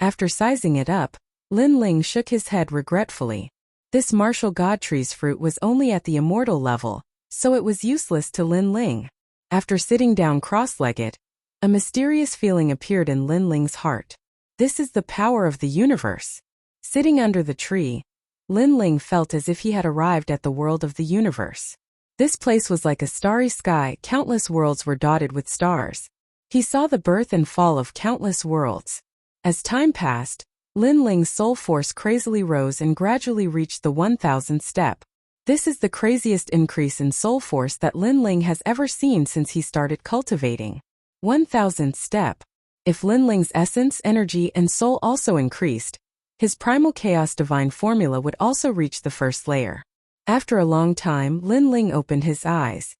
After sizing it up, Lin Ling shook his head regretfully. This martial god tree's fruit was only at the immortal level, so it was useless to Lin Ling. After sitting down cross-legged, a mysterious feeling appeared in Lin Ling's heart. This is the power of the universe. Sitting under the tree, Lin Ling felt as if he had arrived at the world of the universe. This place was like a starry sky, countless worlds were dotted with stars. He saw the birth and fall of countless worlds. As time passed, Lin Ling's soul force crazily rose and gradually reached the 1000th step. This is the craziest increase in soul force that Lin Ling has ever seen since he started cultivating. 1000th step. If Lin Ling's essence, energy, and soul also increased, his primal chaos divine formula would also reach the first layer. After a long time, Lin Ling opened his eyes.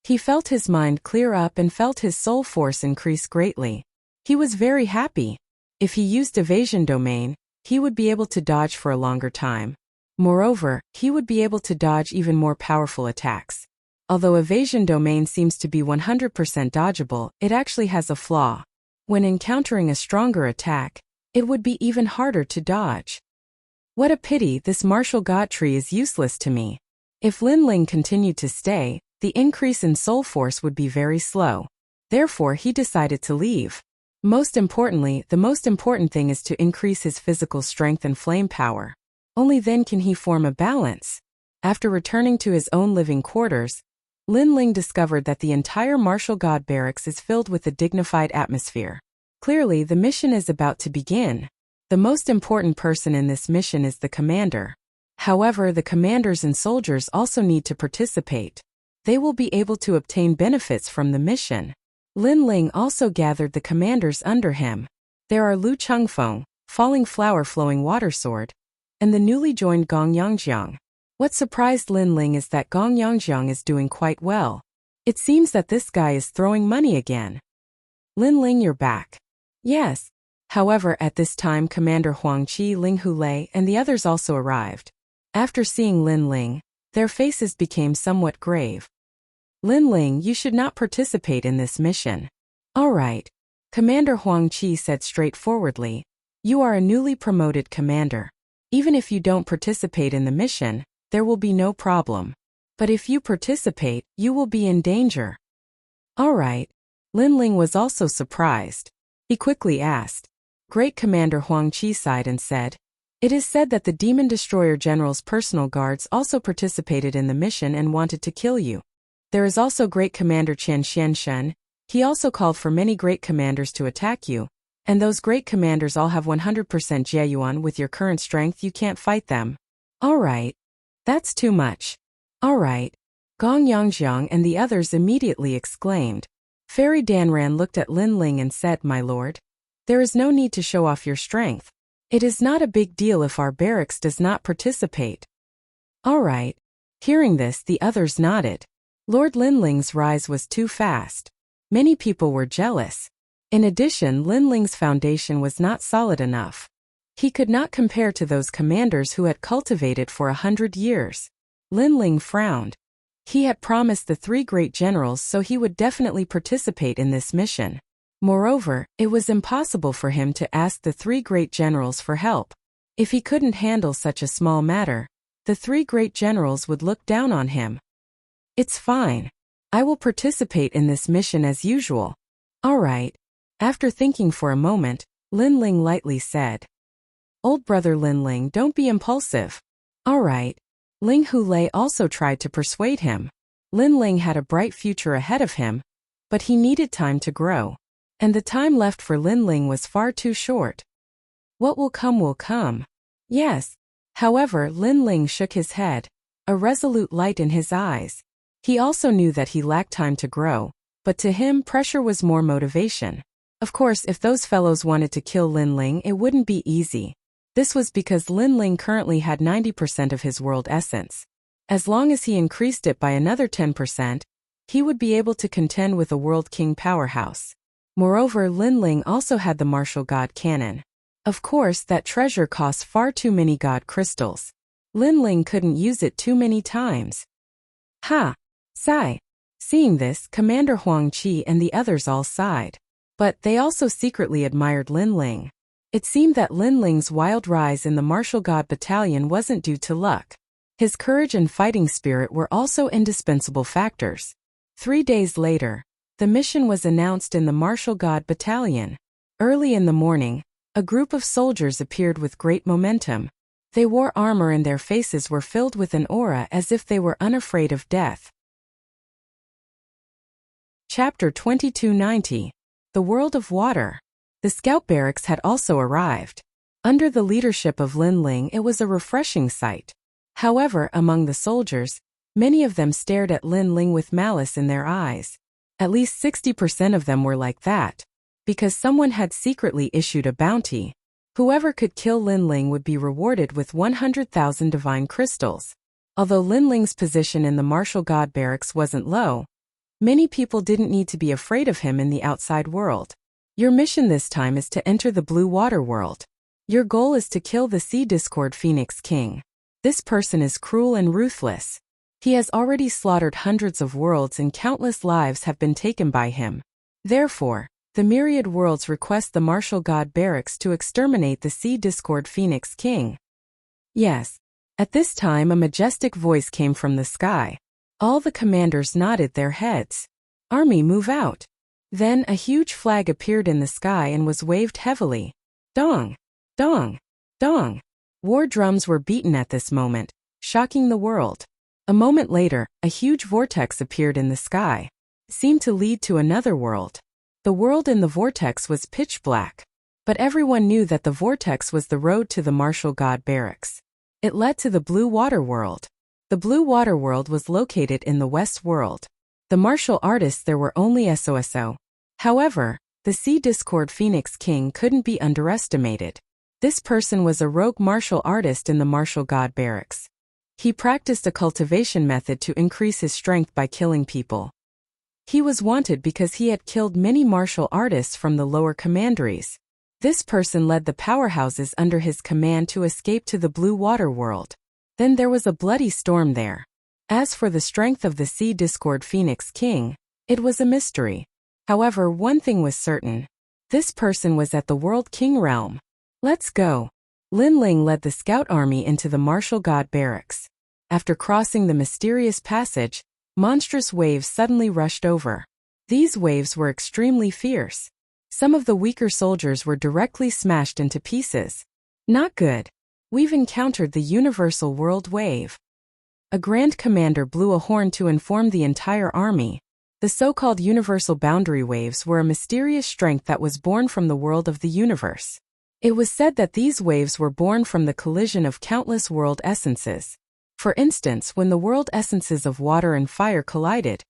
He felt his mind clear up and felt his soul force increase greatly. He was very happy. If he used evasion domain, he would be able to dodge for a longer time. Moreover, he would be able to dodge even more powerful attacks. Although evasion domain seems to be 100% dodgeable, it actually has a flaw. When encountering a stronger attack, it would be even harder to dodge. What a pity, this martial god tree is useless to me. If Lin Ling continued to stay, the increase in soul force would be very slow. Therefore, he decided to leave. Most importantly, the most important thing is to increase his physical strength and flame power. Only then can he form a balance. After returning to his own living quarters, Lin Ling discovered that the entire martial god barracks is filled with a dignified atmosphere. Clearly, the mission is about to begin. The most important person in this mission is the commander. However, the commanders and soldiers also need to participate. They will be able to obtain benefits from the mission. Lin Ling also gathered the commanders under him. There are Lu Chengfeng, Falling Flower Flowing Water Sword, and the newly joined Gong Yangjiang. What surprised Lin Ling is that Gong Yangjiang is doing quite well. It seems that this guy is throwing money again. Lin Ling, you're back. Yes. However, at this time Commander Huang Qi, Ling Hulei, and the others also arrived. After seeing Lin Ling, their faces became somewhat grave. Lin Ling, you should not participate in this mission. All right. Commander Huang Qi said straightforwardly. You are a newly promoted commander. Even if you don't participate in the mission, there will be no problem. But if you participate, you will be in danger. All right. Lin Ling was also surprised. He quickly asked. Great Commander Huang Qi sighed and said, it is said that the Demon Destroyer General's personal guards also participated in the mission and wanted to kill you. There is also Great Commander Qian Xianshen. He also called for many great commanders to attack you. And those great commanders all have 100% Jiayuan. With your current strength you can't fight them. All right. That's too much. All right. Gong Yangjiang and the others immediately exclaimed. Fairy Danran looked at Lin Ling and said, my lord, there is no need to show off your strength. It is not a big deal if our barracks does not participate. All right. Hearing this, the others nodded. Lord Lin Ling's rise was too fast. Many people were jealous. In addition, Lin Ling's foundation was not solid enough. He could not compare to those commanders who had cultivated for 100 years. Lin Ling frowned. He had promised the 3 great generals, so he would definitely participate in this mission. Moreover, it was impossible for him to ask the 3 great generals for help. If he couldn't handle such a small matter, the 3 great generals would look down on him. It's fine. I will participate in this mission as usual. All right. After thinking for a moment, Lin Ling lightly said. Old brother Lin Ling, don't be impulsive. All right. Ling Hulei also tried to persuade him. Lin Ling had a bright future ahead of him, but he needed time to grow. And the time left for Lin Ling was far too short. What will come will come. Yes. However, Lin Ling shook his head, a resolute light in his eyes. He also knew that he lacked time to grow, but to him pressure was more motivation. Of course, if those fellows wanted to kill Lin Ling, it wouldn't be easy. This was because Lin Ling currently had 90% of his world essence. As long as he increased it by another 10%, he would be able to contend with a World King powerhouse. Moreover, Lin Ling also had the martial god cannon. Of course, that treasure costs far too many god crystals. Lin Ling couldn't use it too many times. Ha! Sigh. Seeing this, Commander Huang Qi and the others all sighed. But they also secretly admired Lin Ling. It seemed that Lin Ling's wild rise in the martial god battalion wasn't due to luck. His courage and fighting spirit were also indispensable factors. 3 days later, the mission was announced in the martial god battalion. Early in the morning, a group of soldiers appeared with great momentum. They wore armor and their faces were filled with an aura as if they were unafraid of death. Chapter 2290. The World of Water. The scout barracks had also arrived. Under the leadership of Lin Ling, it was a refreshing sight. However, among the soldiers, many of them stared at Lin Ling with malice in their eyes. At least 60% of them were like that, because someone had secretly issued a bounty. Whoever could kill Lin Ling would be rewarded with 100,000 divine crystals. Although Lin Ling's position in the martial god barracks wasn't low, many people didn't need to be afraid of him in the outside world. Your mission this time is to enter the blue water world. Your goal is to kill the Sea Discord Phoenix King. This person is cruel and ruthless. He has already slaughtered hundreds of worlds and countless lives have been taken by him. Therefore, the myriad worlds request the martial god barracks to exterminate the Sea Discord Phoenix King. Yes. At this time a majestic voice came from the sky. All the commanders nodded their heads. Army, move out. Then a huge flag appeared in the sky and was waved heavily. Dong! Dong! Dong! War drums were beaten at this moment, shocking the world. A moment later, a huge vortex appeared in the sky. It seemed to lead to another world. The world in the vortex was pitch black. But everyone knew that the vortex was the road to the martial god barracks. It led to the blue water world. The blue water world was located in the west world. The martial artists there were only SOSO. However, the Sea Discord Phoenix King couldn't be underestimated. This person was a rogue martial artist in the martial god barracks. He practiced a cultivation method to increase his strength by killing people. He was wanted because he had killed many martial artists from the lower commanderies. This person led the powerhouses under his command to escape to the blue water world. Then there was a bloody storm there. As for the strength of the Sea Discord Phoenix King, it was a mystery. However, one thing was certain. This person was at the World King realm. Let's go. Lin Ling led the scout army into the martial god barracks. After crossing the mysterious passage, monstrous waves suddenly rushed over. These waves were extremely fierce. Some of the weaker soldiers were directly smashed into pieces. Not good. We've encountered the universal world wave. A grand commander blew a horn to inform the entire army. The so-called universal boundary waves were a mysterious strength that was born from the world of the universe. It was said that these waves were born from the collision of countless world essences. For instance, when the world essences of water and fire collided,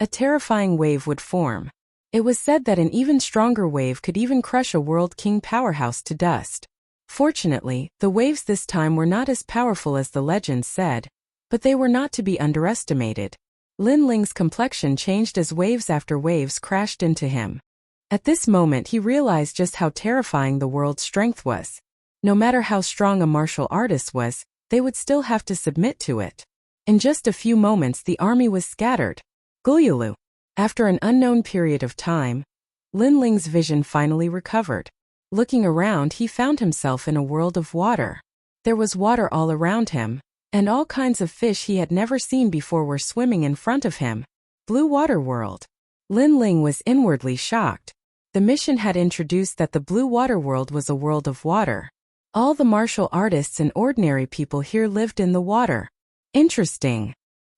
a terrifying wave would form. It was said that an even stronger wave could even crush a world king powerhouse to dust. Fortunately, the waves this time were not as powerful as the legends said, but they were not to be underestimated. Lin Ling's complexion changed as waves after waves crashed into him. At this moment he realized just how terrifying the world's strength was. No matter how strong a martial artist was, they would still have to submit to it. In just a few moments the army was scattered. Gulyulu. After an unknown period of time, Lin Ling's vision finally recovered. Looking around he found himself in a world of water. There was water all around him, and all kinds of fish he had never seen before were swimming in front of him. Blue water world. Lin Ling was inwardly shocked. The mission had introduced that the blue water world was a world of water. All the martial artists and ordinary people here lived in the water. Interesting.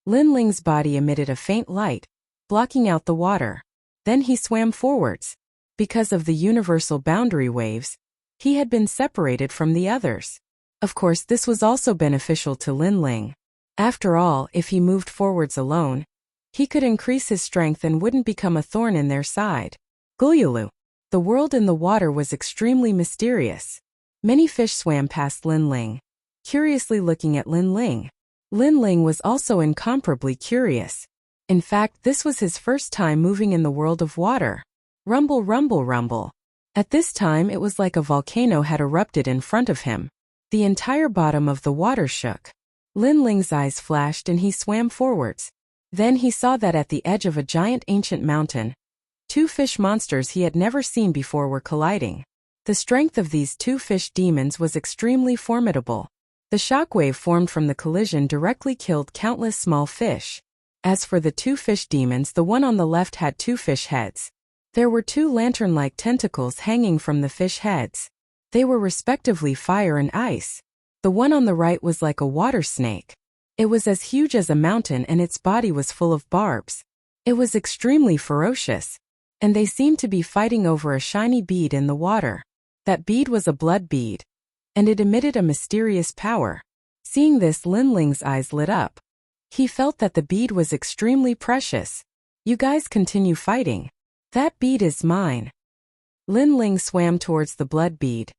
Lin Ling's body emitted a faint light, blocking out the water. Then he swam forwards. Because of the universal boundary waves, he had been separated from the others. Of course, this was also beneficial to Lin Ling. After all, if he moved forwards alone, he could increase his strength and wouldn't become a thorn in their side. Gulyulu. The world in the water was extremely mysterious. Many fish swam past Lin Ling, curiously looking at Lin Ling. Lin Ling was also incomparably curious. In fact, this was his first time moving in the world of water. Rumble, rumble, rumble. At this time it was like a volcano had erupted in front of him. The entire bottom of the water shook. Lin Ling's eyes flashed and he swam forwards. Then he saw that at the edge of a giant ancient mountain, two fish monsters he had never seen before were colliding. The strength of these two fish demons was extremely formidable. The shockwave formed from the collision directly killed countless small fish. As for the two fish demons, the one on the left had two fish heads. There were two lantern-like tentacles hanging from the fish heads. They were respectively fire and ice. The one on the right was like a water snake. It was as huge as a mountain and its body was full of barbs. It was extremely ferocious. And they seemed to be fighting over a shiny bead in the water. That bead was a blood bead. And it emitted a mysterious power. Seeing this, Lin Ling's eyes lit up. He felt that the bead was extremely precious. You guys continue fighting. That bead is mine. Lin Ling swam towards the blood bead,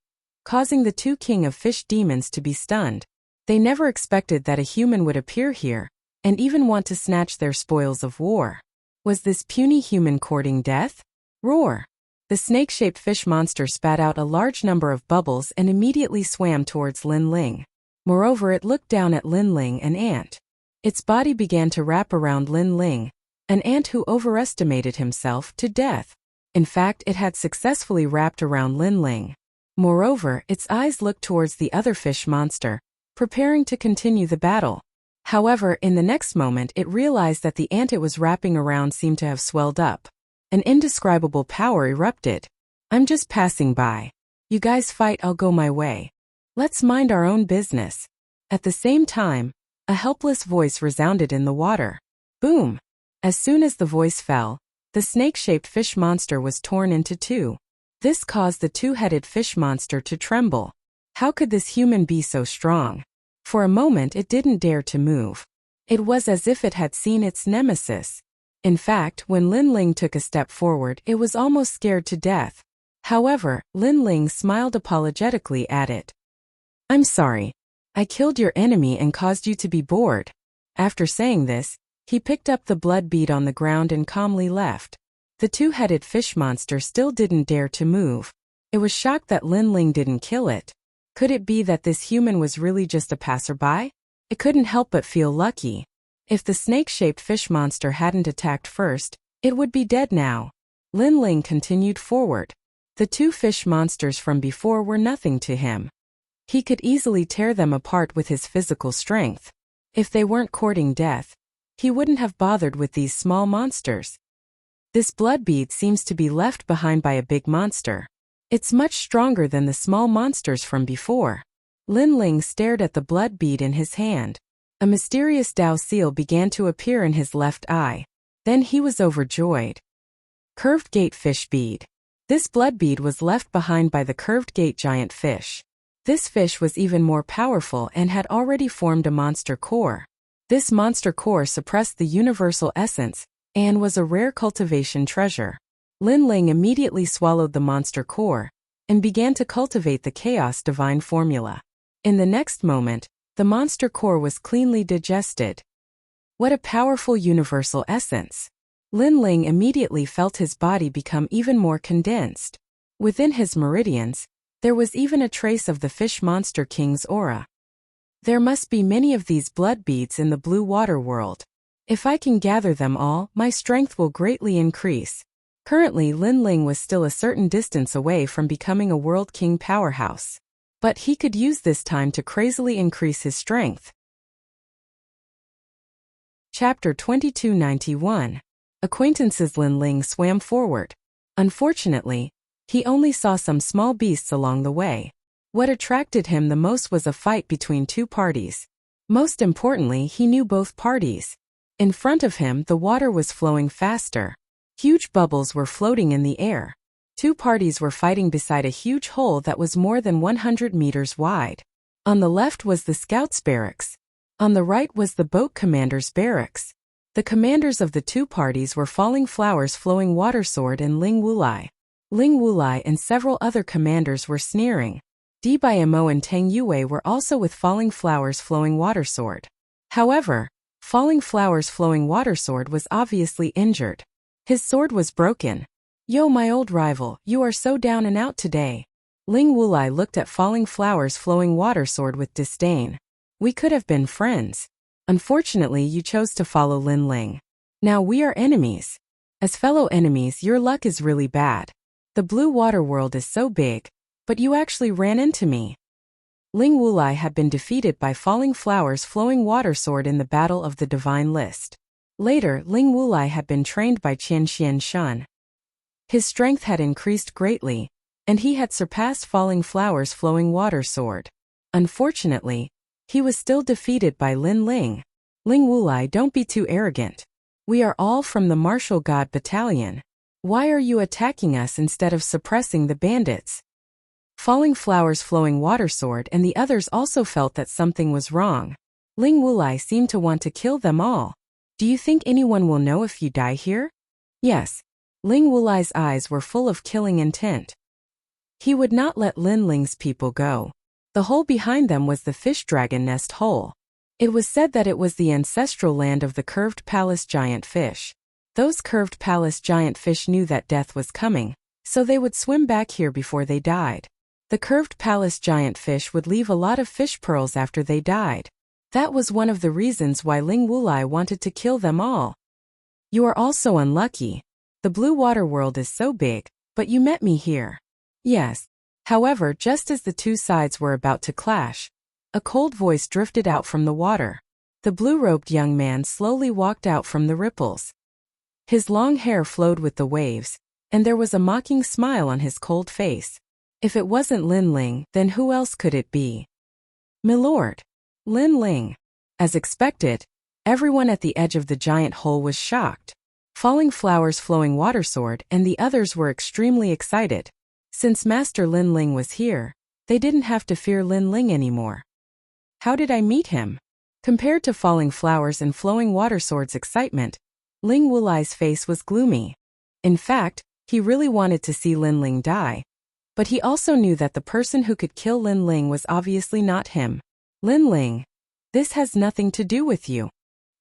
causing the two king of fish demons to be stunned. They never expected that a human would appear here, and even want to snatch their spoils of war. Was this puny human courting death? Roar! The snake-shaped fish monster spat out a large number of bubbles and immediately swam towards Lin Ling. Moreover, it looked down at Lin Ling, an ant. Its body began to wrap around Lin Ling, an ant who overestimated himself to death. In fact, it had successfully wrapped around Lin Ling. Moreover, its eyes looked towards the other fish monster, preparing to continue the battle. However, in the next moment it realized that the ant it was wrapping around seemed to have swelled up. An indescribable power erupted. I'm just passing by. You guys fight, I'll go my way. Let's mind our own business. At the same time, a helpless voice resounded in the water. Boom! As soon as the voice fell, the snake-shaped fish monster was torn into two. This caused the two-headed fish monster to tremble. How could this human be so strong? For a moment it didn't dare to move. It was as if it had seen its nemesis. In fact, when Lin Ling took a step forward, it was almost scared to death. However, Lin Ling smiled apologetically at it. I'm sorry. I killed your enemy and caused you to be bored. After saying this, he picked up the blood bead on the ground and calmly left. The two-headed fish monster still didn't dare to move. It was shocked that Lin Ling didn't kill it. Could it be that this human was really just a passerby? It couldn't help but feel lucky. If the snake-shaped fish monster hadn't attacked first, it would be dead now. Lin Ling continued forward. The two fish monsters from before were nothing to him. He could easily tear them apart with his physical strength. If they weren't courting death, he wouldn't have bothered with these small monsters. This blood bead seems to be left behind by a big monster. It's much stronger than the small monsters from before. Lin Ling stared at the blood bead in his hand. A mysterious Dao seal began to appear in his left eye. Then he was overjoyed. Curved gate fish bead. This blood bead was left behind by the curved gate giant fish. This fish was even more powerful and had already formed a monster core. This monster core suppressed the universal essence and was a rare cultivation treasure. Lin Ling immediately swallowed the monster core and began to cultivate the chaos divine formula. In the next moment, the monster core was cleanly digested. What a powerful universal essence! Lin Ling immediately felt his body become even more condensed. Within his meridians, there was even a trace of the fish monster king's aura. There must be many of these blood beads in the blue water world. If I can gather them all, my strength will greatly increase. Currently, Lin Ling was still a certain distance away from becoming a world king powerhouse. But he could use this time to crazily increase his strength. Chapter 2291. Acquaintances. Lin Ling swam forward. Unfortunately, he only saw some small beasts along the way. What attracted him the most was a fight between two parties. Most importantly, he knew both parties. In front of him, the water was flowing faster. Huge bubbles were floating in the air. Two parties were fighting beside a huge hole that was more than 100 meters wide. On the left was the scouts' barracks. On the right was the boat commander's barracks. The commanders of the two parties were Falling Flowers Flowing Water Sword and Ling Wulai. Ling Wulai and several other commanders were sneering. Di Biamo and Tang Yue were also with Falling Flowers Flowing Water Sword. However, Falling Flowers Flowing Water Sword was obviously injured. His sword was broken. Yo, my old rival, you are so down and out today. Ling Wulai looked at Falling Flowers Flowing Water Sword with disdain. We could have been friends. Unfortunately, you chose to follow Lin Ling. Now we are enemies. As fellow enemies, your luck is really bad. The blue water world is so big. But you actually ran into me. Ling Wulai had been defeated by Falling Flower's flowing water sword in the Battle of the Divine List. Later, Ling Wulai had been trained by Qianxian Shun. His strength had increased greatly, and he had surpassed Falling Flower's flowing water sword. Unfortunately, he was still defeated by Lin Ling. Ling Wulai, don't be too arrogant. We are all from the Martial God Battalion. Why are you attacking us instead of suppressing the bandits? Falling Flower's flowing water sword and the others also felt that something was wrong. Ling Wulai seemed to want to kill them all. Do you think anyone will know if you die here? Yes. Ling Wulai's eyes were full of killing intent. He would not let Lin Ling's people go. The hole behind them was the fish dragon nest hole. It was said that it was the ancestral land of the curved palace giant fish. Those curved palace giant fish knew that death was coming, so they would swim back here before they died. The curved palace giant fish would leave a lot of fish pearls after they died. That was one of the reasons why Ling Wulai wanted to kill them all. You are also unlucky. The blue water world is so big, but you met me here. Yes. However, just as the two sides were about to clash, a cold voice drifted out from the water. The blue-robed young man slowly walked out from the ripples. His long hair flowed with the waves, and there was a mocking smile on his cold face. If it wasn't Lin Ling, then who else could it be? Milord. Lin Ling. As expected, everyone at the edge of the giant hole was shocked. Falling Flower's flowing water sword and the others were extremely excited. Since Master Lin Ling was here, they didn't have to fear Lin Ling anymore. How did I meet him? Compared to Falling Flower's and flowing water sword's excitement, Ling Wulai's face was gloomy. In fact, he really wanted to see Lin Ling die. But he also knew that the person who could kill Lin Ling was obviously not him. Lin Ling, this has nothing to do with you.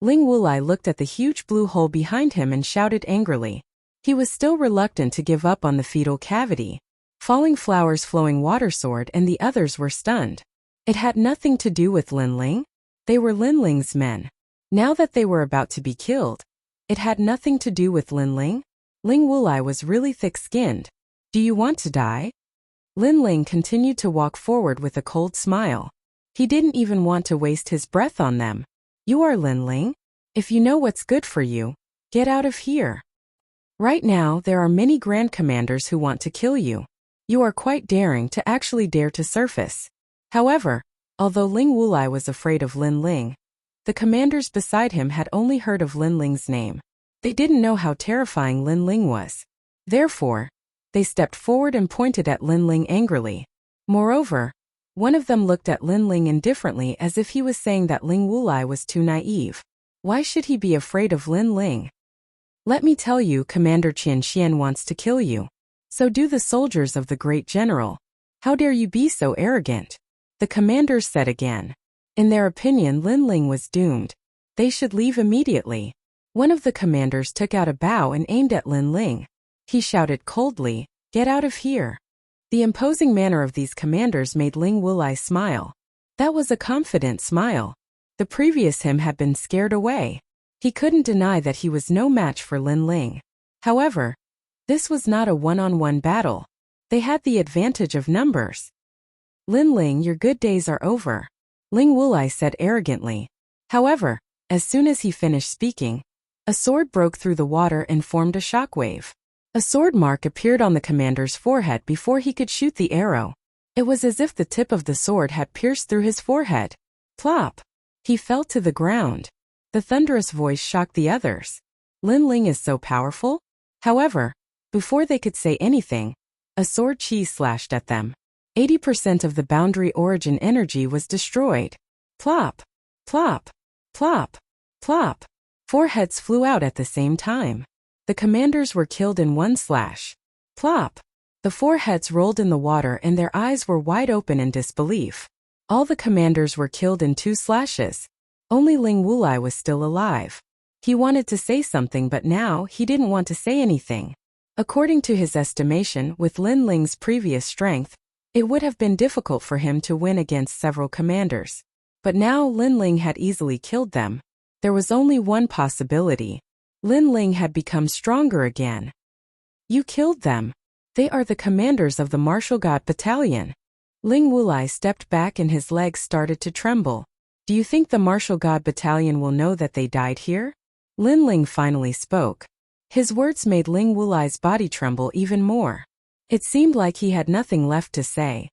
Ling Wulai looked at the huge blue hole behind him and shouted angrily. He was still reluctant to give up on the fetal cavity. Falling Flower's flowing water sword and the others were stunned. It had nothing to do with Lin Ling. They were Lin Ling's men. Now that they were about to be killed, it had nothing to do with Lin Ling. Ling Wulai was really thick-skinned. Do you want to die? Lin Ling continued to walk forward with a cold smile. He didn't even want to waste his breath on them. You are Lin Ling? If you know what's good for you, get out of here. Right now, there are many Grand Commanders who want to kill you. You are quite daring to actually dare to surface. However, although Ling Wulai was afraid of Lin Ling, the commanders beside him had only heard of Lin Ling's name. They didn't know how terrifying Lin Ling was. Therefore, they stepped forward and pointed at Lin Ling angrily. Moreover, one of them looked at Lin Ling indifferently as if he was saying that Ling Wulai was too naive. Why should he be afraid of Lin Ling? Let me tell you, Commander Qianxian wants to kill you. So do the soldiers of the great general. How dare you be so arrogant? The commanders said again. In their opinion, Lin Ling was doomed. They should leave immediately. One of the commanders took out a bow and aimed at Lin Ling. He shouted coldly, "Get out of here." The imposing manner of these commanders made Ling Wulai smile. That was a confident smile. The previous him had been scared away. He couldn't deny that he was no match for Lin Ling. However, this was not a one-on-one battle. They had the advantage of numbers. Lin Ling, your good days are over, Ling Wulai said arrogantly. However, as soon as he finished speaking, a sword broke through the water and formed a shockwave. A sword mark appeared on the commander's forehead before he could shoot the arrow. It was as if the tip of the sword had pierced through his forehead. Plop! He fell to the ground. The thunderous voice shocked the others. Lin Ling is so powerful? However, before they could say anything, a sword chi slashed at them. 80% of the boundary origin energy was destroyed. Plop! Plop! Plop! Plop! 4 heads flew out at the same time. The commanders were killed in one slash. Plop! The 4 heads rolled in the water and their eyes were wide open in disbelief. All the commanders were killed in 2 slashes. Only Ling Wulai was still alive. He wanted to say something but now he didn't want to say anything. According to his estimation, with Lin Ling's previous strength, it would have been difficult for him to win against several commanders. But now Lin Ling had easily killed them. There was only one possibility. Lin Ling had become stronger again. You killed them. They are the commanders of the martial god battalion. Ling Wulai stepped back and his legs started to tremble. Do you think the martial god battalion will know that they died here? Lin Ling finally spoke. His words made Ling Wulai's body tremble even more. It seemed like he had nothing left to say.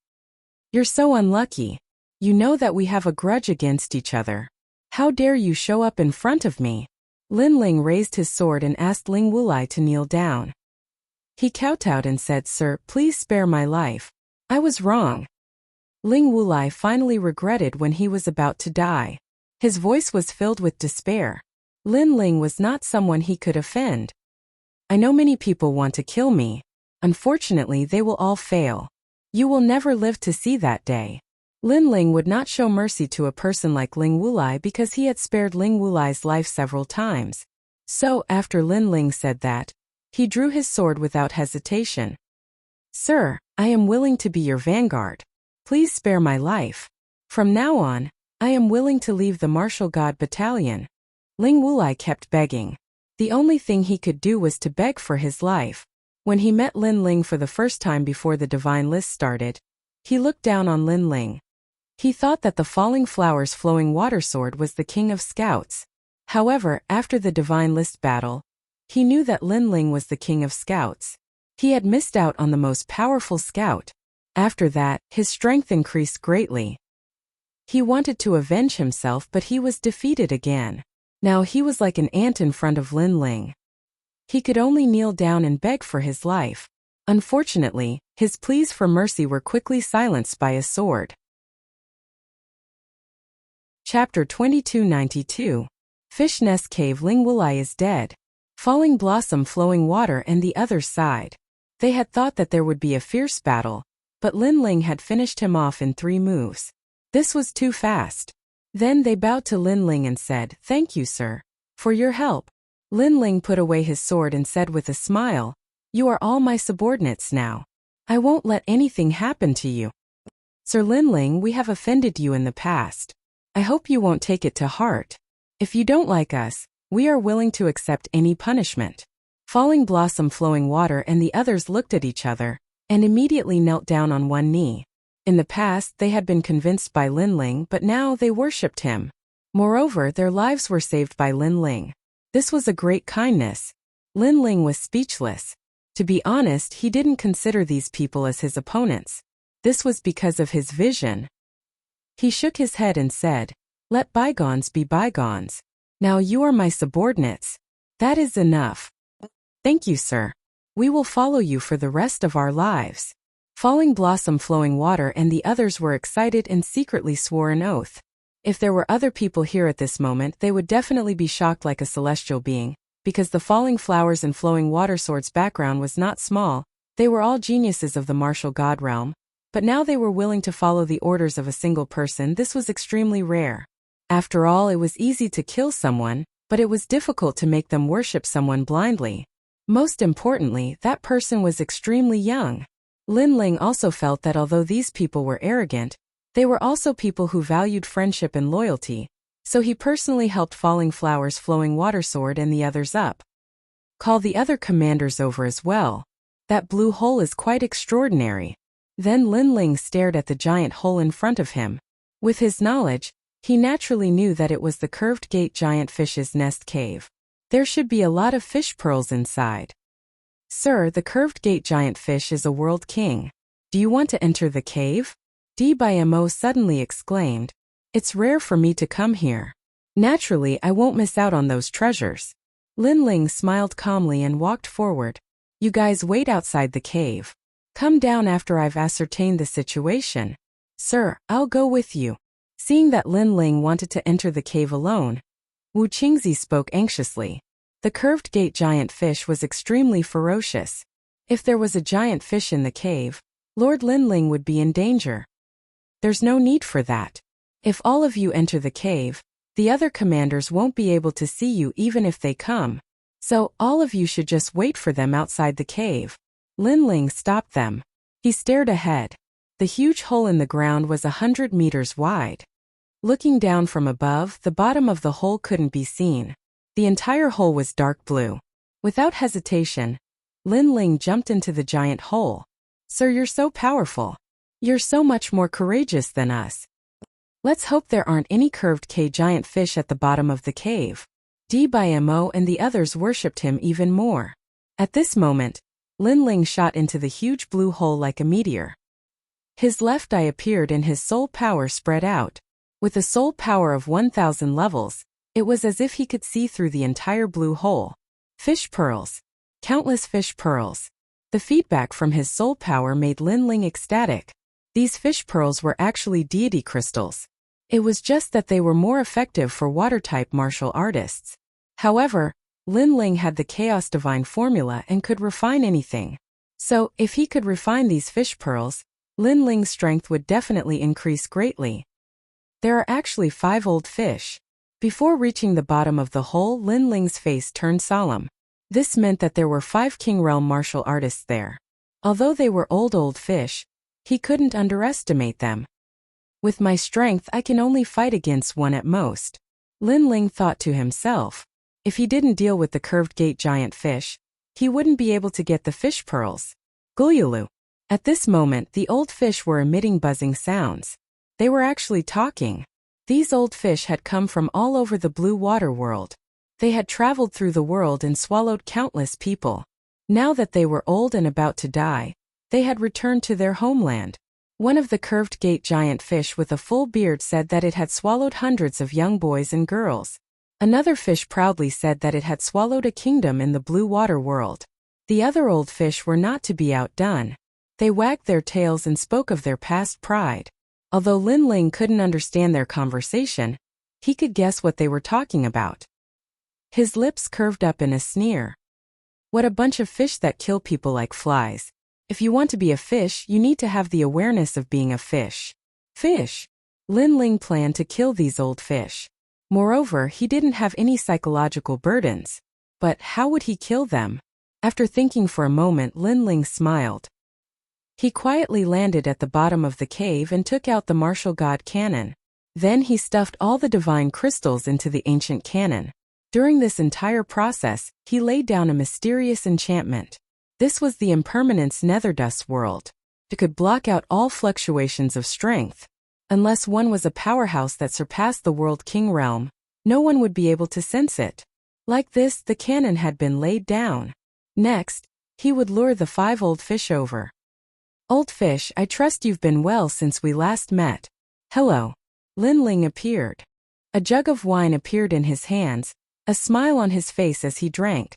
You're so unlucky. You know that we have a grudge against each other. How dare you show up in front of me? Lin Ling raised his sword and asked Ling Wulai to kneel down. He kowtowed and said, Sir, please spare my life. I was wrong. Ling Wulai finally regretted when he was about to die. His voice was filled with despair. Lin Ling was not someone he could offend. I know many people want to kill me. Unfortunately, they will all fail. You will never live to see that day. Lin Ling would not show mercy to a person like Ling Wulai because he had spared Ling Wulai's life several times. So, after Lin Ling said that, he drew his sword without hesitation. Sir, I am willing to be your vanguard. Please spare my life. From now on, I am willing to leave the martial god battalion. Ling Wulai kept begging. The only thing he could do was to beg for his life. When he met Lin Ling for the first time before the divine list started, he looked down on Lin Ling. He thought that the falling flowers flowing water sword was the king of scouts. However, after the divine list battle, he knew that Lin Ling was the king of scouts. He had missed out on the most powerful scout. After that, his strength increased greatly. He wanted to avenge himself, but he was defeated again. Now he was like an ant in front of Lin Ling. He could only kneel down and beg for his life. Unfortunately, his pleas for mercy were quickly silenced by a sword. Chapter 2292. Fish Nest Cave. Ling Wulai is dead. Falling Blossom, Flowing Water, and the others sighed. They had thought that there would be a fierce battle, but Lin Ling had finished him off in 3 moves. This was too fast. Then they bowed to Lin Ling and said, Thank you, sir, for your help. Lin Ling put away his sword and said with a smile, You are all my subordinates now. I won't let anything happen to you. Sir Lin Ling, we have offended you in the past. I hope you won't take it to heart. If you don't like us, we are willing to accept any punishment. Falling Blossom, Flowing Water, and the others looked at each other and immediately knelt down on one knee. In the past, they had been convinced by Lin Ling, but now they worshipped him. Moreover, their lives were saved by Lin Ling. This was a great kindness. Lin Ling was speechless. To be honest, he didn't consider these people as his opponents. This was because of his vision. He shook his head and said, Let bygones be bygones. Now you are my subordinates. That is enough. Thank you, sir. We will follow you for the rest of our lives. Falling Blossom, Flowing Water, and the others were excited and secretly swore an oath. If there were other people here at this moment, they would definitely be shocked like a celestial being, because the falling flowers and flowing water sword's background was not small. They were all geniuses of the martial god realm, but now they were willing to follow the orders of a single person. This was extremely rare. After all, it was easy to kill someone, but it was difficult to make them worship someone blindly. Most importantly, that person was extremely young. Lin Ling also felt that although these people were arrogant, they were also people who valued friendship and loyalty, so he personally helped Falling Flowers, Flowing Water Sword and the others up. Call the other commanders over as well. That blue hole is quite extraordinary. Then Lin Ling stared at the giant hole in front of him. With his knowledge, he naturally knew that it was the curved gate giant fish's nest cave. There should be a lot of fish pearls inside. Sir, the curved gate giant fish is a world king. Do you want to enter the cave? Dmo suddenly exclaimed. It's rare for me to come here. Naturally, I won't miss out on those treasures. Lin Ling smiled calmly and walked forward. You guys wait outside the cave. Come down after I've ascertained the situation. Sir, I'll go with you. Seeing that Lin Ling wanted to enter the cave alone, Wu Qingzi spoke anxiously. The curved gate giant fish was extremely ferocious. If there was a giant fish in the cave, Lord Lin Ling would be in danger. There's no need for that. If all of you enter the cave, the other commanders won't be able to see you even if they come. So, all of you should just wait for them outside the cave. Lin Ling stopped them. He stared ahead. The huge hole in the ground was 100 meters wide. Looking down from above, the bottom of the hole couldn't be seen. The entire hole was dark blue. Without hesitation, Lin Ling jumped into the giant hole. Sir, you're so powerful. You're so much more courageous than us. Let's hope there aren't any curved K giant fish at the bottom of the cave. Dmo and the others worshipped him even more. At this moment, Lin Ling shot into the huge blue hole like a meteor. His left eye appeared and his soul power spread out. With a soul power of 1,000 levels, it was as if he could see through the entire blue hole. Fish pearls. Countless fish pearls. The feedback from his soul power made Lin Ling ecstatic. These fish pearls were actually deity crystals. It was just that they were more effective for water-type martial artists. However, Lin Ling had the Chaos Divine formula and could refine anything. So, if he could refine these fish pearls, Lin Ling's strength would definitely increase greatly. There are actually 5 old fish. Before reaching the bottom of the hole, Lin Ling's face turned solemn. This meant that there were 5 King Realm martial artists there. Although they were old fish, he couldn't underestimate them. With my strength, I can only fight against one at most. Lin Ling thought to himself. If he didn't deal with the curved gate giant fish, he wouldn't be able to get the fish pearls. Gulyulu. At this moment, the old fish were emitting buzzing sounds. They were actually talking. These old fish had come from all over the blue water world. They had traveled through the world and swallowed countless people. Now that they were old and about to die, they had returned to their homeland. One of the curved gate giant fish with a full beard said that it had swallowed hundreds of young boys and girls. Another fish proudly said that it had swallowed a kingdom in the blue water world. The other old fish were not to be outdone. They wagged their tails and spoke of their past pride. Although Lin Ling couldn't understand their conversation, he could guess what they were talking about. His lips curved up in a sneer. What a bunch of fish that kill people like flies. If you want to be a fish, you need to have the awareness of being a fish. Fish. Lin Ling planned to kill these old fish. Moreover, he didn't have any psychological burdens. But how would he kill them? After thinking for a moment, Lin Ling smiled. He quietly landed at the bottom of the cave and took out the martial god cannon. Then he stuffed all the divine crystals into the ancient cannon. During this entire process, he laid down a mysterious enchantment. This was the impermanence Netherdust's world. It could block out all fluctuations of strength. Unless one was a powerhouse that surpassed the World King realm, no one would be able to sense it. Like this, the cannon had been laid down. Next, he would lure the 5 old fish over. Old fish, I trust you've been well since we last met. Hello. Lin Ling appeared. A jug of wine appeared in his hands, a smile on his face as he drank.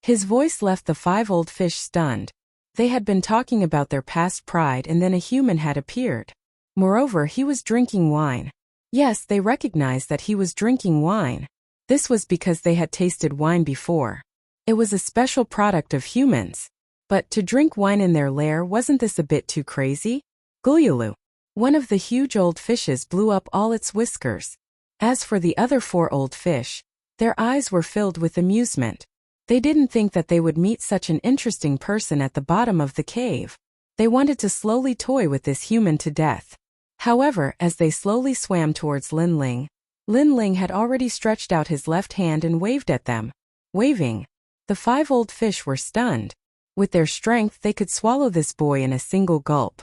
His voice left the 5 old fish stunned. They had been talking about their past pride and then a human had appeared. Moreover, he was drinking wine. Yes, they recognized that he was drinking wine. This was because they had tasted wine before. It was a special product of humans. But to drink wine in their lair, wasn't this a bit too crazy? Gulyulu. One of the huge old fishes blew up all its whiskers. As for the other 4 old fish, their eyes were filled with amusement. They didn't think that they would meet such an interesting person at the bottom of the cave. They wanted to slowly toy with this human to death. However, as they slowly swam towards Lin Ling had already stretched out his left hand and waved at them. Waving. The 5 old fish were stunned. With their strength, they could swallow this boy in a single gulp.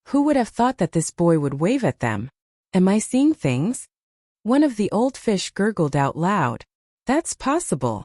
Who would have thought that this boy would wave at them? Am I seeing things? One of the old fish gurgled out loud. That's possible.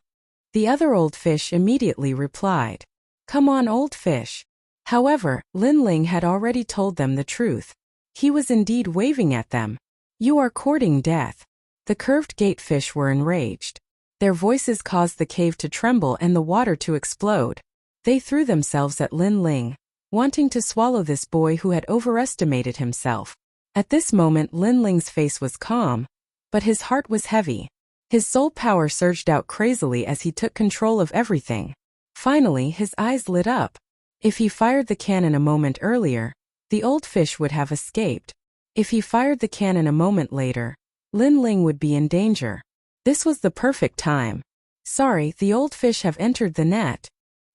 The other old fish immediately replied. Come on, old fish. However, Lin Ling had already told them the truth. He was indeed waving at them. You are courting death. The curved gate fish were enraged. Their voices caused the cave to tremble and the water to explode. They threw themselves at Lin Ling, wanting to swallow this boy who had overestimated himself. At this moment, Lin Ling's face was calm, but his heart was heavy. His soul power surged out crazily as he took control of everything. Finally, his eyes lit up. If he fired the cannon a moment earlier, the old fish would have escaped. If he fired the cannon a moment later, Lin Ling would be in danger. This was the perfect time. Sorry, the old fish have entered the net.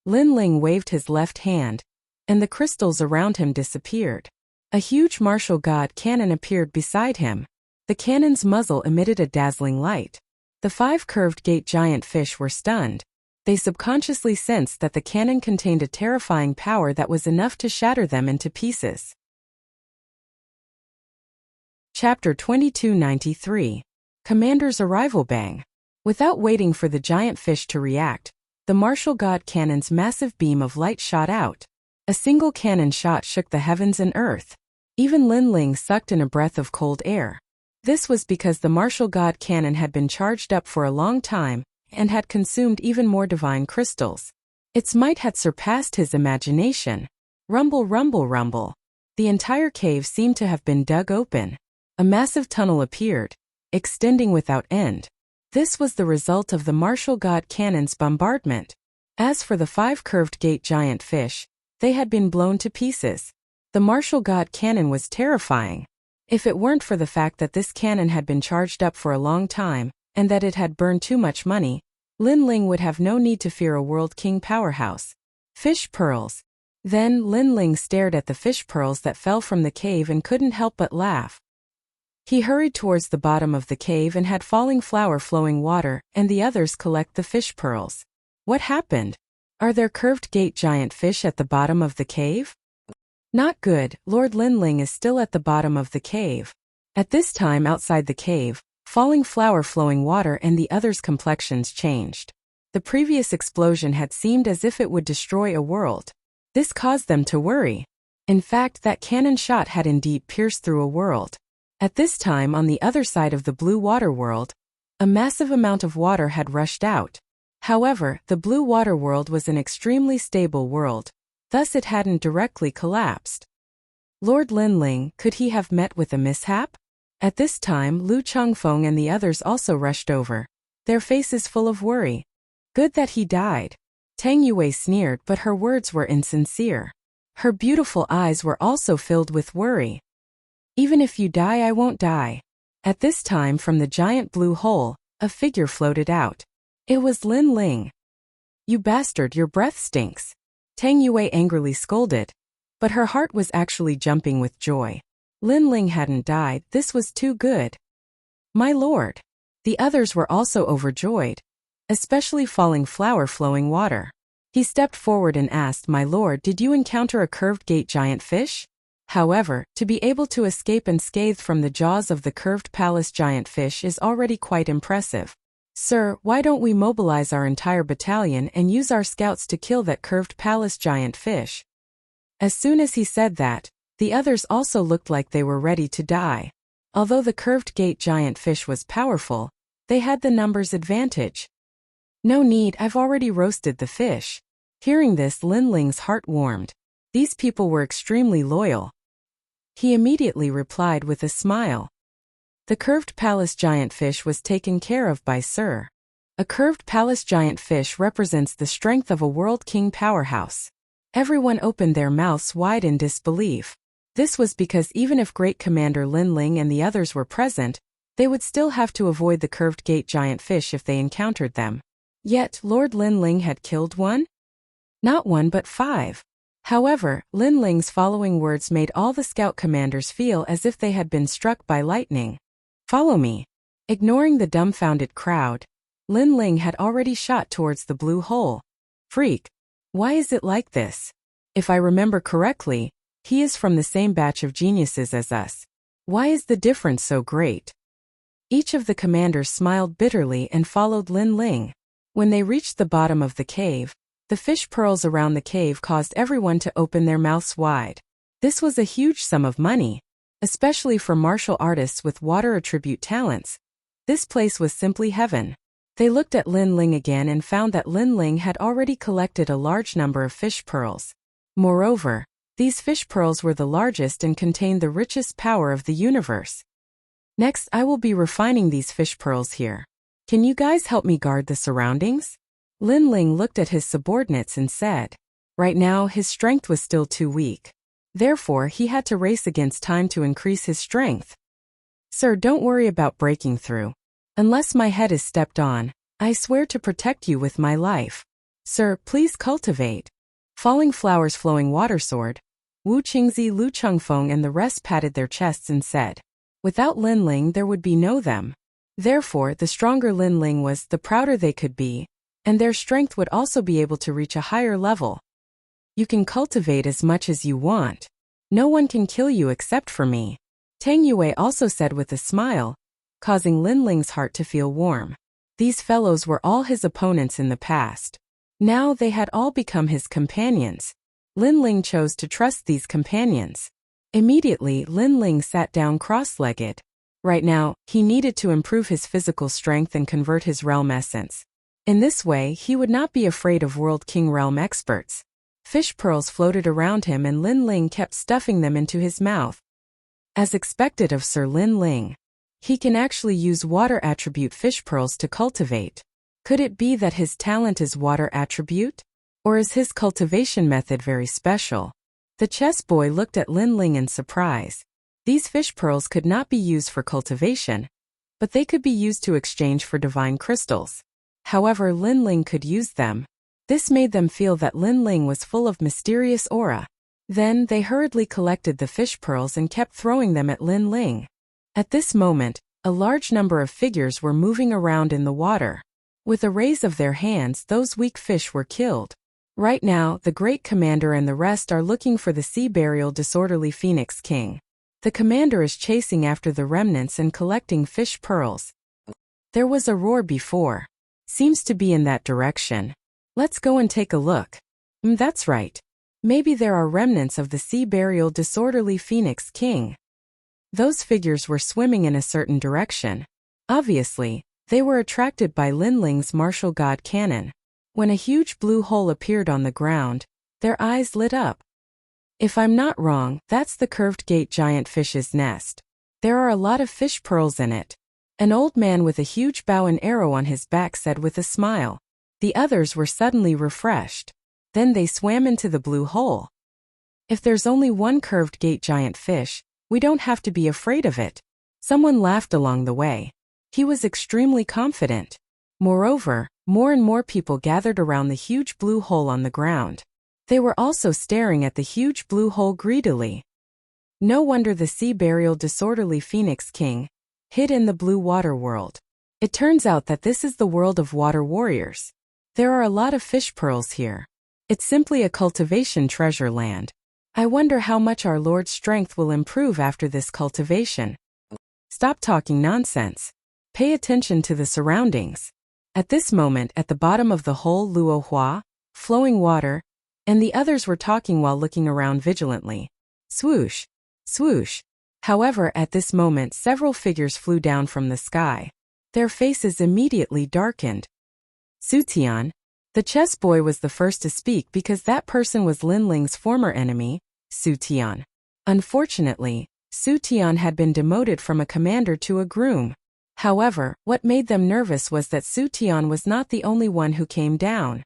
Lin Ling waved his left hand, and the crystals around him disappeared. A huge martial god cannon appeared beside him. The cannon's muzzle emitted a dazzling light. The 5 curved gate giant fish were stunned. They subconsciously sensed that the cannon contained a terrifying power that was enough to shatter them into pieces. Chapter 2293. Commander's Arrival. Bang! Without waiting for the giant fish to react, the martial god cannon's massive beam of light shot out. A single cannon shot shook the heavens and earth. Even Lin Ling sucked in a breath of cold air. This was because the martial god cannon had been charged up for a long time and had consumed even more divine crystals. Its might had surpassed his imagination. Rumble, rumble, rumble. The entire cave seemed to have been dug open. A massive tunnel appeared, extending without end. This was the result of the martial god cannon's bombardment. As for the 5 curved gate giant fish, they had been blown to pieces. The martial god cannon was terrifying. If it weren't for the fact that this cannon had been charged up for a long time, and that it had burned too much money, Lin Ling would have no need to fear a World King powerhouse. Fish pearls. Then Lin Ling stared at the fish pearls that fell from the cave and couldn't help but laugh. He hurried towards the bottom of the cave and had falling flower flowing water and the others collect the fish pearls. What happened? Are there curved gate giant fish at the bottom of the cave? Not good. Lord Lin Ling is still at the bottom of the cave. At this time outside the cave, falling flower flowing water and the others' complexions changed. The previous explosion had seemed as if it would destroy a world. This caused them to worry. In fact, that cannon shot had indeed pierced through a world. At this time on the other side of the blue water world, a massive amount of water had rushed out. However, the blue water world was an extremely stable world, thus it hadn't directly collapsed. Lord Lin Ling, could he have met with a mishap? At this time Lu Chengfeng and the others also rushed over, their faces full of worry. Good that he died. Tang Yue sneered, but her words were insincere. Her beautiful eyes were also filled with worry. Even if you die, I won't die. At this time from the giant blue hole, a figure floated out. It was Lin Ling. You bastard, your breath stinks. Tang Yue angrily scolded. But her heart was actually jumping with joy. Lin Ling hadn't died, this was too good. My lord. The others were also overjoyed. Especially falling flower flowing water. He stepped forward and asked, My lord, did you encounter a curved gate giant fish? However, to be able to escape unscathed from the jaws of the curved palace giant fish is already quite impressive. Sir, why don't we mobilize our entire battalion and use our scouts to kill that curved palace giant fish? As soon as he said that, the others also looked like they were ready to die. Although the curved gate giant fish was powerful, they had the numbers advantage. No need, I've already roasted the fish. Hearing this, Lin Ling's heart warmed. These people were extremely loyal. He immediately replied with a smile. The curved palace giant fish was taken care of by Sir. A curved palace giant fish represents the strength of a World King powerhouse. Everyone opened their mouths wide in disbelief. This was because even if Great Commander Lin Ling and the others were present, they would still have to avoid the curved gate giant fish if they encountered them. Yet, Lord Lin Ling had killed one? Not one but 5. However, Lin Ling's following words made all the scout commanders feel as if they had been struck by lightning. Follow me. Ignoring the dumbfounded crowd, Lin Ling had already shot towards the blue hole. Freak. Why is it like this? If I remember correctly, he is from the same batch of geniuses as us. Why is the difference so great? Each of the commanders smiled bitterly and followed Lin Ling. When they reached the bottom of the cave, the fish pearls around the cave caused everyone to open their mouths wide. This was a huge sum of money, especially for martial artists with water attribute talents. This place was simply heaven. They looked at Lin Ling again and found that Lin Ling had already collected a large number of fish pearls. Moreover, these fish pearls were the largest and contained the richest power of the universe. Next, I will be refining these fish pearls here. Can you guys help me guard the surroundings? Lin Ling looked at his subordinates and said. Right now, his strength was still too weak. Therefore, he had to race against time to increase his strength. Sir, don't worry about breaking through. Unless my head is stepped on, I swear to protect you with my life. Sir, please cultivate. Falling flowers flowing water sword. Wu Qingzi, Lu Chengfeng and the rest patted their chests and said. Without Lin Ling there would be no them. Therefore, the stronger Lin Ling was, the prouder they could be. and their strength would also be able to reach a higher level. You can cultivate as much as you want. No one can kill you except for me, Tang Yue also said with a smile, causing Lin Ling's heart to feel warm. These fellows were all his opponents in the past. Now they had all become his companions. Lin Ling chose to trust these companions. Immediately, Lin Ling sat down cross-legged. Right now, he needed to improve his physical strength and convert his realm essence. In this way, he would not be afraid of World King realm experts. Fish pearls floated around him and Lin Ling kept stuffing them into his mouth. As expected of Sir Lin Ling, he can actually use water attribute fish pearls to cultivate. Could it be that his talent is water attribute? Or is his cultivation method very special? The chess boy looked at Lin Ling in surprise. These fish pearls could not be used for cultivation, but they could be used to exchange for divine crystals. However, Lin Ling could use them. This made them feel that Lin Ling was full of mysterious aura. Then they hurriedly collected the fish pearls and kept throwing them at Lin Ling. At this moment, a large number of figures were moving around in the water. With a raise of their hands, those weak fish were killed. Right now, the great commander and the rest are looking for the sea burial disorderly Phoenix King. The commander is chasing after the remnants and collecting fish pearls. There was a roar before. Seems to be in that direction. Let's go and take a look. That's right. Maybe there are remnants of the sea burial disorderly Phoenix King. Those figures were swimming in a certain direction. Obviously, they were attracted by Lin Ling's martial god cannon. When a huge blue hole appeared on the ground, their eyes lit up. If I'm not wrong, that's the curved gate giant fish's nest. There are a lot of fish pearls in it. An old man with a huge bow and arrow on his back said with a smile. The others were suddenly refreshed. Then they swam into the blue hole. If there's only one curved gate giant fish, we don't have to be afraid of it. Someone laughed along the way. He was extremely confident. Moreover, more and more people gathered around the huge blue hole on the ground. They were also staring at the huge blue hole greedily. No wonder the sea burial disorderly Phoenix King hid in the blue water world. It turns out that this is the world of water warriors. There are a lot of fish pearls here. It's simply a cultivation treasure land. I wonder how much our Lord's strength will improve after this cultivation. Stop talking nonsense. Pay attention to the surroundings. At this moment, at the bottom of the hole, Luo Hua, flowing water, and the others were talking while looking around vigilantly. Swoosh, swoosh. However, at this moment, several figures flew down from the sky. Their faces immediately darkened. Su Tian. The chess boy was the first to speak because that person was Lin Ling's former enemy, Su Tian. Unfortunately, Su Tian had been demoted from a commander to a groom. However, what made them nervous was that Su Tian was not the only one who came down.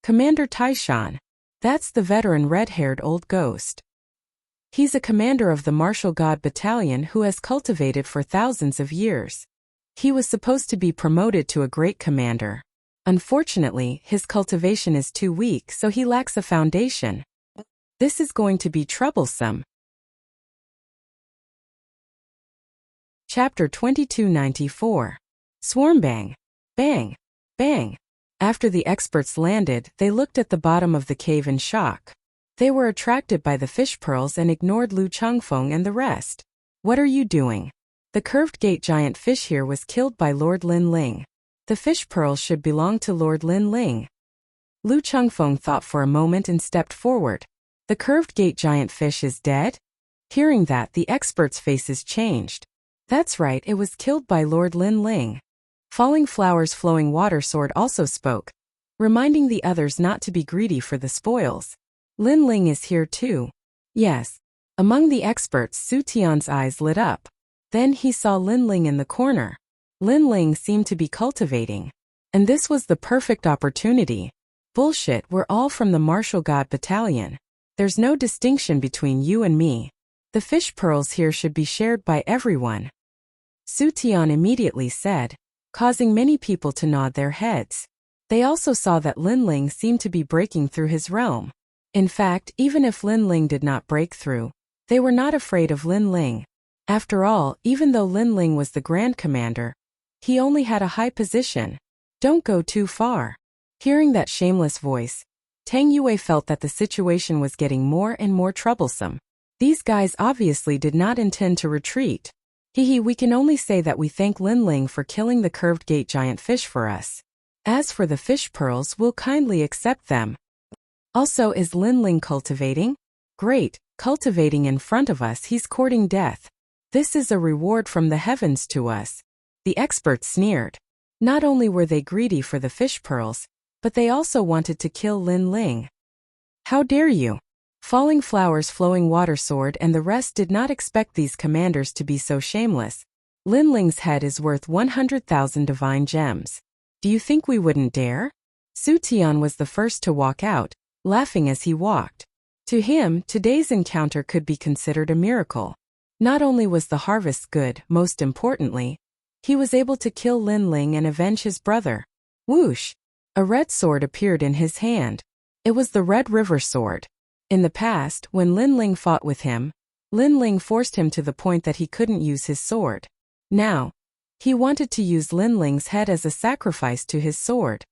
Commander Taishan. That's the veteran red-haired old ghost. He's a commander of the martial god battalion who has cultivated for thousands of years. He was supposed to be promoted to a great commander. Unfortunately, his cultivation is too weak, so he lacks a foundation. This is going to be troublesome. Chapter 2294. Swarm bang, bang, bang. After the experts landed, they looked at the bottom of the cave in shock. They were attracted by the fish pearls and ignored Lu Changfeng and the rest. What are you doing? The curved gate giant fish here was killed by Lord Lin Ling. The fish pearls should belong to Lord Lin Ling. Lu Changfeng thought for a moment and stepped forward. The curved gate giant fish is dead? Hearing that, the experts' faces changed. That's right, it was killed by Lord Lin Ling. Falling Flowers Flowing Water Sword also spoke, reminding the others not to be greedy for the spoils. Lin Ling is here too. Yes. Among the experts, Su Tian's eyes lit up. Then he saw Lin Ling in the corner. Lin Ling seemed to be cultivating. And this was the perfect opportunity. Bullshit, we're all from the martial god battalion. There's no distinction between you and me. The fish pearls here should be shared by everyone. Su Tian immediately said, causing many people to nod their heads. They also saw that Lin Ling seemed to be breaking through his realm. In fact, even if Lin Ling did not break through, they were not afraid of Lin Ling. After all, even though Lin Ling was the Grand Commander, he only had a high position. Don't go too far. Hearing that shameless voice, Tang Yue felt that the situation was getting more and more troublesome. These guys obviously did not intend to retreat. We can only say that we thank Lin Ling for killing the curved gate giant fish for us. As for the fish pearls, we'll kindly accept them. Also, is Lin Ling cultivating? Great, cultivating in front of us, he's courting death. This is a reward from the heavens to us. The experts sneered. Not only were they greedy for the fish pearls, but they also wanted to kill Lin Ling. How dare you? Falling Flowers, Flowing Water Sword and the rest did not expect these commanders to be so shameless. Lin Ling's head is worth 100,000 divine gems. Do you think we wouldn't dare? Su Tian was the first to walk out, laughing as he walked. To him, today's encounter could be considered a miracle. Not only was the harvest good, most importantly, he was able to kill Lin Ling and avenge his brother. Whoosh! A red sword appeared in his hand. It was the Red River sword. In the past, when Lin Ling fought with him, Lin Ling forced him to the point that he couldn't use his sword. Now, he wanted to use Lin Ling's head as a sacrifice to his sword.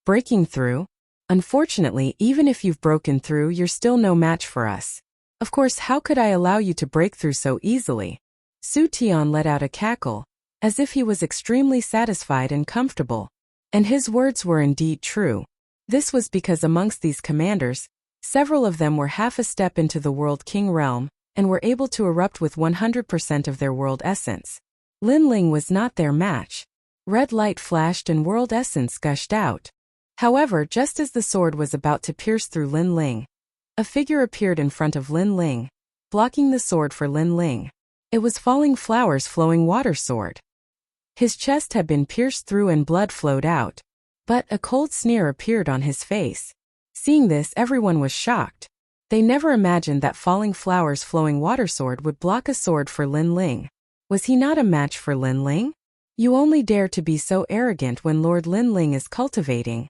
Breaking through? Unfortunately, even if you've broken through, you're still no match for us. Of course, how could I allow you to break through so easily? Su Tian let out a cackle, as if he was extremely satisfied and comfortable. And his words were indeed true. This was because amongst these commanders, several of them were half a step into the World King realm, and were able to erupt with 100% of their world essence. Lin Ling was not their match. Red light flashed and world essence gushed out. However, just as the sword was about to pierce through Lin Ling, a figure appeared in front of Lin Ling, blocking the sword for Lin Ling. It was Falling Flowers, Flowing Water Sword. His chest had been pierced through and blood flowed out. But a cold sneer appeared on his face. Seeing this, everyone was shocked. They never imagined that Falling Flowers, Flowing Water Sword would block a sword for Lin Ling. Was he not a match for Lin Ling? You only dare to be so arrogant when Lord Lin Ling is cultivating.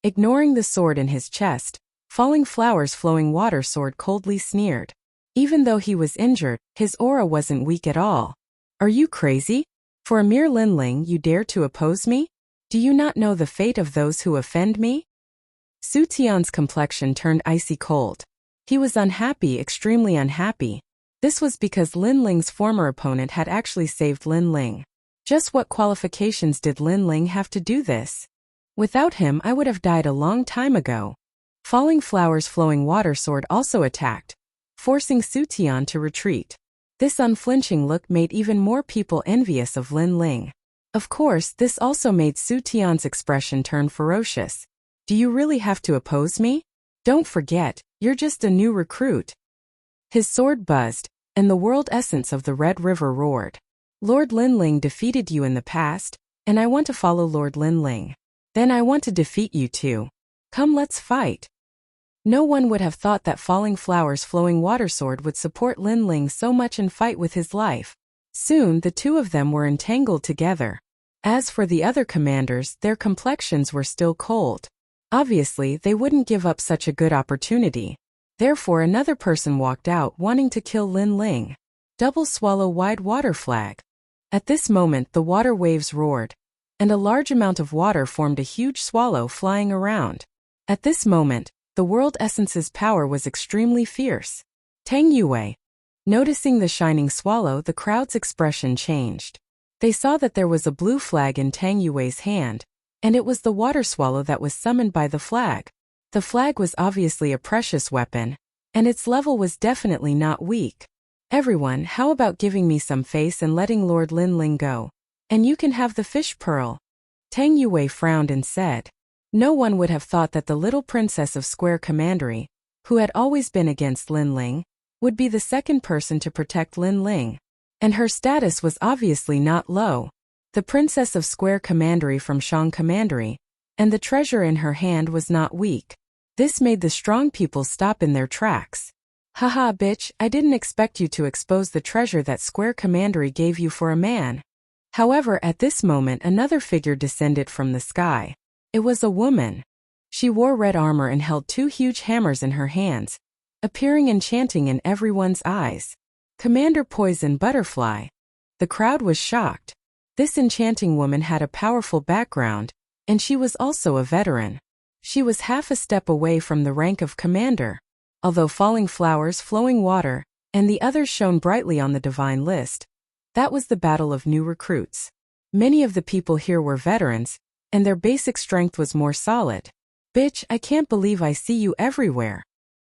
Ignoring the sword in his chest, Falling Flowers, Flowing Water Sword coldly sneered. Even though he was injured, his aura wasn't weak at all. Are you crazy? For a mere Lin Ling, you dare to oppose me? Do you not know the fate of those who offend me? Su Tian's complexion turned icy cold. He was unhappy, extremely unhappy. This was because Lin Ling's former opponent had actually saved Lin Ling. Just what qualifications did Lin Ling have to do this? Without him, I would have died a long time ago. Falling Flowers, Flowing Water Sword also attacked, forcing Su Tian to retreat. This unflinching look made even more people envious of Lin Ling. Of course, this also made Su Tian's expression turn ferocious. Do you really have to oppose me? Don't forget, you're just a new recruit. His sword buzzed, and the world essence of the Red River roared. Lord Lin Ling defeated you in the past, and I want to follow Lord Lin Ling. Then I want to defeat you too. Come, let's fight. No one would have thought that Falling Flowers, Flowing Water Sword would support Lin Ling so much and fight with his life. Soon, the two of them were entangled together. As for the other commanders, their complexions were still cold. Obviously, they wouldn't give up such a good opportunity. Therefore, another person walked out wanting to kill Lin Ling. Double Swallow Wide Water Flag. At this moment, the water waves roared, and a large amount of water formed a huge swallow flying around. At this moment, the world essence's power was extremely fierce. Tang Yue. Noticing the shining swallow, the crowd's expression changed. They saw that there was a blue flag in Tang Yue's hand, and it was the water swallow that was summoned by the flag. The flag was obviously a precious weapon, and its level was definitely not weak. Everyone, how about giving me some face and letting Lord Lin Ling go? And you can have the fish pearl. Tang Yue frowned and said. No one would have thought that the little princess of Square Commandery, who had always been against Lin Ling, would be the second person to protect Lin Ling. And her status was obviously not low. The princess of Square Commandery from Shang Commandery, and the treasure in her hand was not weak. This made the strong people stop in their tracks. Haha, bitch, I didn't expect you to expose the treasure that Square Commandery gave you for a man. However, at this moment another figure descended from the sky. It was a woman. She wore red armor and held two huge hammers in her hands, appearing enchanting in everyone's eyes. Commander Poison Butterfly. The crowd was shocked. This enchanting woman had a powerful background, and she was also a veteran. She was half a step away from the rank of commander. Although falling flowers, flowing water, and the others shone brightly on the divine list, that was the battle of new recruits. Many of the people here were veterans, and their basic strength was more solid. Bitch, I can't believe I see you everywhere.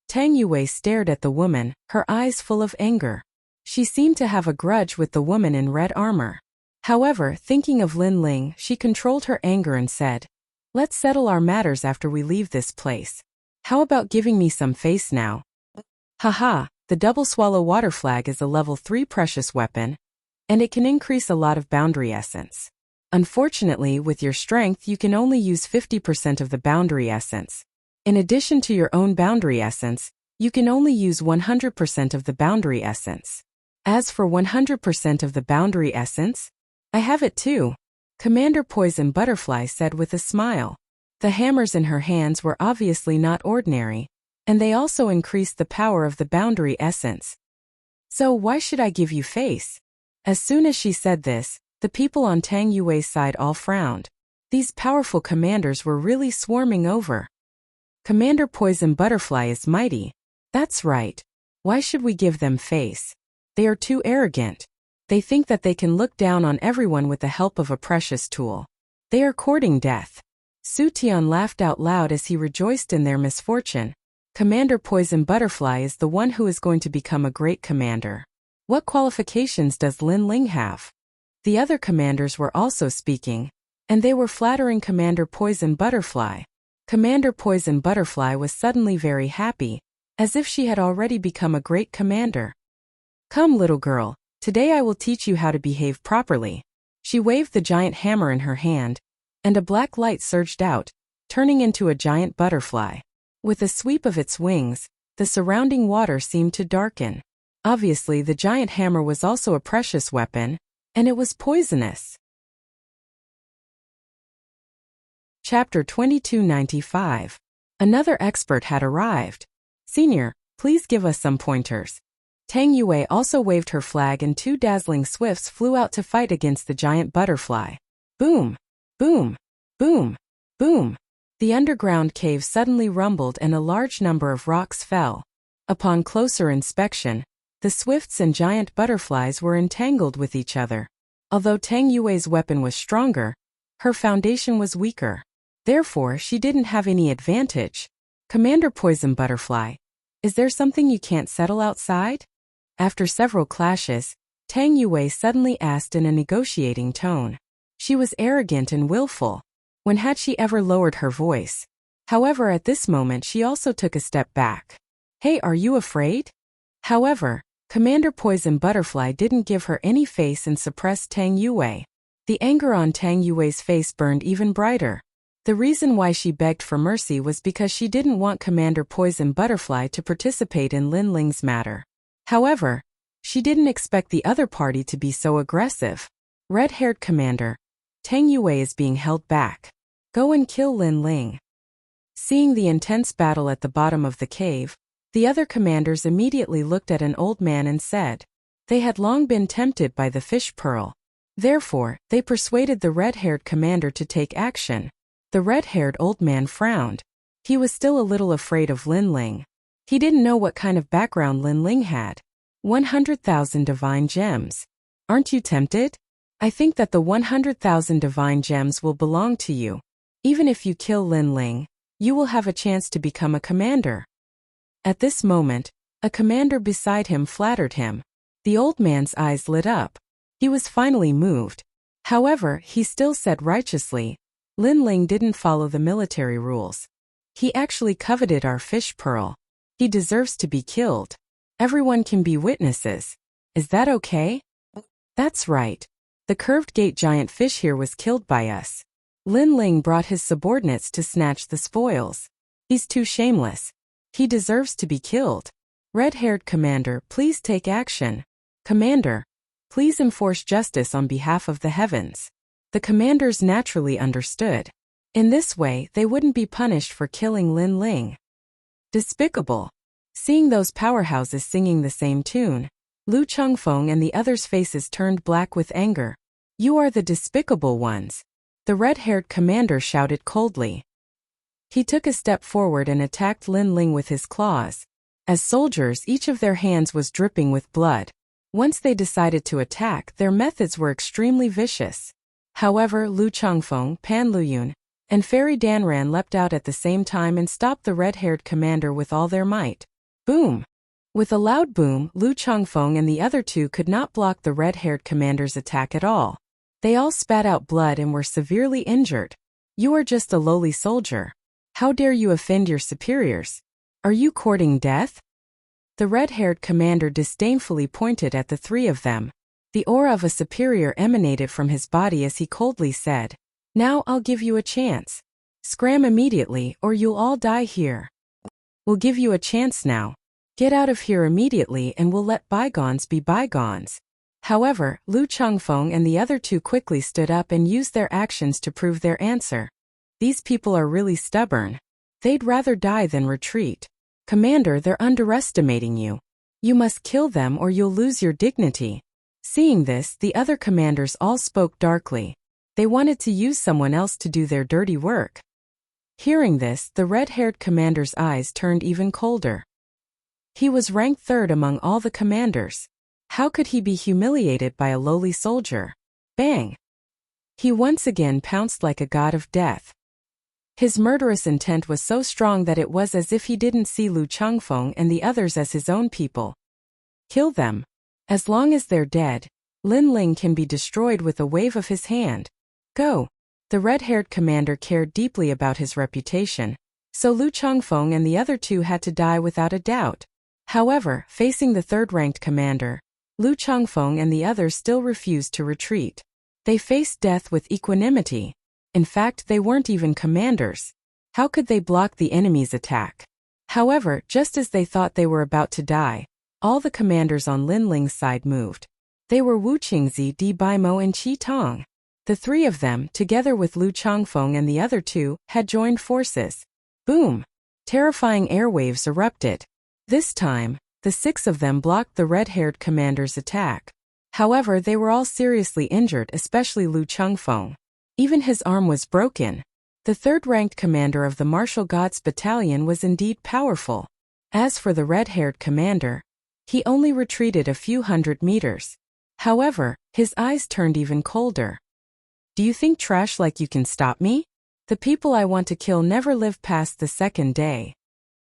Tang Yue stared at the woman, her eyes full of anger. She seemed to have a grudge with the woman in red armor. However, thinking of Lin Ling, she controlled her anger and said, "Let's settle our matters after we leave this place. How about giving me some face now?" Haha, the double swallow water flag is a level 3 precious weapon, and it can increase a lot of boundary essence. Unfortunately, with your strength you can only use 50% of the boundary essence. In addition to your own boundary essence, you can only use 100% of the boundary essence. As for 100% of the boundary essence, I have it too, Commander Poison Butterfly said with a smile. The hammers in her hands were obviously not ordinary, and they also increased the power of the boundary essence. So why should I give you face? As soon as she said this, the people on Tang Yue's side all frowned. These powerful commanders were really swarming over. Commander Poison Butterfly is mighty. That's right. Why should we give them face? They are too arrogant. They think that they can look down on everyone with the help of a precious tool. They are courting death. Su Tian laughed out loud as he rejoiced in their misfortune. Commander Poison Butterfly is the one who is going to become a great commander. What qualifications does Lin Ling have? The other commanders were also speaking, and they were flattering Commander Poison Butterfly. Commander Poison Butterfly was suddenly very happy, as if she had already become a great commander. Come, little girl, today I will teach you how to behave properly. She waved the giant hammer in her hand, and a black light surged out, turning into a giant butterfly. With a sweep of its wings, the surrounding water seemed to darken. Obviously, the giant hammer was also a precious weapon, and it was poisonous. Chapter 2295. Another expert had arrived. Senior, please give us some pointers. Tang Yue also waved her flag and 2 dazzling swifts flew out to fight against the giant butterfly. Boom! Boom! Boom! Boom! The underground cave suddenly rumbled and a large number of rocks fell. Upon closer inspection, the swifts and giant butterflies were entangled with each other. Although Tang Yue's weapon was stronger, her foundation was weaker. Therefore, she didn't have any advantage. Commander Poison Butterfly, is there something you can't settle outside? After several clashes, Tang Yue suddenly asked in a negotiating tone. She was arrogant and willful. When had she ever lowered her voice? However, at this moment she also took a step back. Hey, are you afraid? However, Commander Poison Butterfly didn't give her any face and suppressed Tang Yue. The anger on Tang Yue's face burned even brighter. The reason why she begged for mercy was because she didn't want Commander Poison Butterfly to participate in Lin Ling's matter. However, she didn't expect the other party to be so aggressive. Red-haired commander, Tang Yue is being held back. Go and kill Lin Ling. Seeing the intense battle at the bottom of the cave, the other commanders immediately looked at an old man and said, they had long been tempted by the fish pearl. Therefore, they persuaded the red-haired commander to take action. The red-haired old man frowned. He was still a little afraid of Lin Ling. He didn't know what kind of background Lin Ling had. 100,000 divine gems. Aren't you tempted? I think that the 100,000 divine gems will belong to you. Even if you kill Lin Ling, you will have a chance to become a commander. At this moment, a commander beside him flattered him. The old man's eyes lit up. He was finally moved. However, he still said righteously, Lin Ling didn't follow the military rules. He actually coveted our fish pearl. He deserves to be killed. Everyone can be witnesses. Is that okay? That's right. The curved gate giant fish here was killed by us. Lin Ling brought his subordinates to snatch the spoils. He's too shameless. He deserves to be killed. Red-haired commander, please take action. Commander, please enforce justice on behalf of the heavens. The commanders naturally understood. In this way, they wouldn't be punished for killing Lin Ling. Despicable. Seeing those powerhouses singing the same tune, Lu Chengfeng and the others' faces turned black with anger. You are the despicable ones. The red-haired commander shouted coldly. He took a step forward and attacked Lin Ling with his claws. As soldiers, each of their hands was dripping with blood. Once they decided to attack, their methods were extremely vicious. However, Lu Changfeng, Pan Luyun, and Fairy Danran leapt out at the same time and stopped the red-haired commander with all their might. Boom! With a loud boom, Lu Changfeng and the other two could not block the red-haired commander's attack at all. They all spat out blood and were severely injured. You are just a lowly soldier. How dare you offend your superiors? Are you courting death? The red-haired commander disdainfully pointed at the three of them. The aura of a superior emanated from his body as he coldly said, "Now I'll give you a chance. Scram immediately or you'll all die here. We'll give you a chance now. Get out of here immediately and we'll let bygones be bygones." However, Lu Changfeng and the other two quickly stood up and used their actions to prove their answer. These people are really stubborn. They'd rather die than retreat. Commander, they're underestimating you. You must kill them or you'll lose your dignity. Seeing this, the other commanders all spoke darkly. They wanted to use someone else to do their dirty work. Hearing this, the red-haired commander's eyes turned even colder. He was ranked third among all the commanders. How could he be humiliated by a lowly soldier? Bang! He once again pounced like a god of death. His murderous intent was so strong that it was as if he didn't see Lu Changfeng and the others as his own people. Kill them. As long as they're dead, Lin Ling can be destroyed with a wave of his hand. Go. The red-haired commander cared deeply about his reputation, so Lu Changfeng and the other two had to die without a doubt. However, facing the third-ranked commander, Lu Changfeng and the others still refused to retreat. They faced death with equanimity. In fact, they weren't even commanders. How could they block the enemy's attack? However, just as they thought they were about to die, all the commanders on Lin Ling's side moved. They were Wu Qingzi, Di Baimo and Qi Tong. The three of them, together with Lu Changfeng and the other two, had joined forces. Boom! Terrifying airwaves erupted. This time, the six of them blocked the red-haired commander's attack. However, they were all seriously injured, especially Lu Changfeng. Even his arm was broken. The third-ranked commander of the Martial Gods Battalion was indeed powerful. As for the red-haired commander, he only retreated a few hundred meters. However, his eyes turned even colder. Do you think trash like you can stop me? The people I want to kill never live past the second day.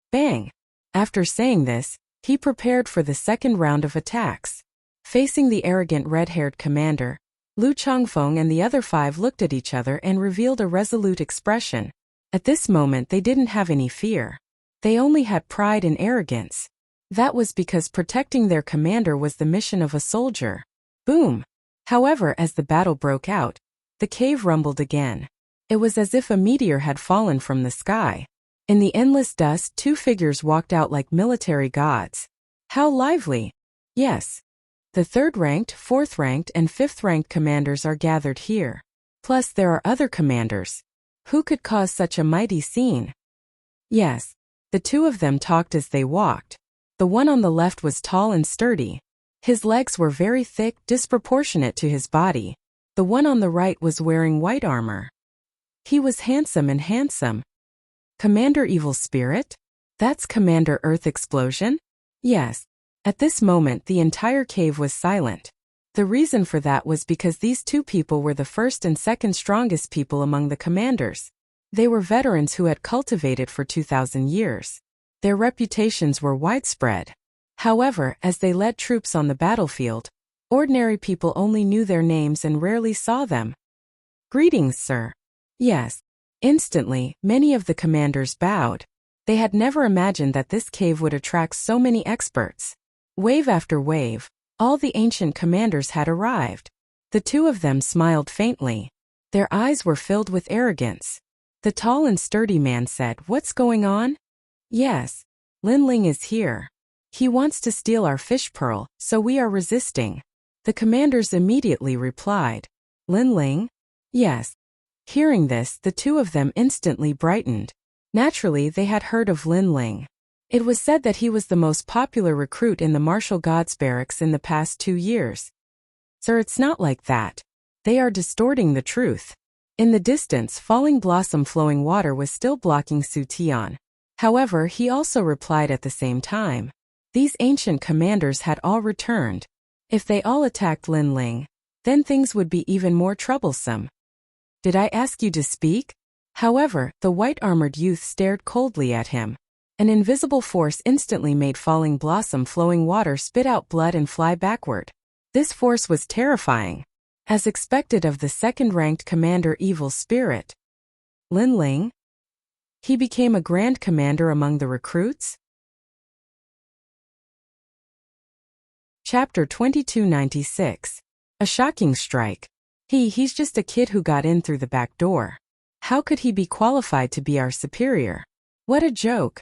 Bang! After saying this, he prepared for the second round of attacks. Facing the arrogant red-haired commander, Lu Changfeng and the other five looked at each other and revealed a resolute expression. At this moment they didn't have any fear. They only had pride and arrogance. That was because protecting their commander was the mission of a soldier. Boom! However, as the battle broke out, the cave rumbled again. It was as if a meteor had fallen from the sky. In the endless dust, two figures walked out like military gods. How lively! Yes. The third-ranked, fourth-ranked, and fifth-ranked commanders are gathered here. Plus there are other commanders. Who could cause such a mighty scene? Yes. The two of them talked as they walked. The one on the left was tall and sturdy. His legs were very thick, disproportionate to his body. The one on the right was wearing white armor. He was handsome and handsome. Commander Evil Spirit? That's Commander Earth Explosion? Yes. At this moment the entire cave was silent. The reason for that was because these two people were the first and second strongest people among the commanders. They were veterans who had cultivated for 2,000 years. Their reputations were widespread. However, as they led troops on the battlefield, ordinary people only knew their names and rarely saw them. Greetings, sir. Yes. Instantly, many of the commanders bowed. They had never imagined that this cave would attract so many experts. Wave after wave, all the ancient commanders had arrived. The two of them smiled faintly. Their eyes were filled with arrogance. The tall and sturdy man said, "What's going on?" "Yes. Lin Ling is here. He wants to steal our fish pearl, so we are resisting." The commanders immediately replied, "Lin Ling?" "Yes." Hearing this, the two of them instantly brightened. Naturally, they had heard of Lin Ling. It was said that he was the most popular recruit in the Martial Gods barracks in the past 2 years. "Sir, it's not like that. They are distorting the truth. In the distance, falling blossom flowing water was still blocking Su Tian. However, he also replied at the same time. These ancient commanders had all returned. If they all attacked Lin Ling, then things would be even more troublesome. Did I ask you to speak? However, the white-armored youth stared coldly at him. An invisible force instantly made falling blossom flowing water spit out blood and fly backward. This force was terrifying, as expected of the second-ranked commander evil spirit. Lin Ling? He became a grand commander among the recruits? Chapter 2296. A shocking strike. He's just a kid who got in through the back door. How could he be qualified to be our superior? What a joke.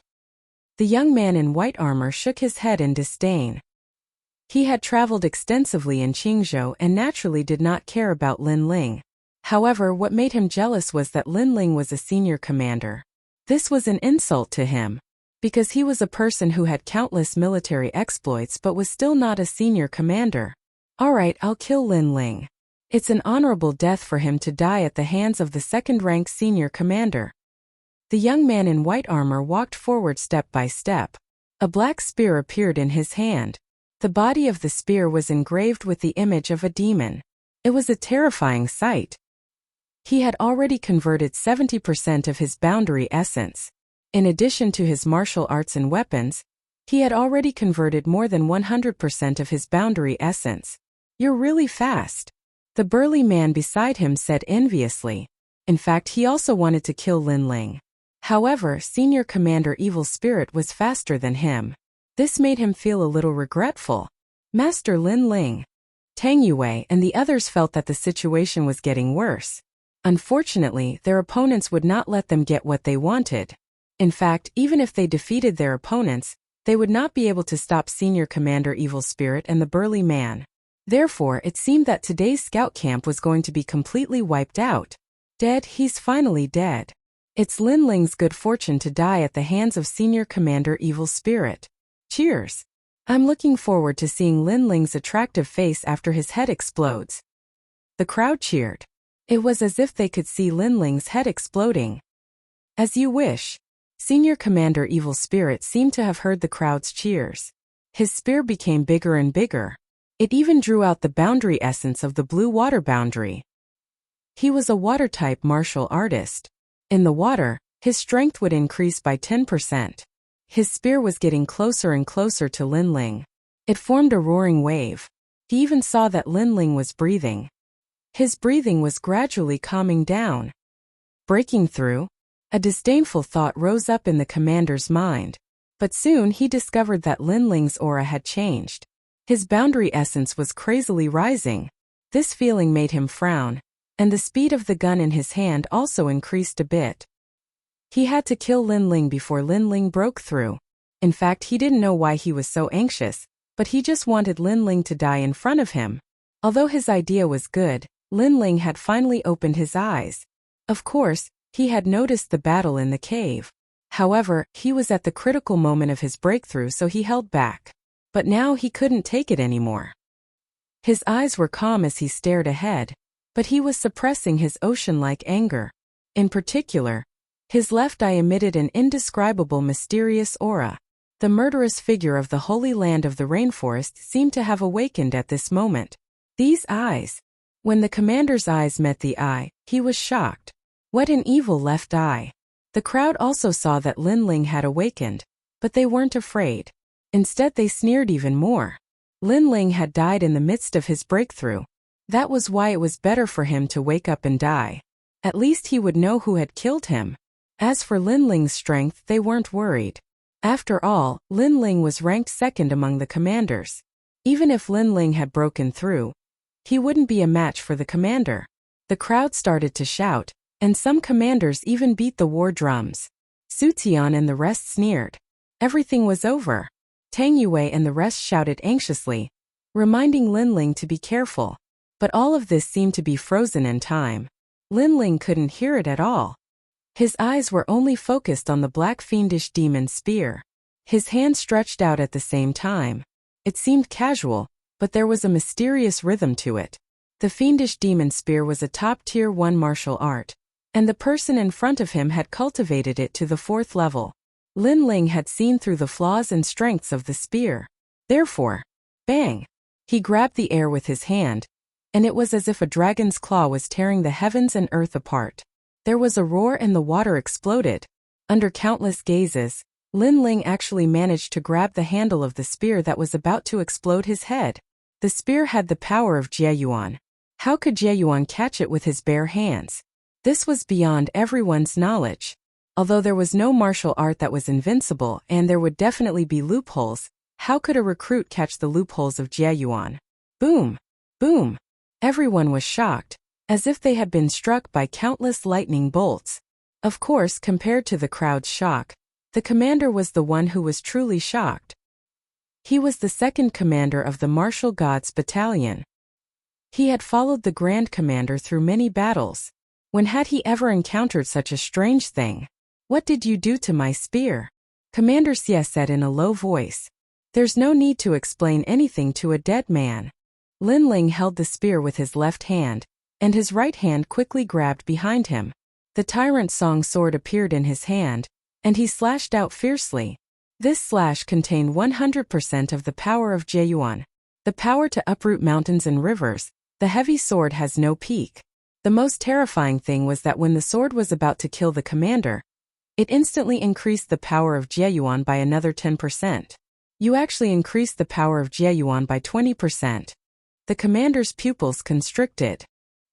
The young man in white armor shook his head in disdain. He had traveled extensively in Qingzhou and naturally did not care about Lin Ling. However, what made him jealous was that Lin Ling was a senior commander. This was an insult to him, because he was a person who had countless military exploits but was still not a senior commander. Alright, I'll kill Lin Ling. It's an honorable death for him to die at the hands of the second-ranked senior commander. The young man in white armor walked forward step by step. A black spear appeared in his hand. The body of the spear was engraved with the image of a demon. It was a terrifying sight. He had already converted 70% of his boundary essence. In addition to his martial arts and weapons, he had already converted more than 100% of his boundary essence. You're really fast. The burly man beside him said enviously. In fact, he also wanted to kill Lin Ling. However, Senior Commander Evil Spirit was faster than him. This made him feel a little regretful. Master Lin Ling, Tang Yue and the others felt that the situation was getting worse. Unfortunately, their opponents would not let them get what they wanted. In fact, even if they defeated their opponents, they would not be able to stop Senior Commander Evil Spirit and the burly man. Therefore, it seemed that today's scout camp was going to be completely wiped out. Dead, he's finally dead. It's Lin Ling's good fortune to die at the hands of Senior Commander Evil Spirit. Cheers. I'm looking forward to seeing Lin Ling's attractive face after his head explodes. The crowd cheered. It was as if they could see Lin Ling's head exploding. As you wish. Senior Commander Evil Spirit seemed to have heard the crowd's cheers. His spear became bigger and bigger. It even drew out the boundary essence of the blue water boundary. He was a water-type martial artist. In the water, his strength would increase by 10%. His spear was getting closer and closer to Lin Ling. It formed a roaring wave. He even saw that Lin Ling was breathing. His breathing was gradually calming down. Breaking through? A disdainful thought rose up in the commander's mind. But soon he discovered that Lin Ling's aura had changed. His boundary essence was crazily rising. This feeling made him frown, and the speed of the gun in his hand also increased a bit. He had to kill Lin Ling before Lin Ling broke through. In fact, he didn't know why he was so anxious, but he just wanted Lin Ling to die in front of him. Although his idea was good, Lin Ling had finally opened his eyes. Of course, he had noticed the battle in the cave. However, he was at the critical moment of his breakthrough, so he held back. But now he couldn't take it anymore. His eyes were calm as he stared ahead, but he was suppressing his ocean-like anger. In particular, his left eye emitted an indescribable mysterious aura. The murderous figure of the holy land of the rainforest seemed to have awakened at this moment. These eyes. When the commander's eyes met the eye, he was shocked. What an evil left eye. The crowd also saw that Lin Ling had awakened, but they weren't afraid. Instead, they sneered even more. Lin Ling had died in the midst of his breakthrough. That was why it was better for him to wake up and die. At least he would know who had killed him. As for Lin Ling's strength, they weren't worried. After all, Lin Ling was ranked second among the commanders. Even if Lin Ling had broken through, he wouldn't be a match for the commander. The crowd started to shout, and some commanders even beat the war drums. Su Tian and the rest sneered. Everything was over. Tang Yue and the rest shouted anxiously, reminding Lin Ling to be careful. But all of this seemed to be frozen in time. Lin Ling couldn't hear it at all. His eyes were only focused on the black fiendish demon spear. His hand stretched out at the same time. It seemed casual, but there was a mysterious rhythm to it. The fiendish demon spear was a top-tier 1 martial art, and the person in front of him had cultivated it to the 4th level. Lin Ling had seen through the flaws and strengths of the spear. Therefore, bang! He grabbed the air with his hand, and it was as if a dragon's claw was tearing the heavens and earth apart. There was a roar and the water exploded. Under countless gazes, Lin Ling actually managed to grab the handle of the spear that was about to explode his head. The spear had the power of Jieyuan. How could Jieyuan catch it with his bare hands? This was beyond everyone's knowledge. Although there was no martial art that was invincible and there would definitely be loopholes, how could a recruit catch the loopholes of Jieyuan? Boom! Boom! Everyone was shocked, as if they had been struck by countless lightning bolts. Of course, compared to the crowd's shock, the commander was the one who was truly shocked. He was the second commander of the Martial Gods Battalion. He had followed the Grand Commander through many battles. When had he ever encountered such a strange thing? "What did you do to my spear?" Commander Xie said in a low voice. "There's no need to explain anything to a dead man." Lin Ling held the spear with his left hand, and his right hand quickly grabbed behind him. The Tyrant Song sword appeared in his hand, and he slashed out fiercely. This slash contained 100% of the power of Jieyuan, the power to uproot mountains and rivers. The heavy sword has no peak. The most terrifying thing was that when the sword was about to kill the commander, it instantly increased the power of Jieyuan by another 10%. You actually increased the power of Jieyuan by 20%. The commander's pupils constricted.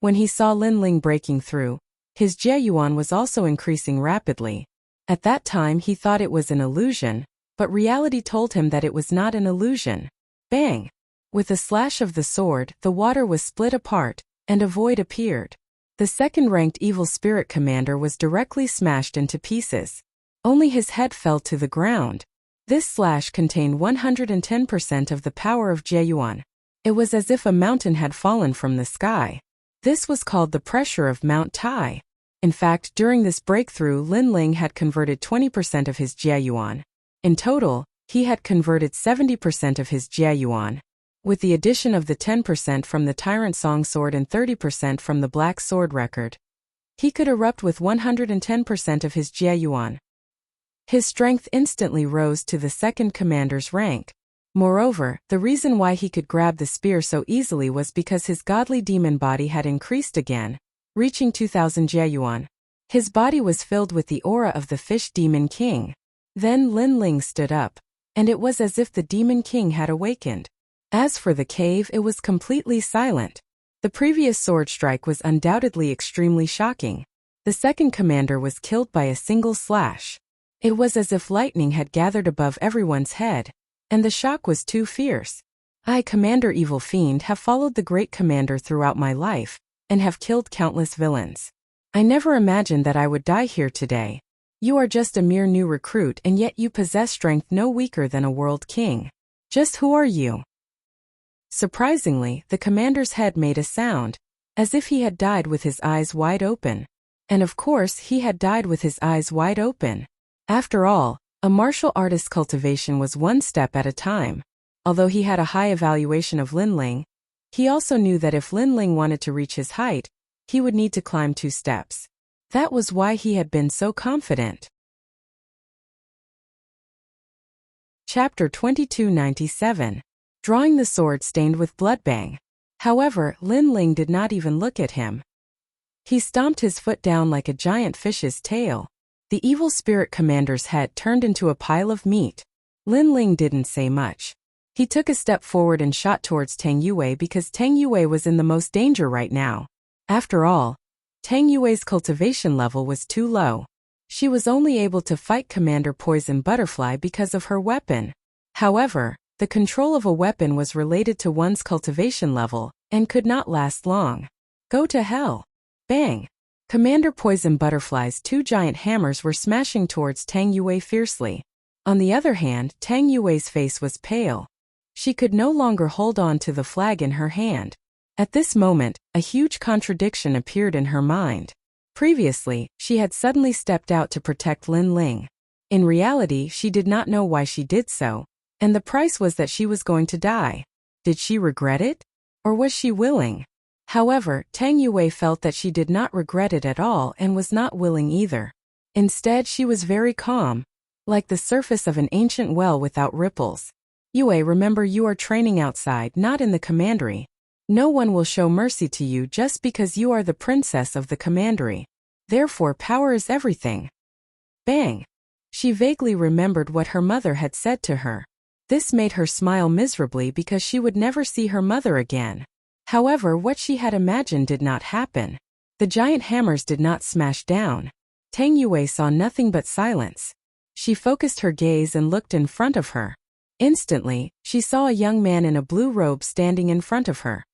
When he saw Lin Ling breaking through, his Jieyuan was also increasing rapidly. At that time he thought it was an illusion, but reality told him that it was not an illusion. Bang! With a slash of the sword, the water was split apart, and a void appeared. The second-ranked evil spirit commander was directly smashed into pieces. Only his head fell to the ground. This slash contained 110% of the power of Jieyuan. It was as if a mountain had fallen from the sky. This was called the pressure of Mount Tai. In fact, during this breakthrough, Lin Ling had converted 20% of his Jieyuan. In total, he had converted 70% of his Jieyuan. With the addition of the 10% from the Tyrant Song sword and 30% from the Black Sword record, he could erupt with 110% of his Jieyuan. His strength instantly rose to the second commander's rank. Moreover, the reason why he could grab the spear so easily was because his godly demon body had increased again, reaching 2,000 Jieyuan. His body was filled with the aura of the Fish Demon King. Then Lin Ling stood up, and it was as if the Demon King had awakened. As for the cave, it was completely silent. The previous sword strike was undoubtedly extremely shocking. The second commander was killed by a single slash. It was as if lightning had gathered above everyone's head, and the shock was too fierce. I, Commander Evil Fiend, have followed the great commander throughout my life, and have killed countless villains. I never imagined that I would die here today. You are just a mere new recruit, and yet you possess strength no weaker than a world king. Just who are you? Surprisingly, the commander's head made a sound, as if he had died with his eyes wide open. And of course, he had died with his eyes wide open. After all, a martial artist's cultivation was one step at a time. Although he had a high evaluation of Lin Ling, he also knew that if Lin Ling wanted to reach his height, he would need to climb 2 steps. That was why he had been so confident. Chapter 2297. Drawing the sword stained with blood. Bang. However, Lin Ling did not even look at him. He stomped his foot down like a giant fish's tail. The evil spirit commander's head turned into a pile of meat. Lin Ling didn't say much. He took a step forward and shot towards Tang Yue because Tang Yue was in the most danger right now. After all, Tang Yue's cultivation level was too low. She was only able to fight Commander Poison Butterfly because of her weapon. However, the control of a weapon was related to one's cultivation level and could not last long. Go to hell. Bang. Commander Poison Butterfly's 2 giant hammers were smashing towards Tang Yue fiercely. On the other hand, Tang Yue's face was pale. She could no longer hold on to the flag in her hand. At this moment, a huge contradiction appeared in her mind. Previously, she had suddenly stepped out to protect Lin Ling. In reality, she did not know why she did so, and the price was that she was going to die. Did she regret it? Or was she willing? However, Tang Yue felt that she did not regret it at all and was not willing either. Instead, she was very calm, like the surface of an ancient well without ripples. Yue, remember, you are training outside, not in the commandery. No one will show mercy to you just because you are the princess of the commandery. Therefore, power is everything. Bang! She vaguely remembered what her mother had said to her. This made her smile miserably because she would never see her mother again. However, what she had imagined did not happen. The giant hammers did not smash down. Tang Yue saw nothing but silence. She focused her gaze and looked in front of her. Instantly, she saw a young man in a blue robe standing in front of her.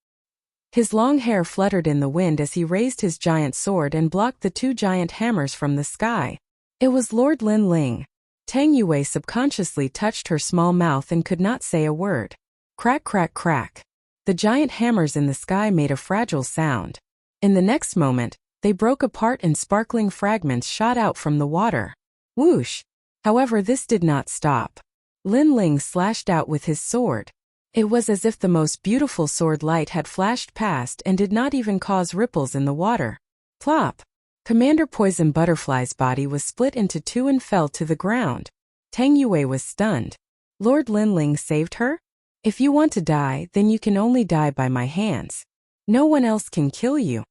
His long hair fluttered in the wind as he raised his giant sword and blocked the two giant hammers from the sky. It was Lord Lin Ling. Tang Yue subconsciously touched her small mouth and could not say a word. Crack, crack, crack. The giant hammers in the sky made a fragile sound. In the next moment, they broke apart and sparkling fragments shot out from the water. Whoosh! However, this did not stop. Lin Ling slashed out with his sword. It was as if the most beautiful sword light had flashed past and did not even cause ripples in the water. Plop! Commander Poison Butterfly's body was split into two and fell to the ground. Tang Yue was stunned. Lord Lin Ling saved her? If you want to die, then you can only die by my hands. No one else can kill you.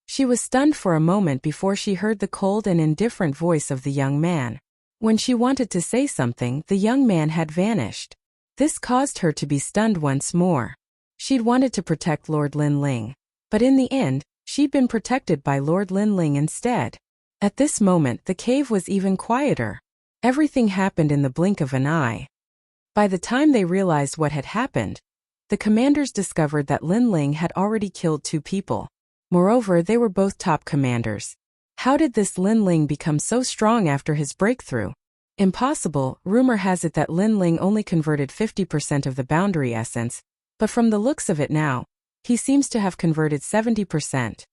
She was stunned for a moment before she heard the cold and indifferent voice of the young man. When she wanted to say something, the young man had vanished. This caused her to be stunned once more. She'd wanted to protect Lord Lin Ling, but in the end, she'd been protected by Lord Lin Ling instead. At this moment, the cave was even quieter. Everything happened in the blink of an eye. By the time they realized what had happened, the commanders discovered that Lin Ling had already killed two people. Moreover, they were both top commanders. How did this Lin Ling become so strong after his breakthrough? Impossible. Rumor has it that Lin Ling only converted 50% of the boundary essence, but from the looks of it now, he seems to have converted 70%.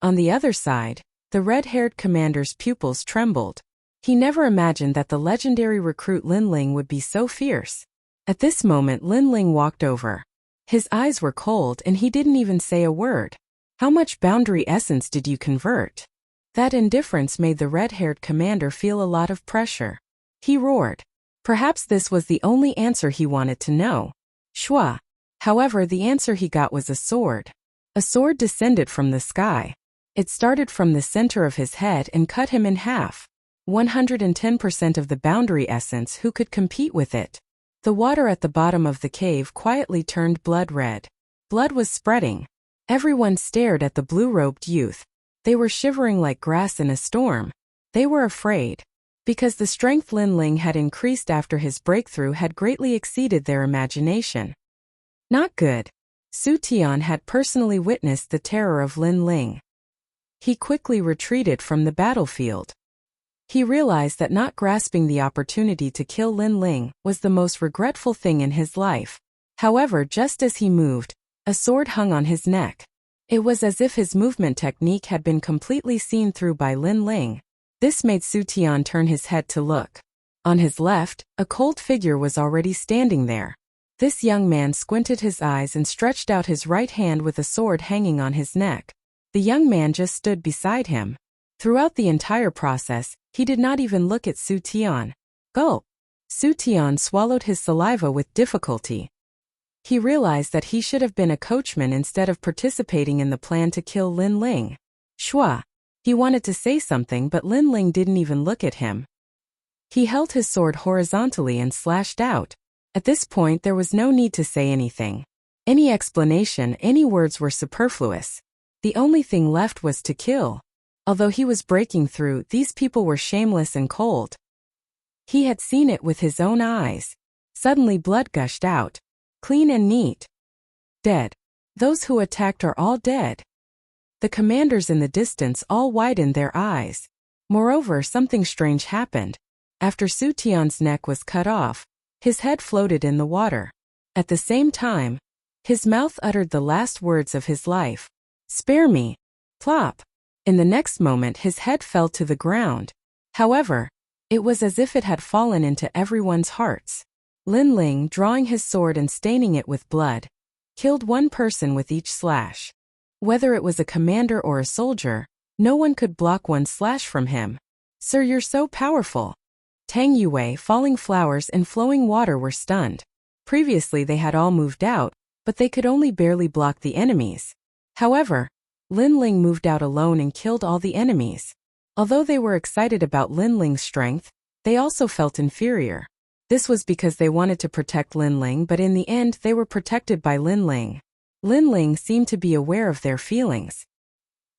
On the other side, the red-haired commander's pupils trembled. He never imagined that the legendary recruit Lin Ling would be so fierce. At this moment, Lin Ling walked over. His eyes were cold and he didn't even say a word. How much boundary essence did you convert? That indifference made the red-haired commander feel a lot of pressure. He roared. Perhaps this was the only answer he wanted to know. Shua. However, the answer he got was a sword. A sword descended from the sky. It started from the center of his head and cut him in half. 110% of the boundary essence. Who could compete with it? The water at the bottom of the cave quietly turned blood red. Blood was spreading. Everyone stared at the blue-robed youth. They were shivering like grass in a storm. They were afraid. Because the strength Lin Ling had increased after his breakthrough had greatly exceeded their imagination. Not good. Su Tian had personally witnessed the terror of Lin Ling. He quickly retreated from the battlefield. He realized that not grasping the opportunity to kill Lin Ling was the most regretful thing in his life. However, just as he moved, a sword hung on his neck. It was as if his movement technique had been completely seen through by Lin Ling. This made Su Tian turn his head to look. On his left, a cold figure was already standing there. This young man squinted his eyes and stretched out his right hand with a sword hanging on his neck. The young man just stood beside him. Throughout the entire process, he did not even look at Su Tian. Gulp! Su Tian swallowed his saliva with difficulty. He realized that he should have been a coachman instead of participating in the plan to kill Lin Ling. Shua. He wanted to say something, but Lin Ling didn't even look at him. He held his sword horizontally and slashed out. At this point, there was no need to say anything. Any explanation, any words were superfluous. The only thing left was to kill. Although he was breaking through, these people were shameless and cold. He had seen it with his own eyes. Suddenly blood gushed out. Clean and neat. Dead. Those who attacked are all dead. The commanders in the distance all widened their eyes. Moreover, something strange happened. After Su Tian's neck was cut off, his head floated in the water. At the same time, his mouth uttered the last words of his life. Spare me. Plop. In the next moment, his head fell to the ground. However, it was as if it had fallen into everyone's hearts. Lin Ling, drawing his sword and staining it with blood, killed one person with each slash. Whether it was a commander or a soldier, no one could block one slash from him. Sir, you're so powerful. Tang Yue, falling flowers and flowing water were stunned. Previously they had all moved out, but they could only barely block the enemies. However, Lin Ling moved out alone and killed all the enemies. Although they were excited about Lin Ling's strength, they also felt inferior. This was because they wanted to protect Lin Ling, but in the end they were protected by Lin Ling. Lin Ling seemed to be aware of their feelings.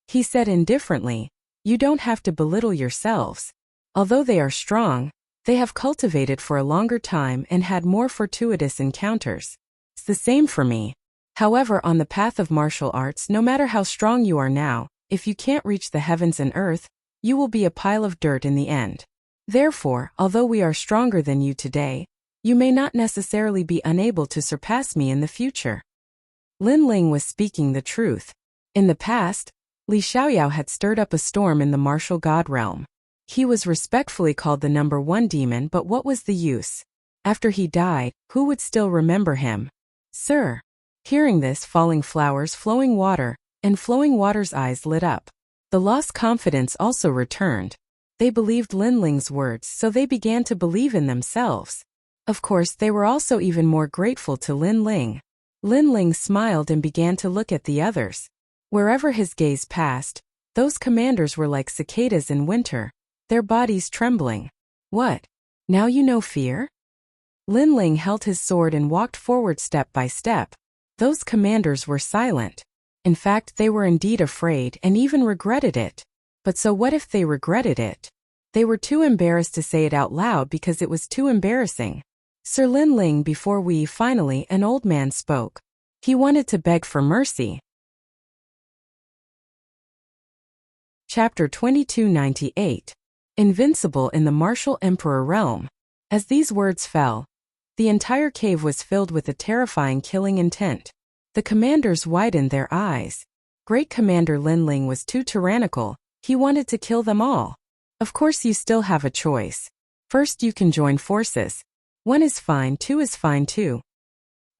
He said indifferently, "You don't have to belittle yourselves. Although they are strong, they have cultivated for a longer time and had more fortuitous encounters. It's the same for me. However, on the path of martial arts, no matter how strong you are now, if you can't reach the heavens and earth, you will be a pile of dirt in the end. Therefore, although we are stronger than you today, you may not necessarily be unable to surpass me in the future." Lin Ling was speaking the truth. In the past, Li Xiaoyao had stirred up a storm in the martial god realm. He was respectfully called the #1 demon, but what was the use? After he died, who would still remember him? Sir. Hearing this, falling flowers, flowing water, and flowing water's eyes lit up. The lost confidence also returned. They believed Lin Ling's words, so they began to believe in themselves. Of course, they were also even more grateful to Lin Ling. Lin Ling smiled and began to look at the others. Wherever his gaze passed, those commanders were like cicadas in winter, their bodies trembling. What? Now you know fear? Lin Ling held his sword and walked forward step by step. Those commanders were silent. In fact, they were indeed afraid and even regretted it. But so what if they regretted it? They were too embarrassed to say it out loud because it was too embarrassing. Sir Lin Ling, before finally an old man spoke. He wanted to beg for mercy. Chapter 2298. Invincible in the Martial Emperor Realm. As these words fell, the entire cave was filled with a terrifying killing intent. The commanders widened their eyes. Great Commander Lin Ling was too tyrannical. He wanted to kill them all. Of course, you still have a choice. First, you can join forces. 1 is fine, 2 is fine too.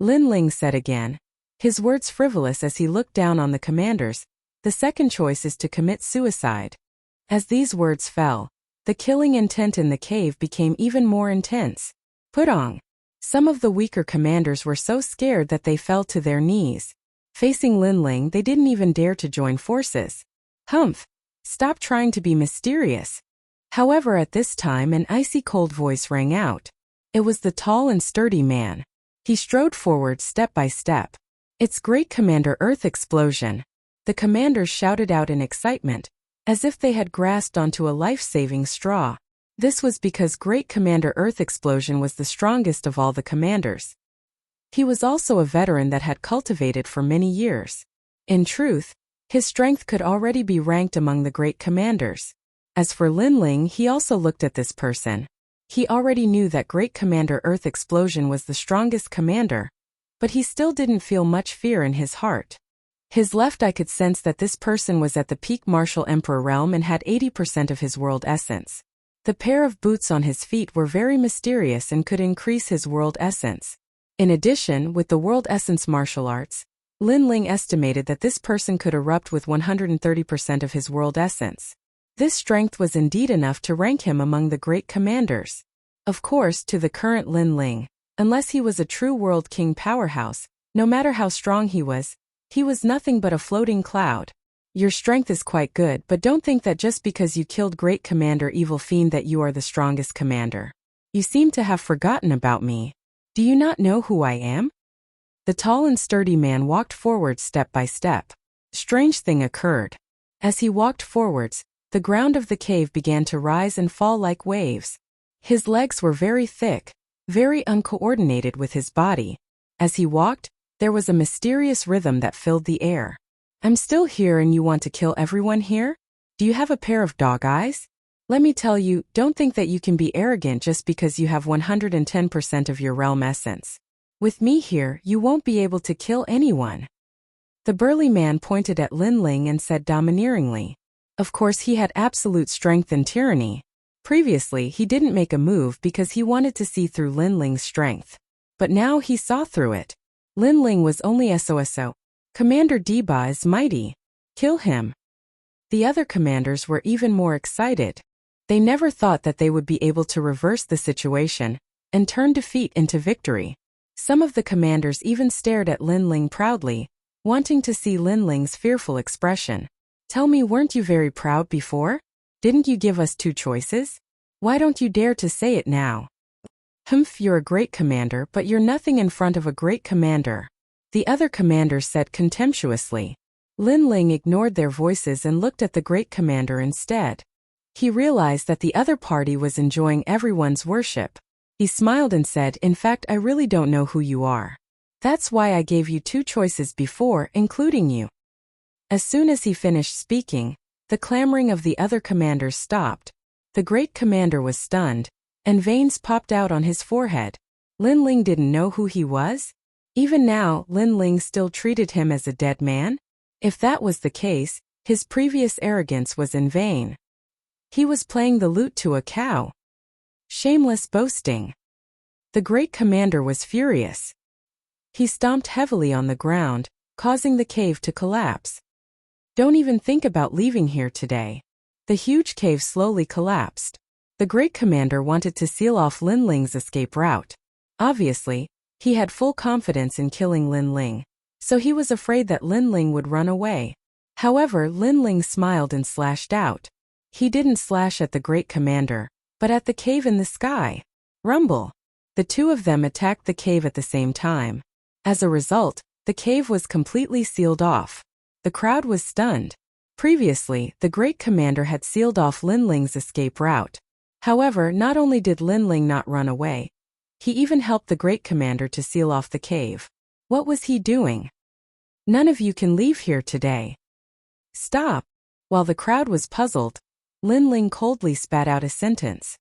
Lin Ling said again, his words frivolous as he looked down on the commanders. The second choice is to commit suicide. As these words fell, the killing intent in the cave became even more intense. Putong. Some of the weaker commanders were so scared that they fell to their knees. Facing Lin Ling, they didn't even dare to join forces. Humph! Stop trying to be mysterious. However, at this time an icy cold voice rang out. It was the tall and sturdy man. He strode forward step by step. It's Great Commander Earth Explosion. The commanders shouted out in excitement, as if they had grasped onto a life-saving straw. This was because Great Commander Earth Explosion was the strongest of all the commanders. He was also a veteran that had cultivated for many years. In truth, his strength could already be ranked among the great commanders. As for Lin Ling, he also looked at this person. He already knew that Great Commander Earth Explosion was the strongest commander, but he still didn't feel much fear in his heart. His left eye could sense that this person was at the peak martial emperor realm and had 80% of his world essence. The pair of boots on his feet were very mysterious and could increase his world essence. In addition, with the world essence martial arts, Lin Ling estimated that this person could erupt with 130% of his world essence. This strength was indeed enough to rank him among the great commanders. Of course, to the current Lin Ling, unless he was a true world king powerhouse, no matter how strong he was nothing but a floating cloud. Your strength is quite good, but don't think that just because you killed Great Commander Evil Fiend that you are the strongest commander. You seem to have forgotten about me. Do you not know who I am? The tall and sturdy man walked forward step by step. Strange thing occurred. As he walked forwards, the ground of the cave began to rise and fall like waves. His legs were very thick, very uncoordinated with his body. As he walked, there was a mysterious rhythm that filled the air. I'm still here and you want to kill everyone here? Do you have a pair of dog eyes? Let me tell you, don't think that you can be arrogant just because you have 110% of your realm essence. With me here, you won't be able to kill anyone. The burly man pointed at Lin Ling and said domineeringly. Of course, he had absolute strength and tyranny. Previously, he didn't make a move because he wanted to see through Lin Ling's strength. But now he saw through it. Lin Ling was only SOSO. Commander Deba is mighty. Kill him. The other commanders were even more excited. They never thought that they would be able to reverse the situation and turn defeat into victory. Some of the commanders even stared at Lin Ling proudly, wanting to see Lin Ling's fearful expression. Tell me, weren't you very proud before? Didn't you give us 2 choices? Why don't you dare to say it now? Humph, you're a great commander, but you're nothing in front of a great commander. The other commanders said contemptuously. Lin Ling ignored their voices and looked at the great commander instead. He realized that the other party was enjoying everyone's worship. He smiled and said, in fact, I really don't know who you are. That's why I gave you 2 choices before, including you. As soon as he finished speaking, the clamoring of the other commanders stopped. The great commander was stunned, and veins popped out on his forehead. Lin Ling didn't know who he was? Even now, Lin Ling still treated him as a dead man? If that was the case, his previous arrogance was in vain. He was playing the lute to a cow. Shameless boasting. The great commander was furious. He stomped heavily on the ground, causing the cave to collapse. Don't even think about leaving here today. The huge cave slowly collapsed. The great commander wanted to seal off Lin Ling's escape route. Obviously, he had full confidence in killing Lin Ling, so he was afraid that Lin Ling would run away. However, Lin Ling smiled and slashed out. He didn't slash at the great commander, but at the cave in the sky. Rumble. The 2 of them attacked the cave at the same time. As a result, the cave was completely sealed off. The crowd was stunned. Previously, the great commander had sealed off Lin Ling's escape route. However, not only did Lin Ling not run away, he even helped the great commander to seal off the cave. What was he doing? None of you can leave here today. Stop. While the crowd was puzzled, Lin Ling coldly spat out a sentence.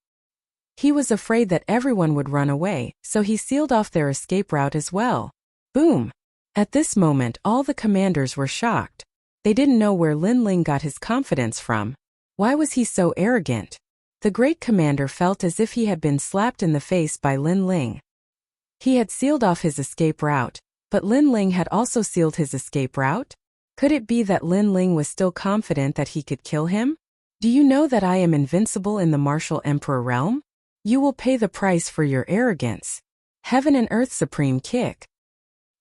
He was afraid that everyone would run away, so he sealed off their escape route as well. Boom. At this moment, all the commanders were shocked. They didn't know where Lin Ling got his confidence from. Why was he so arrogant? The great commander felt as if he had been slapped in the face by Lin Ling. He had sealed off his escape route, but Lin Ling had also sealed his escape route? Could it be that Lin Ling was still confident that he could kill him? Do you know that I am invincible in the martial emperor realm? You will pay the price for your arrogance. Heaven and earth supreme kick.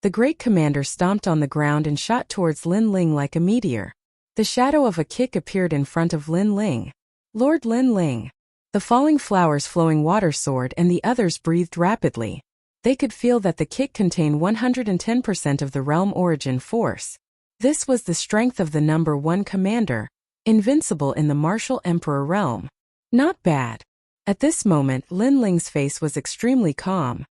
The great commander stomped on the ground and shot towards Lin Ling like a meteor. The shadow of a kick appeared in front of Lin Ling. Lord Lin Ling. The falling flowers flowing water sword and the others breathed rapidly. They could feel that the kick contained 110% of the realm origin force. This was the strength of the number 1 commander, invincible in the martial emperor realm. Not bad. At this moment, Lin Ling's face was extremely calm.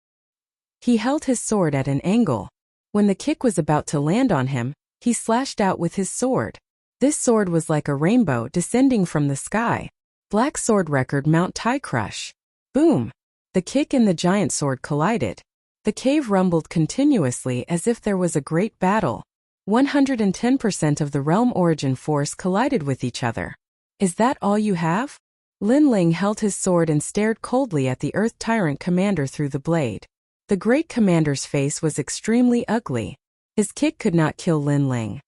He held his sword at an angle. When the kick was about to land on him, he slashed out with his sword. This sword was like a rainbow descending from the sky. Black sword record Mount Tai Crush. Boom! The kick and the giant sword collided. The cave rumbled continuously as if there was a great battle. 110% of the realm origin force collided with each other. Is that all you have? Lin Ling held his sword and stared coldly at the Earth Tyrant commander through the blade. The great commander's face was extremely ugly. His kick could not kill Lin Ling.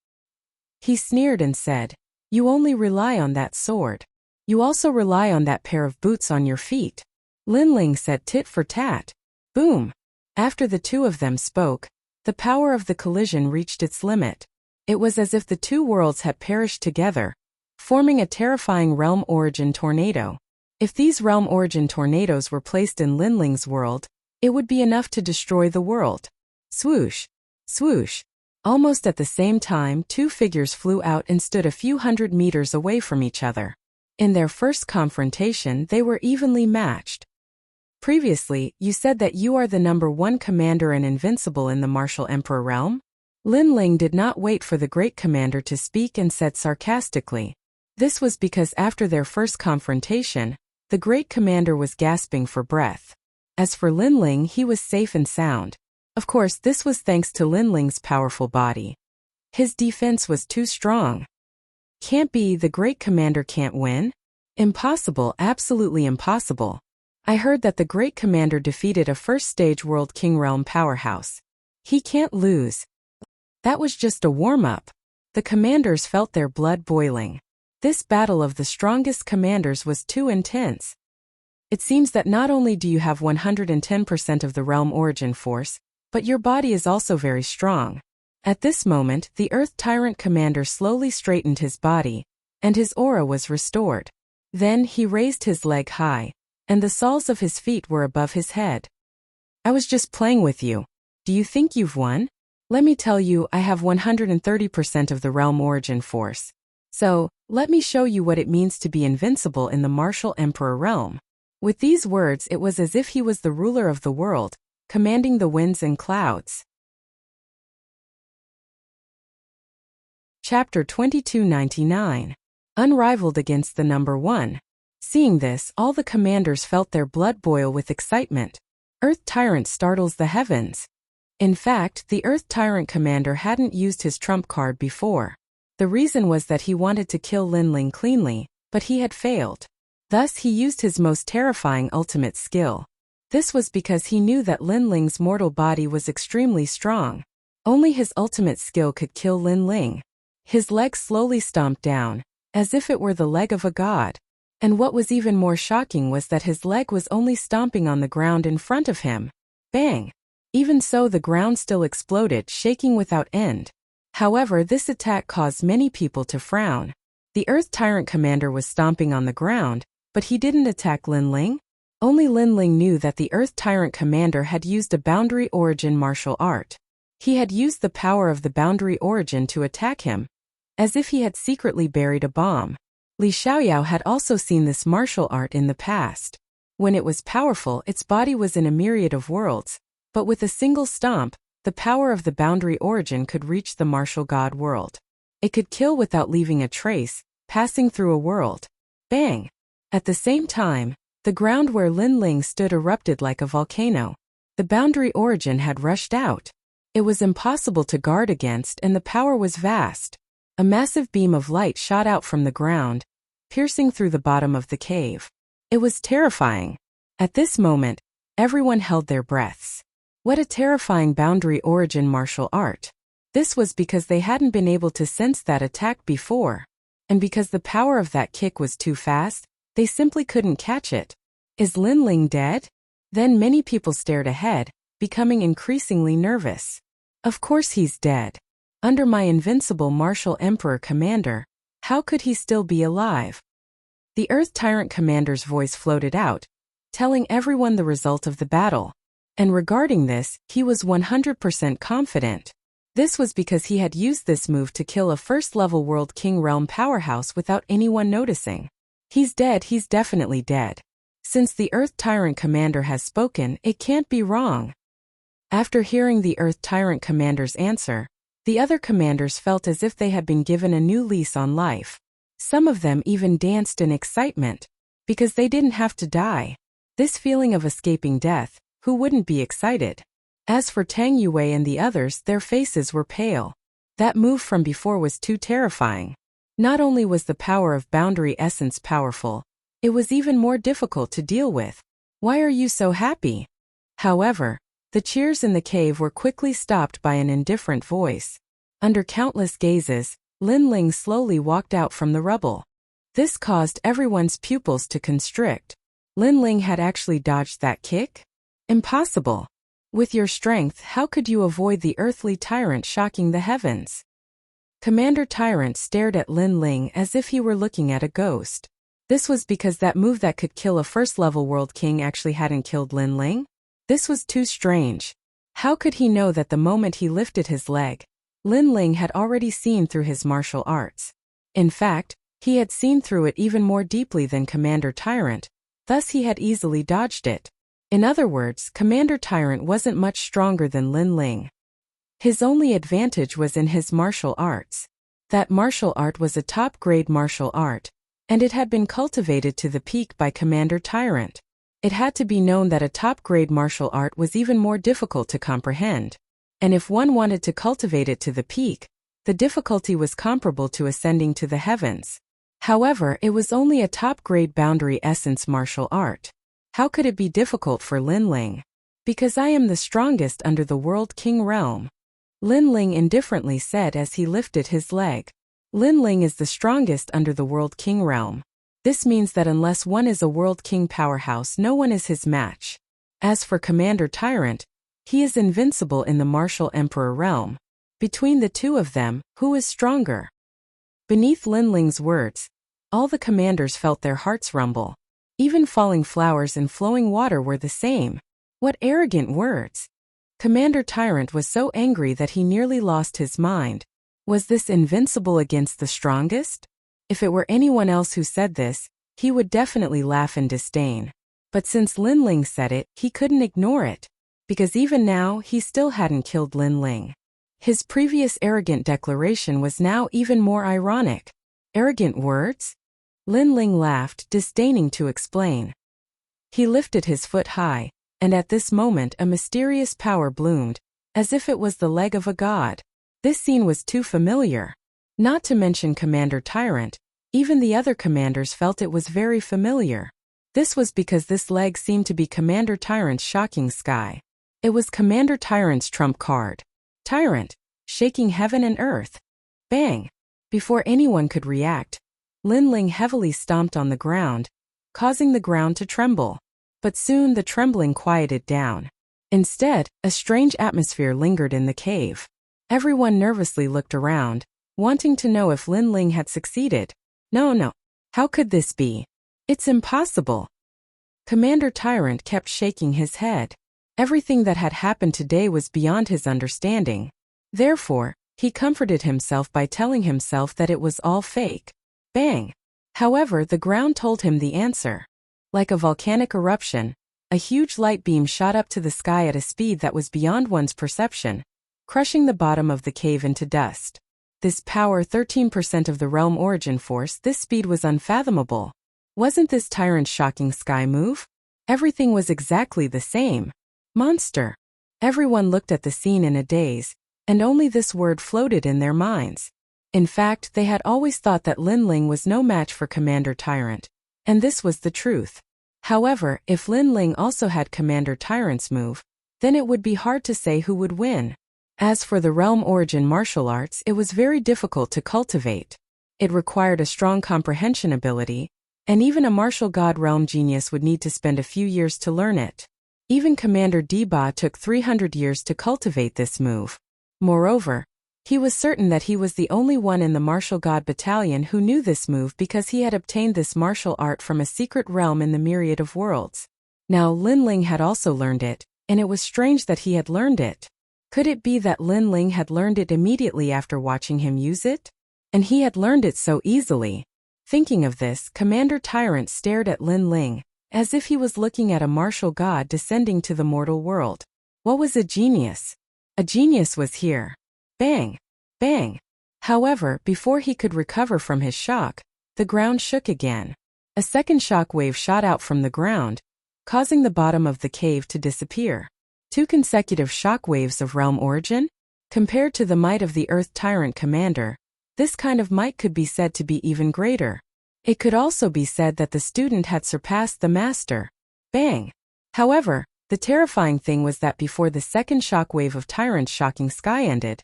He sneered and said, "You only rely on that sword. You also rely on that pair of boots on your feet." Lin Ling said tit for tat. Boom. After the 2 of them spoke, the power of the collision reached its limit. It was as if the 2 worlds had perished together, forming a terrifying realm origin tornado. If these realm origin tornadoes were placed in Lin Ling's world, it would be enough to destroy the world. Swoosh. Swoosh. Almost at the same time, 2 figures flew out and stood a few hundred meters away from each other. In their first confrontation, they were evenly matched. Previously, you said that you are the number 1 commander and invincible in the martial emperor realm? Lin Ling did not wait for the great commander to speak and said sarcastically. This was because after their first confrontation, the great commander was gasping for breath. As for Lin Ling, he was safe and sound. Of course, this was thanks to Lin Ling's powerful body. His defense was too strong. Can't be, the great commander can't win? Impossible, absolutely impossible. I heard that the great commander defeated a first-stage world king realm powerhouse. He can't lose. That was just a warm-up. The commanders felt their blood boiling. This battle of the strongest commanders was too intense. It seems that not only do you have 110% of the realm origin force, but your body is also very strong. At this moment, the Earth Tyrant Commander slowly straightened his body, and his aura was restored. Then he raised his leg high, and the soles of his feet were above his head. I was just playing with you. Do you think you've won? Let me tell you, I have 130% of the realm origin force. So, let me show you what it means to be invincible in the martial Emperor realm. With these words, it was as if he was the ruler of the world, commanding the winds and clouds. Chapter 2299. Unrivaled against the number 1. Seeing this, all the commanders felt their blood boil with excitement. Earth Tyrant startles the heavens. In fact, the Earth Tyrant Commander hadn't used his trump card before. The reason was that he wanted to kill Lin Ling cleanly, but he had failed. Thus he used his most terrifying ultimate skill. This was because he knew that Lin Ling's mortal body was extremely strong. Only his ultimate skill could kill Lin Ling. His leg slowly stomped down, as if it were the leg of a god. And what was even more shocking was that his leg was only stomping on the ground in front of him. Bang! Even so, the ground still exploded, shaking without end. However, this attack caused many people to frown. The Earth Tyrant Commander was stomping on the ground, but he didn't attack Lin Ling. Only Lin Ling knew that the Earth Tyrant Commander had used a boundary origin martial art. He had used the power of the boundary origin to attack him, as if he had secretly buried a bomb. Li Xiaoyao had also seen this martial art in the past. When it was powerful, its body was in a myriad of worlds, but with a single stomp, the power of the boundary origin could reach the martial god world. It could kill without leaving a trace, passing through a world. Bang! At the same time, the ground where Lin Ling stood erupted like a volcano. The boundary origin had rushed out. It was impossible to guard against, and the power was vast. A massive beam of light shot out from the ground, piercing through the bottom of the cave. It was terrifying. At this moment, everyone held their breaths. What a terrifying boundary origin martial art. This was because they hadn't been able to sense that attack before. And because the power of that kick was too fast, they simply couldn't catch it. Is Lin Ling dead? Then many people stared ahead, becoming increasingly nervous. Of course he's dead. Under my invincible martial Emperor Commander, how could he still be alive? The Earth Tyrant Commander's voice floated out, telling everyone the result of the battle. And regarding this, he was 100% confident. This was because he had used this move to kill a first-level World King Realm powerhouse without anyone noticing. He's dead, he's definitely dead. Since the Earth Tyrant Commander has spoken, it can't be wrong. After hearing the Earth Tyrant Commander's answer, the other commanders felt as if they had been given a new lease on life. Some of them even danced in excitement, because they didn't have to die. This feeling of escaping death, who wouldn't be excited? As for Tang Yue and the others, their faces were pale. That move from before was too terrifying. Not only was the power of boundary essence powerful, it was even more difficult to deal with. Why are you so happy? However, the cheers in the cave were quickly stopped by an indifferent voice. Under countless gazes, Lin Ling slowly walked out from the rubble. This caused everyone's pupils to constrict. Lin Ling had actually dodged that kick? Impossible. With your strength, how could you avoid the earthly tyrant shocking the heavens? Commander Tyrant stared at Lin Ling as if he were looking at a ghost. This was because that move that could kill a first-level world king actually hadn't killed Lin Ling? This was too strange. How could he know that the moment he lifted his leg, Lin Ling had already seen through his martial arts? In fact, he had seen through it even more deeply than Commander Tyrant, thus he had easily dodged it. In other words, Commander Tyrant wasn't much stronger than Lin Ling. His only advantage was in his martial arts. That martial art was a top-grade martial art, and it had been cultivated to the peak by Commander Tyrant. It had to be known that a top-grade martial art was even more difficult to comprehend. And if one wanted to cultivate it to the peak, the difficulty was comparable to ascending to the heavens. However, it was only a top-grade boundary essence martial art. How could it be difficult for Lin Ling? Because I am the strongest under the World King realm. Lin Ling indifferently said as he lifted his leg. Lin Ling is the strongest under the World King realm. This means that unless one is a World King powerhouse, no one is his match. As for Commander Tyrant, he is invincible in the Martial Emperor realm. Between the two of them, who is stronger? Beneath Lin Ling's words, all the commanders felt their hearts rumble. Even falling flowers and flowing water were the same. What arrogant words! Commander Tyrant was so angry that he nearly lost his mind. Was this invincible against the strongest? If it were anyone else who said this, he would definitely laugh in disdain. But since Lin Ling said it, he couldn't ignore it. Because even now, he still hadn't killed Lin Ling. His previous arrogant declaration was now even more ironic. Arrogant words? Lin Ling laughed, disdaining to explain. He lifted his foot high, and at this moment a mysterious power bloomed, as if it was the leg of a god. This scene was too familiar. Not to mention Commander Tyrant, even the other commanders felt it was very familiar. This was because this leg seemed to be Commander Tyrant's shocking sky. It was Commander Tyrant's trump card. Tyrant, shaking heaven and earth. Bang! Before anyone could react, Lin Ling heavily stomped on the ground, causing the ground to tremble. But soon the trembling quieted down. Instead, a strange atmosphere lingered in the cave. Everyone nervously looked around, wanting to know if Lin Ling had succeeded. No. How could this be? It's impossible. Commander Tyrant kept shaking his head. Everything that had happened today was beyond his understanding. Therefore, he comforted himself by telling himself that it was all fake. Bang! However, the ground told him the answer. Like a volcanic eruption, a huge light beam shot up to the sky at a speed that was beyond one's perception, crushing the bottom of the cave into dust. This power, 13% of the realm origin force, this speed was unfathomable. Wasn't this Tyrant's shocking sky move? Everything was exactly the same. Monster. Everyone looked at the scene in a daze, and only this word floated in their minds. In fact, they had always thought that Lin Ling was no match for Commander Tyrant. And this was the truth. However, if Lin Ling also had Commander Tyrant's move, then it would be hard to say who would win. As for the realm origin martial arts, it was very difficult to cultivate. It required a strong comprehension ability, and even a martial god realm genius would need to spend a few years to learn it. Even Commander Deba took 300 years to cultivate this move. Moreover, he was certain that he was the only one in the martial god battalion who knew this move because he had obtained this martial art from a secret realm in the myriad of worlds. Now Lin Ling had also learned it, and it was strange that he had learned it. Could it be that Lin Ling had learned it immediately after watching him use it? And he had learned it so easily. Thinking of this, Commander Tyrant stared at Lin Ling, as if he was looking at a martial god descending to the mortal world. What was a genius? A genius was here. Bang! Bang! However, before he could recover from his shock, the ground shook again. A second shock wave shot out from the ground, causing the bottom of the cave to disappear. 2 consecutive shock waves of realm origin? Compared to the might of the Earth Tyrant Commander, this kind of might could be said to be even greater. It could also be said that the student had surpassed the master. Bang! However, the terrifying thing was that before the second shock wave of Tyrant's shocking sky ended,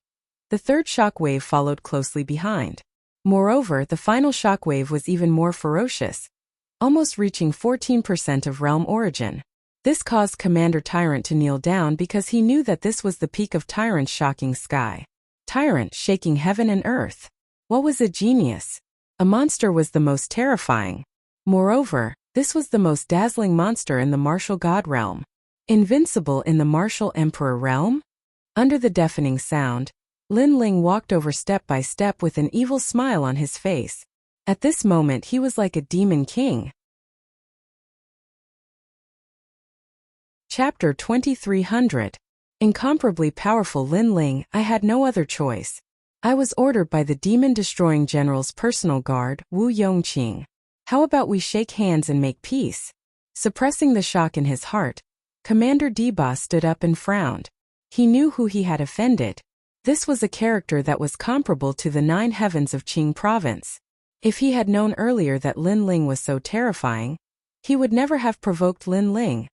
the third shock wave followed closely behind. Moreover, the final shock wave was even more ferocious, almost reaching 14% of realm origin. This caused Commander Tyrant to kneel down because he knew that this was the peak of Tyrant's shocking sky. Tyrant shaking heaven and earth. What was a genius? A monster was the most terrifying. Moreover, this was the most dazzling monster in the martial god realm. Invincible in the martial emperor realm? Under the deafening sound, Lin Ling walked over step by step with an evil smile on his face. At this moment he was like a demon king. Chapter 2300. Incomparably powerful Lin Ling, I had no other choice. I was ordered by the demon-destroying general's personal guard, Wu Yongqing. How about we shake hands and make peace? Suppressing the shock in his heart, Commander Deba stood up and frowned. He knew who he had offended. This was a character that was comparable to the 9 heavens of Qing province. If he had known earlier that Lin Ling was so terrifying, he would never have provoked Lin Ling.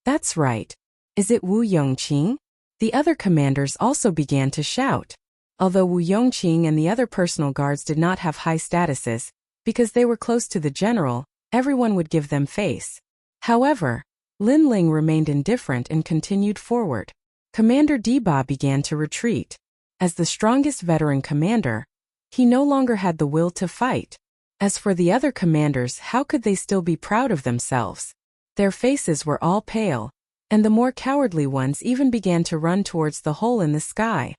That's right. Is it Wu Yongqing? The other commanders also began to shout. Although Wu Yongqing and the other personal guards did not have high statuses, because they were close to the general, everyone would give them face. However, Lin Ling remained indifferent and continued forward. Commander Diba began to retreat. As the strongest veteran commander, he no longer had the will to fight. As for the other commanders, how could they still be proud of themselves? Their faces were all pale, and the more cowardly ones even began to run towards the hole in the sky.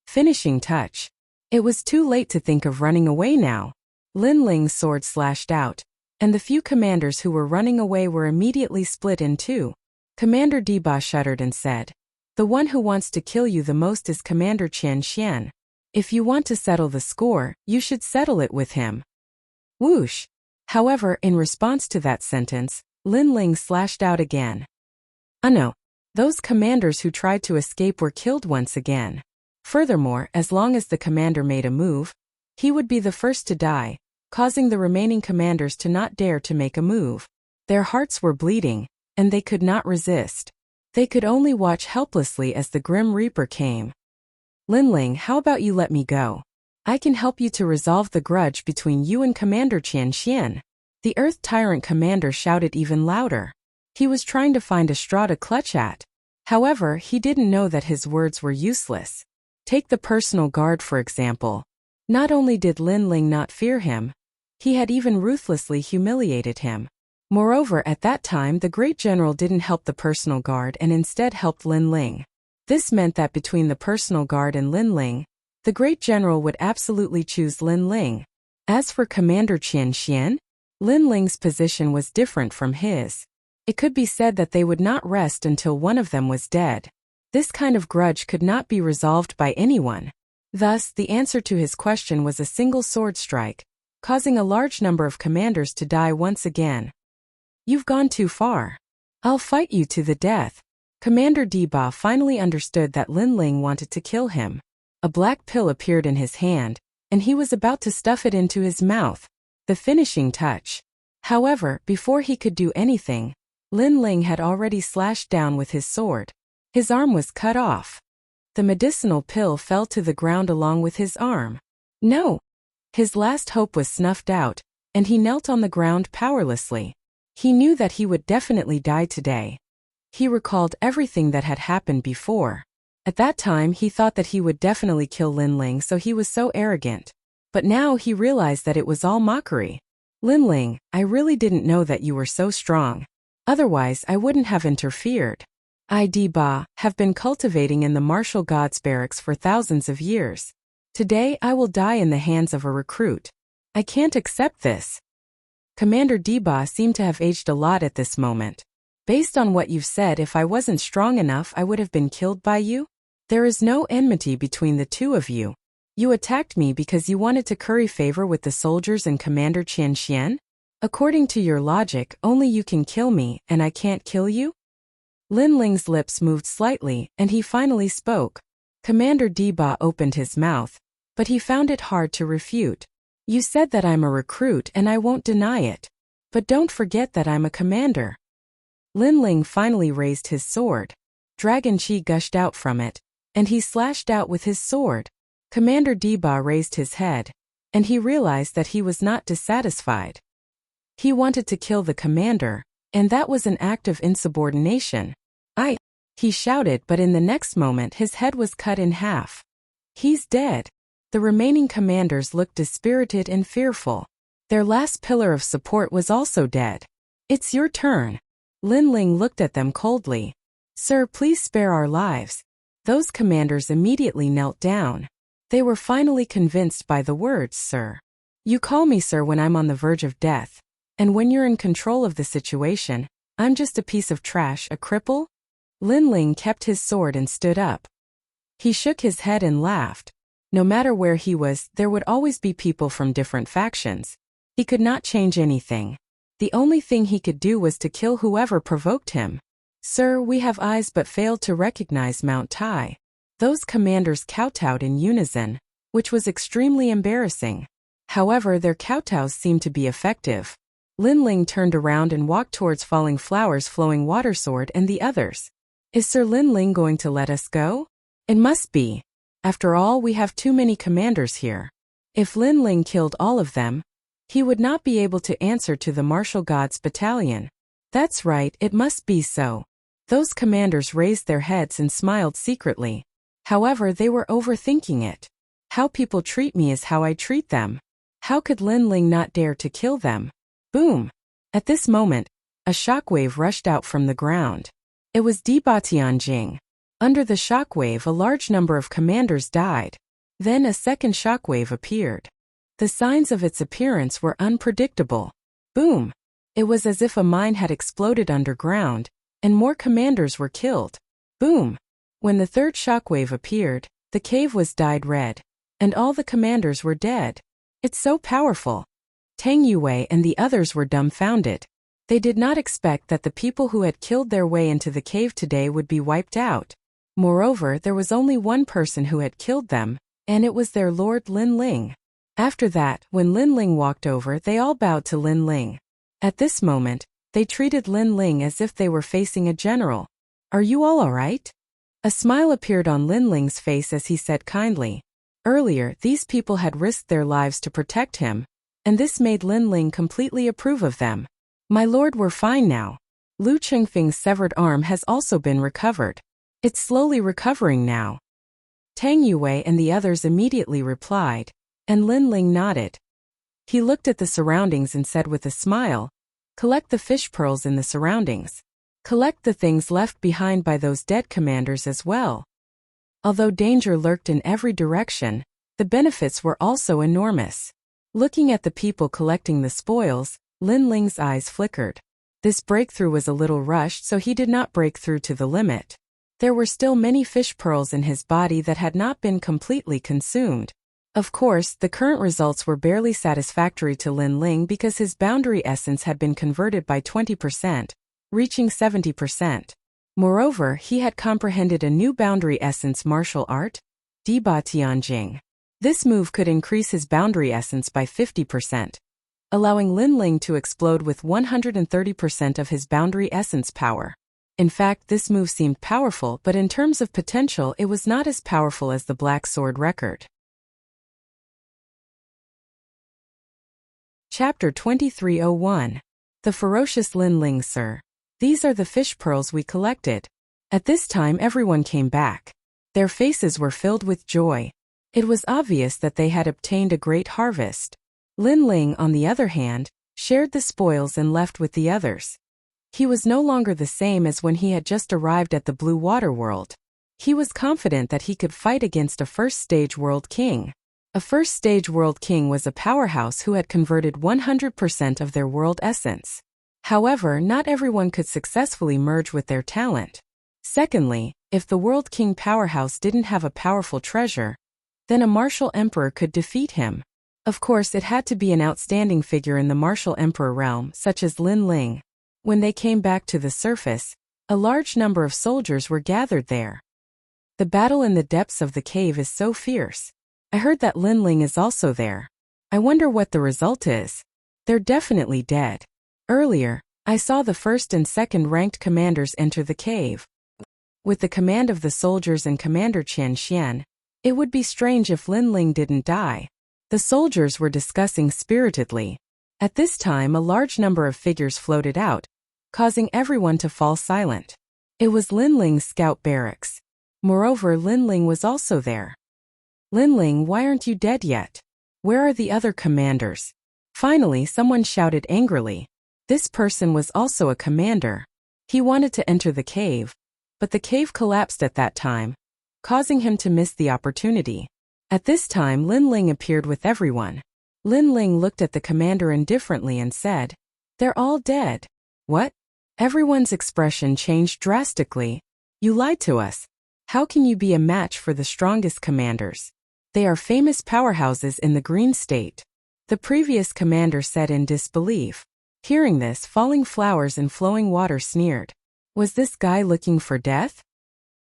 Finishing touch. It was too late to think of running away now. Lin Ling's sword slashed out, and the few commanders who were running away were immediately split in two. Commander Diba shuddered and said, "The one who wants to kill you the most is Commander Qian Xian. If you want to settle the score, you should settle it with him." Whoosh! However, in response to that sentence, Lin Ling slashed out again. No. Those commanders who tried to escape were killed once again. Furthermore, as long as the commander made a move, he would be the first to die, causing the remaining commanders to not dare to make a move. Their hearts were bleeding, and they could not resist. They could only watch helplessly as the Grim Reaper came. "Lin Ling, how about you let me go? I can help you to resolve the grudge between you and Commander Qian Xian." The Earth Tyrant commander shouted even louder. He was trying to find a straw to clutch at. However, he didn't know that his words were useless. Take the personal guard for example. Not only did Lin Ling not fear him, he had even ruthlessly humiliated him. Moreover, at that time the great general didn't help the personal guard and instead helped Lin Ling. This meant that between the personal guard and Lin Ling, the great general would absolutely choose Lin Ling. As for Commander Qian Xian, Lin Ling's position was different from his. It could be said that they would not rest until one of them was dead. This kind of grudge could not be resolved by anyone. Thus, the answer to his question was a single sword strike, causing a large number of commanders to die once again. "You've gone too far. I'll fight you to the death." Commander Diba finally understood that Lin Ling wanted to kill him. A black pill appeared in his hand, and he was about to stuff it into his mouth. The finishing touch. However, before he could do anything, Lin Ling had already slashed down with his sword. His arm was cut off. The medicinal pill fell to the ground along with his arm. No! His last hope was snuffed out, and he knelt on the ground powerlessly. He knew that he would definitely die today. He recalled everything that had happened before. At that time he thought that he would definitely kill Lin Ling, so he was so arrogant. But now he realized that it was all mockery. "Lin Ling, I really didn't know that you were so strong. Otherwise I wouldn't have interfered. I, Diba, have been cultivating in the martial gods barracks for thousands of years. Today I will die in the hands of a recruit. I can't accept this." Commander Diba seemed to have aged a lot at this moment. "Based on what you've said, if I wasn't strong enough I would have been killed by you? There is no enmity between the two of you. You attacked me because you wanted to curry favor with the soldiers and Commander Qian Xian? According to your logic, only you can kill me, and I can't kill you?" Lin Ling's lips moved slightly, and he finally spoke. Commander Diba opened his mouth, but he found it hard to refute. "You said that I'm a recruit and I won't deny it. But don't forget that I'm a commander." Lin Ling finally raised his sword. Dragon Chi gushed out from it, and he slashed out with his sword. Commander Diba raised his head, and he realized that he was not dissatisfied. He wanted to kill the commander, and that was an act of insubordination. He shouted, but in the next moment his head was cut in half. "He's dead." The remaining commanders looked dispirited and fearful. Their last pillar of support was also dead. "It's your turn." Lin Ling looked at them coldly. "Sir, please spare our lives." Those commanders immediately knelt down. They were finally convinced by the words, "Sir. You call me sir when I'm on the verge of death. And when you're in control of the situation, I'm just a piece of trash, a cripple?" Lin Ling kept his sword and stood up. He shook his head and laughed. No matter where he was, there would always be people from different factions. He could not change anything. The only thing he could do was to kill whoever provoked him. "Sir, we have eyes but failed to recognize Mount Tai." Those commanders kowtowed in unison, which was extremely embarrassing. However, their kowtows seemed to be effective. Lin Ling turned around and walked towards Falling Flowers' flowing water sword and the others. Is Sir Lin Ling going to let us go? It must be. After all, we have too many commanders here. If Lin Ling killed all of them, he would not be able to answer to the martial gods battalion. That's right, it must be so. Those commanders raised their heads and smiled secretly. However, they were overthinking it. How people treat me is how I treat them. How could Lin Ling not dare to kill them? Boom! At this moment, a shockwave rushed out from the ground. It was Diba Tianjing. Under the shockwave, a large number of commanders died. Then a second shockwave appeared. The signs of its appearance were unpredictable. Boom! It was as if a mine had exploded underground, and more commanders were killed. Boom! When the third shockwave appeared, the cave was dyed red, and all the commanders were dead. It's so powerful. Tang Yue and the others were dumbfounded. They did not expect that the people who had killed their way into the cave today would be wiped out. Moreover, there was only one person who had killed them, and it was their lord Lin Ling. After that, when Lin Ling walked over, they all bowed to Lin Ling. At this moment, they treated Lin Ling as if they were facing a general. Are you all alright? A smile appeared on Lin Ling's face as he said kindly. Earlier, these people had risked their lives to protect him, and this made Lin Ling completely approve of them. My lord, we're fine now. Lu Chengfeng's severed arm has also been recovered. It's slowly recovering now. Tang Yue and the others immediately replied, and Lin Ling nodded. He looked at the surroundings and said with a smile, collect the fish pearls in the surroundings. Collect the things left behind by those dead commanders as well. Although danger lurked in every direction, the benefits were also enormous. Looking at the people collecting the spoils, Lin Ling's eyes flickered. This breakthrough was a little rushed, so he did not break through to the limit. There were still many fish pearls in his body that had not been completely consumed. Of course, the current results were barely satisfactory to Lin Ling because his boundary essence had been converted by 20%, reaching 70%. Moreover, he had comprehended a new boundary essence martial art, Diba Tianjing. This move could increase his boundary essence by 50%, allowing Lin Ling to explode with 130% of his boundary essence power. In fact, this move seemed powerful, but in terms of potential, it was not as powerful as the Black Sword record. Chapter 2301. The Ferocious Lin Ling, Sir. These are the fish pearls we collected. At this time, everyone came back. Their faces were filled with joy. It was obvious that they had obtained a great harvest. Lin Ling, on the other hand, shared the spoils and left with the others. He was no longer the same as when he had just arrived at the Blue Water World. He was confident that he could fight against a first-stage world king. A first-stage world king was a powerhouse who had converted 100% of their world essence. However, not everyone could successfully merge with their talent. Secondly, if the world king powerhouse didn't have a powerful treasure, then a martial emperor could defeat him. Of course, it had to be an outstanding figure in the martial emperor realm, such as Lin Ling. When they came back to the surface, a large number of soldiers were gathered there. The battle in the depths of the cave is so fierce. I heard that Lin Ling is also there. I wonder what the result is. They're definitely dead. Earlier, I saw the first and second ranked commanders enter the cave. With the command of the soldiers and Commander Qian Xian, it would be strange if Lin Ling didn't die. The soldiers were discussing spiritedly. At this time, a large number of figures floated out, causing everyone to fall silent. It was Lin Ling's scout barracks. Moreover, Lin Ling was also there. Lin Ling, why aren't you dead yet? Where are the other commanders? Finally, someone shouted angrily. This person was also a commander. He wanted to enter the cave, but the cave collapsed at that time, causing him to miss the opportunity. At this time, Lin Ling appeared with everyone. Lin Ling looked at the commander indifferently and said, "They're all dead." What? Everyone's expression changed drastically. You lied to us. How can you be a match for the strongest commanders? They are famous powerhouses in the Green State. The previous commander said in disbelief. Hearing this, Falling Flowers and Flowing Water sneered. Was this guy looking for death?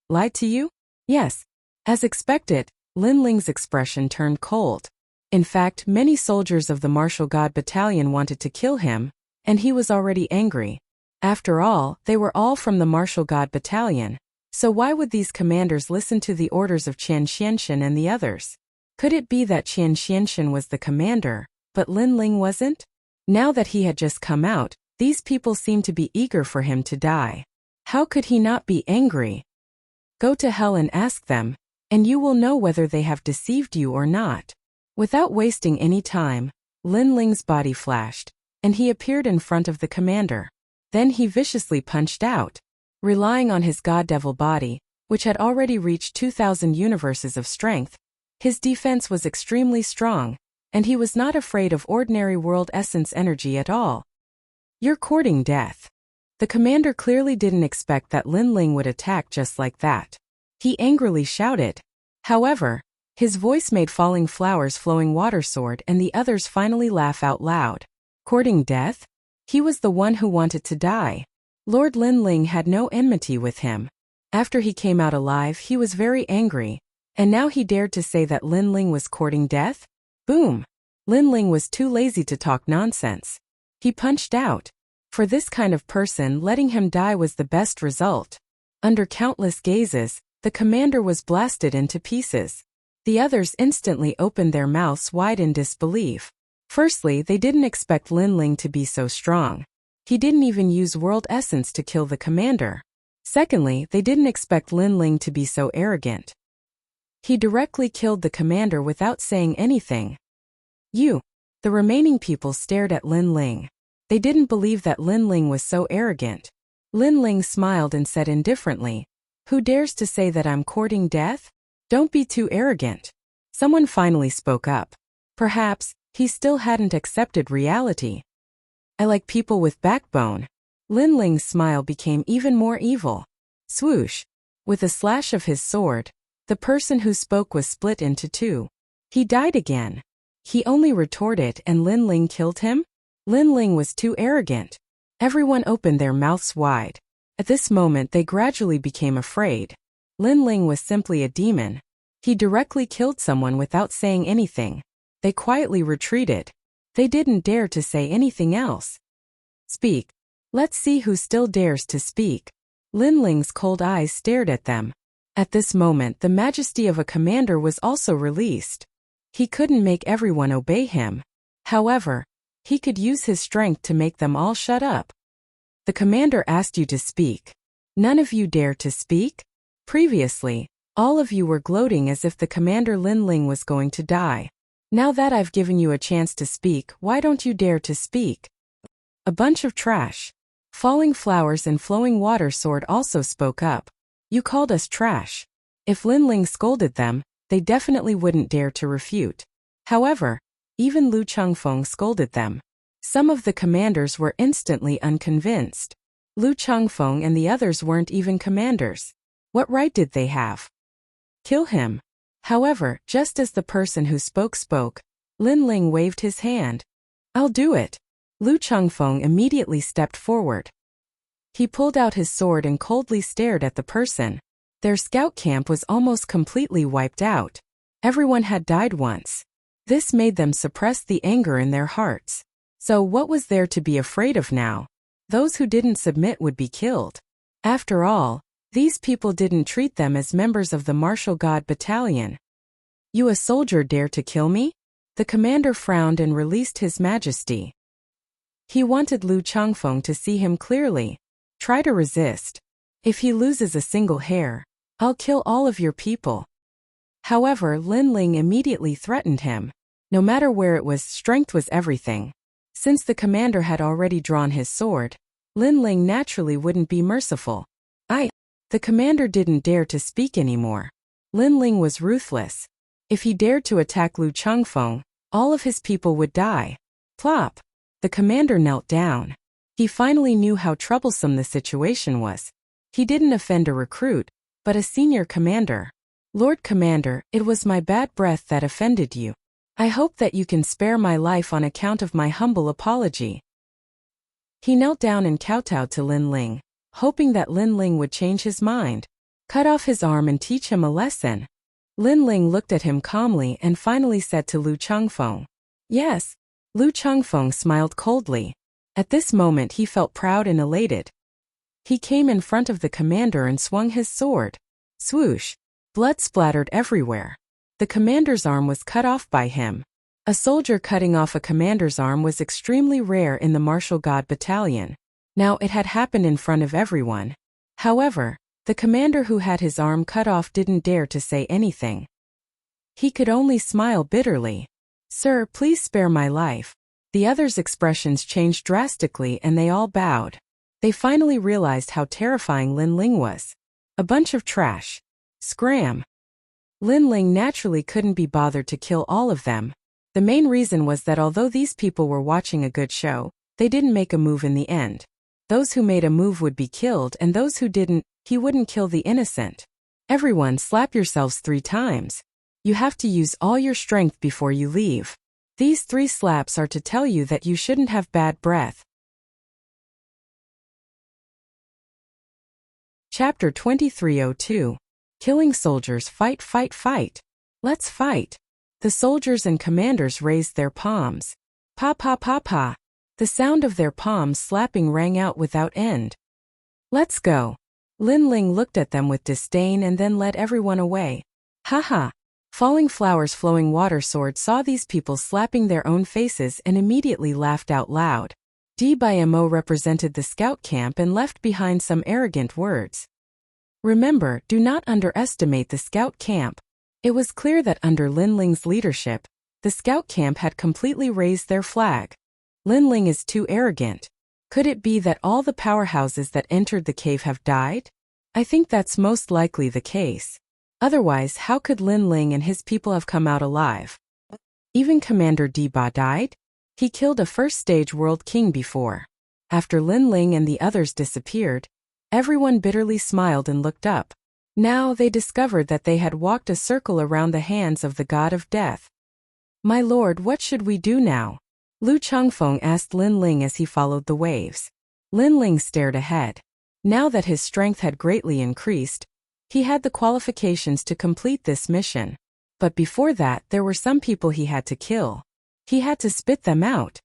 Lied to you? Yes. As expected, Lin Ling's expression turned cold. In fact, many soldiers of the Martial God Battalion wanted to kill him, and he was already angry. After all, they were all from the Martial God Battalion. So why would these commanders listen to the orders of Qian Xianxian and the others? Could it be that Qian Xianxian was the commander, but Lin Ling wasn't? Now that he had just come out, these people seemed to be eager for him to die. How could he not be angry? Go to hell and ask them, and you will know whether they have deceived you or not. Without wasting any time, Lin Ling's body flashed, and he appeared in front of the commander. Then he viciously punched out. Relying on his god-devil body, which had already reached 2,000 universes of strength, his defense was extremely strong, and he was not afraid of ordinary world essence energy at all. You're courting death. The commander clearly didn't expect that Lin Ling would attack just like that. He angrily shouted. However, his voice made falling flowers flowing water sword and the others finally laugh out loud. Courting death? He was the one who wanted to die. Lord Lin Ling had no enmity with him. After he came out alive, he was very angry, and now he dared to say that Lin Ling was courting death? Boom! Lin Ling was too lazy to talk nonsense. He punched out. For this kind of person, letting him die was the best result. Under countless gazes, the commander was blasted into pieces. The others instantly opened their mouths wide in disbelief. Firstly, they didn't expect Lin Ling to be so strong. He didn't even use world essence to kill the commander. Secondly, they didn't expect Lin Ling to be so arrogant. He directly killed the commander without saying anything. The remaining people stared at Lin Ling. They didn't believe that Lin Ling was so arrogant. Lin Ling smiled and said indifferently, "Who dares to say that I'm courting death? Don't be too arrogant." Someone finally spoke up. Perhaps he still hadn't accepted reality. "I like people with backbone." Lin Ling's smile became even more evil. Swoosh! With a slash of his sword, the person who spoke was split into two. He died again. He only retorted and Lin Ling killed him? Lin Ling was too arrogant. Everyone opened their mouths wide. At this moment they gradually became afraid. Lin Ling was simply a demon. He directly killed someone without saying anything. They quietly retreated. They didn't dare to say anything else. Speak. Let's see who still dares to speak. Lin Ling's cold eyes stared at them. At this moment the majesty of a commander was also released. He couldn't make everyone obey him. However, he could use his strength to make them all shut up. The commander asked you to speak. None of you dare to speak? Previously, all of you were gloating as if the commander Lin Ling was going to die. Now that I've given you a chance to speak, why don't you dare to speak? A bunch of trash. Falling Flowers and Flowing Water Sword also spoke up. You called us trash. If Lin Ling scolded them, they definitely wouldn't dare to refute. However, even Lu Chengfeng scolded them. Some of the commanders were instantly unconvinced. Lu Chengfeng and the others weren't even commanders. What right did they have? Kill him. However, just as the person who spoke, Lin Ling waved his hand. I'll do it. Lu Chengfeng immediately stepped forward. He pulled out his sword and coldly stared at the person. Their scout camp was almost completely wiped out. Everyone had died once. This made them suppress the anger in their hearts. So what was there to be afraid of now? Those who didn't submit would be killed. After all, these people didn't treat them as members of the martial god battalion. You a soldier dare to kill me? The commander frowned and released his majesty. He wanted Lu Chengfeng to see him clearly. Try to resist. If he loses a single hair, I'll kill all of your people. However, Lin Ling immediately threatened him. No matter where it was, strength was everything. Since the commander had already drawn his sword, Lin Ling naturally wouldn't be merciful. The commander didn't dare to speak anymore. Lin Ling was ruthless. If he dared to attack Lu Chengfeng, all of his people would die. Plop! The commander knelt down. He finally knew how troublesome the situation was. He didn't offend a recruit, but a senior commander. Lord Commander, it was my bad breath that offended you. I hope that you can spare my life on account of my humble apology. He knelt down and kowtowed to Lin Ling, hoping that Lin Ling would change his mind, cut off his arm and teach him a lesson. Lin Ling looked at him calmly and finally said to Lu Chengfeng, "Yes." Lu Chengfeng smiled coldly. At this moment he felt proud and elated. He came in front of the commander and swung his sword. Swoosh! Blood splattered everywhere. The commander's arm was cut off by him. A soldier cutting off a commander's arm was extremely rare in the martial god battalion. Now it had happened in front of everyone. However, the commander who had his arm cut off didn't dare to say anything. He could only smile bitterly. "Sir, please spare my life." The others' expressions changed drastically and they all bowed. They finally realized how terrifying Lin Ling was. A bunch of trash. Scram! Lin Ling naturally couldn't be bothered to kill all of them. The main reason was that although these people were watching a good show, they didn't make a move in the end. Those who made a move would be killed and those who didn't, he wouldn't kill the innocent. Everyone slap yourselves 3 times. You have to use all your strength before you leave. These 3 slaps are to tell you that you shouldn't have bad breath. Chapter 2302. Killing soldiers. Fight, fight, fight. Let's fight. The soldiers and commanders raised their palms. Pa pa pa pa. The sound of their palms slapping rang out without end. Let's go. Lin Ling looked at them with disdain and then led everyone away. Ha ha. Falling Flowers Flowing Water Sword saw these people slapping their own faces and immediately laughed out loud. Mo represented the scout camp and left behind some arrogant words. Remember, do not underestimate the scout camp. It was clear that under Lin Ling's leadership, the scout camp had completely raised their flag. Lin Ling is too arrogant. Could it be that all the powerhouses that entered the cave have died? I think that's most likely the case. Otherwise, how could Lin Ling and his people have come out alive? Even Commander Ba died? He killed a first-stage world king before. After Lin Ling and the others disappeared, everyone bitterly smiled and looked up. Now they discovered that they had walked a circle around the hands of the god of death. "My lord, what should we do now?" Lu Changfeng asked Lin Ling as he followed the waves. Lin Ling stared ahead. Now that his strength had greatly increased, he had the qualifications to complete this mission. But before that, there were some people he had to kill. He had to spit them out.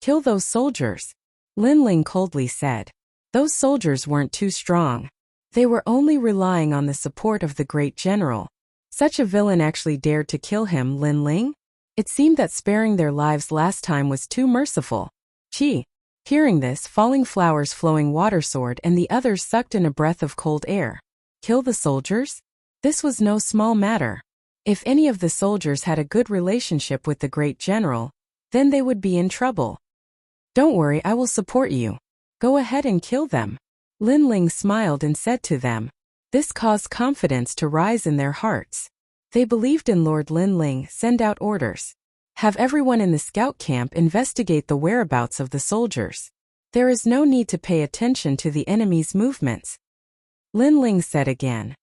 "Kill those soldiers," Lin Ling coldly said. Those soldiers weren't too strong. They were only relying on the support of the great general. Such a villain actually dared to kill him, Lin Ling? It seemed that sparing their lives last time was too merciful. Chi. Hearing this, Falling Flowers Flowing Water Sword and the others sucked in a breath of cold air. Kill the soldiers? This was no small matter. If any of the soldiers had a good relationship with the great general, then they would be in trouble. "Don't worry, I will support you. Go ahead and kill them." Lin Ling smiled and said to them. This caused confidence to rise in their hearts. They believed in Lord Lin Ling. Send out orders. Have everyone in the scout camp investigate the whereabouts of the soldiers. There is no need to pay attention to the enemy's movements. Lin Ling said again.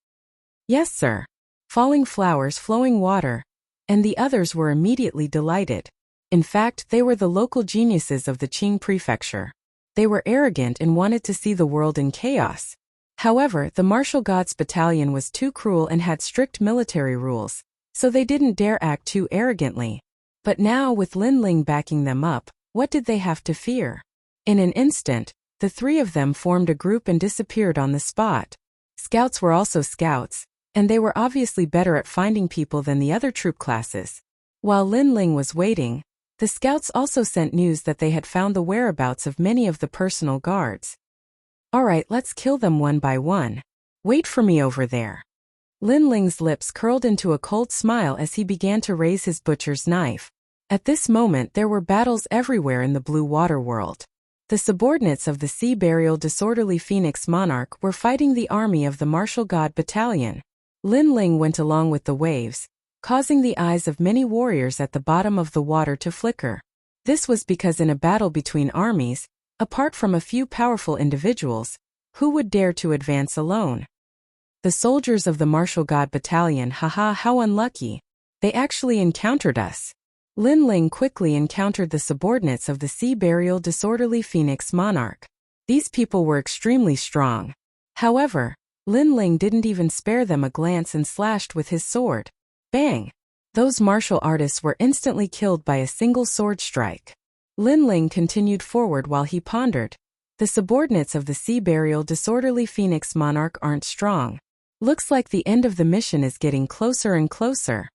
Yes, sir. Falling Flowers Flowing Water, and the others were immediately delighted. In fact, they were the local geniuses of the Qing prefecture. They were arrogant and wanted to see the world in chaos. However, the Martial Gods Battalion was too cruel and had strict military rules, so they didn't dare act too arrogantly. But now, with Lin Ling backing them up, what did they have to fear? In an instant, the 3 of them formed a group and disappeared on the spot. Scouts were also scouts, and they were obviously better at finding people than the other troop classes. While Lin Ling was waiting, the scouts also sent news that they had found the whereabouts of many of the personal guards. Alright, let's kill them one by one. Wait for me over there. Lin Ling's lips curled into a cold smile as he began to raise his butcher's knife. At this moment there were battles everywhere in the blue water world. The subordinates of the Sea Burial Disorderly Phoenix Monarch were fighting the army of the Martial God Battalion. Lin Ling went along with the waves, causing the eyes of many warriors at the bottom of the water to flicker. This was because in a battle between armies, apart from a few powerful individuals, who would dare to advance alone? The soldiers of the Martial God Battalion, haha, how unlucky. They actually encountered us. Lin Ling quickly encountered the subordinates of the Sea Burial Disorderly Phoenix Monarch. These people were extremely strong. However, Lin Ling didn't even spare them a glance and slashed with his sword. Bang! Those martial artists were instantly killed by a single sword strike. Lin Ling continued forward while he pondered. The subordinates of the sea burial disorderly Phoenix monarch aren't strong. Looks like the end of the mission is getting closer and closer.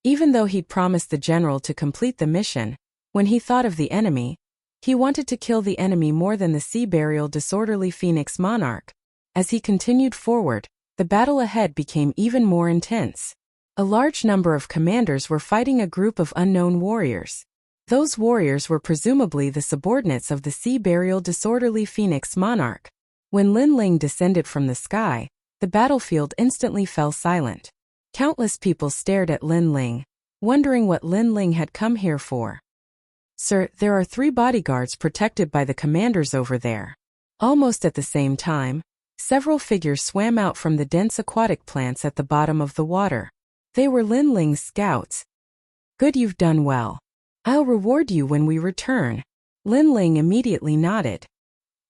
Even though he'd promised the general to complete the mission, when he thought of the enemy, he wanted to kill the enemy more than the sea burial disorderly Phoenix monarch. As he continued forward, the battle ahead became even more intense. A large number of commanders were fighting a group of unknown warriors. Those warriors were presumably the subordinates of the sea burial disorderly Phoenix monarch. When Lin Ling descended from the sky, the battlefield instantly fell silent. Countless people stared at Lin Ling, wondering what Lin Ling had come here for. "Sir, there are 3 bodyguards protected by the commanders over there." Almost at the same time, several figures swam out from the dense aquatic plants at the bottom of the water. They were Lin Ling's scouts. "Good, you've done well. I'll reward you when we return." Lin Ling immediately nodded.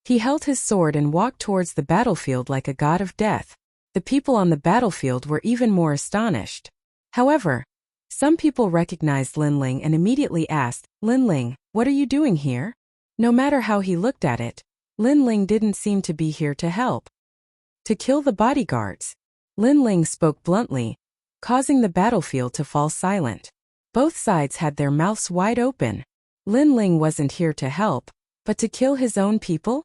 He held his sword and walked towards the battlefield like a god of death. The people on the battlefield were even more astonished. However, some people recognized Lin Ling and immediately asked, "Lin Ling, what are you doing here?" No matter how he looked at it, Lin Ling didn't seem to be here to help. "To kill the bodyguards." Lin Ling spoke bluntly, causing the battlefield to fall silent. Both sides had their mouths wide open. Lin Ling wasn't here to help, but to kill his own people?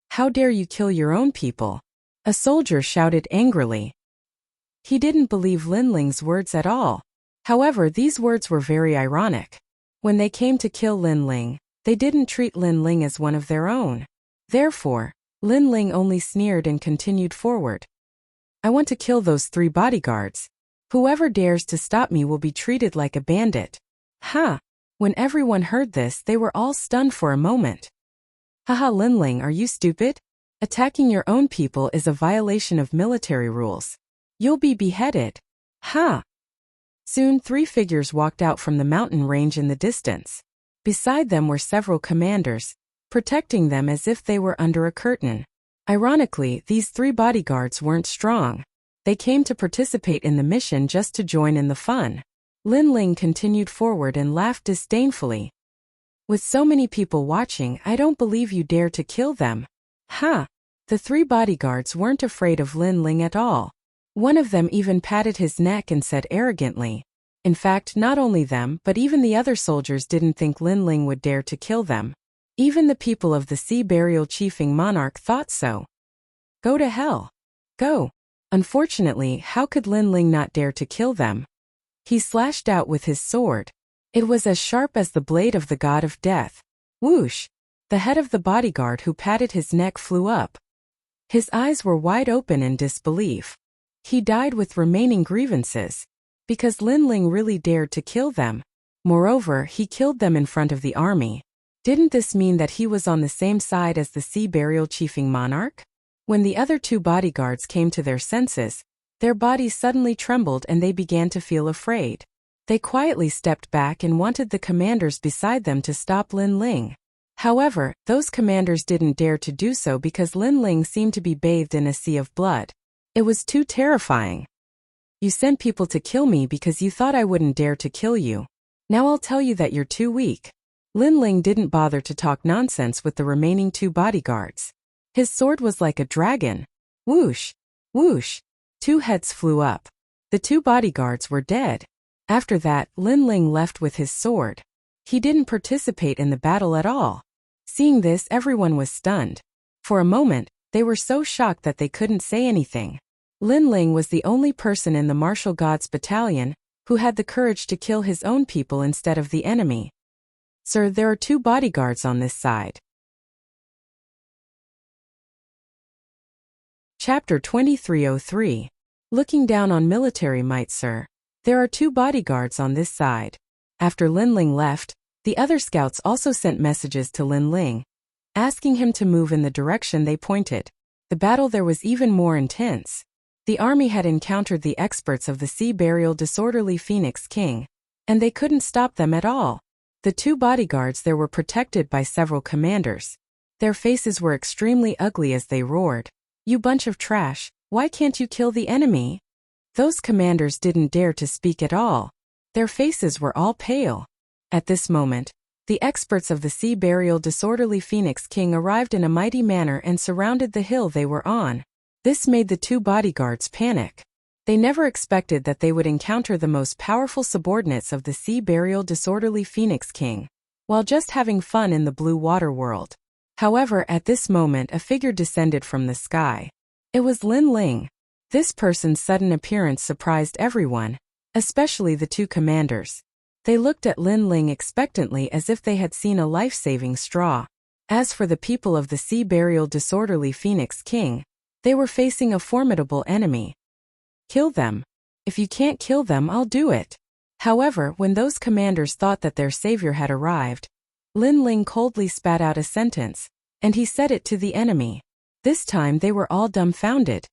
"How dare you kill your own people?" a soldier shouted angrily. He didn't believe Lin Ling's words at all. However, these words were very ironic. When they came to kill Lin Ling, they didn't treat Lin Ling as one of their own. Therefore, Lin Ling only sneered and continued forward. "I want to kill those 3 bodyguards. Whoever dares to stop me will be treated like a bandit." Ha! When everyone heard this, they were all stunned for a moment. "Haha, Lin Ling, are you stupid? Attacking your own people is a violation of military rules. You'll be beheaded." Ha! Soon 3 figures walked out from the mountain range in the distance. Beside them were several commanders, protecting them as if they were under a curtain. Ironically, these 3 bodyguards weren't strong. They came to participate in the mission just to join in the fun. Lin Ling continued forward and laughed disdainfully. "With so many people watching, I don't believe you dare to kill them." Ha! The 3 bodyguards weren't afraid of Lin Ling at all. One of them even patted his neck and said arrogantly. In fact, not only them but even the other soldiers didn't think Lin Ling would dare to kill them. Even the people of the sea burial chiefing monarch thought so. "Go to hell. Go." Unfortunately, how could Lin Ling not dare to kill them? He slashed out with his sword. It was as sharp as the blade of the god of death. Whoosh! The head of the bodyguard who patted his neck flew up. His eyes were wide open in disbelief. He died with remaining grievances, because Lin Ling really dared to kill them. Moreover, he killed them in front of the army. Didn't this mean that he was on the same side as the sea burial chiefing monarch? When the other 2 bodyguards came to their senses, their bodies suddenly trembled and they began to feel afraid. They quietly stepped back and wanted the commanders beside them to stop Lin Ling. However, those commanders didn't dare to do so because Lin Ling seemed to be bathed in a sea of blood. It was too terrifying. "You sent people to kill me because you thought I wouldn't dare to kill you. Now I'll tell you that you're too weak." Lin Ling didn't bother to talk nonsense with the remaining 2 bodyguards. His sword was like a dragon. Whoosh! Whoosh! 2 heads flew up. The 2 bodyguards were dead. After that, Lin Ling left with his sword. He didn't participate in the battle at all. Seeing this, everyone was stunned. For a moment, they were so shocked that they couldn't say anything. Lin Ling was the only person in the martial gods battalion who had the courage to kill his own people instead of the enemy. "Sir, there are 2 bodyguards on this side." Chapter 2303. Looking down on military might, sir. There are 2 bodyguards on this side. After Lin Ling left, the other scouts also sent messages to Lin Ling, asking him to move in the direction they pointed. The battle there was even more intense. The army had encountered the experts of the sea burial disorderly Phoenix King, and they couldn't stop them at all. The 2 bodyguards there were protected by several commanders. Their faces were extremely ugly as they roared, "You bunch of trash, why can't you kill the enemy?" Those commanders didn't dare to speak at all. Their faces were all pale. At this moment, The experts of the Sea Burial Disorderly Phoenix King arrived in a mighty manner and surrounded the hill they were on. This made the two bodyguards panic. They never expected that they would encounter the most powerful subordinates of the Sea Burial Disorderly Phoenix King, while just having fun in the blue water world. However, at this moment a figure descended from the sky. It was Lin Ling. This person's sudden appearance surprised everyone, especially the two commanders. They looked at Lin Ling expectantly as if they had seen a life-saving straw. As for the people of the Sea Burial Disorderly Phoenix King, they were facing a formidable enemy. Kill them. If you can't kill them, I'll do it. However, when those commanders thought that their savior had arrived, Lin Ling coldly spat out a sentence, and he said it to the enemy. This time they were all dumbfounded.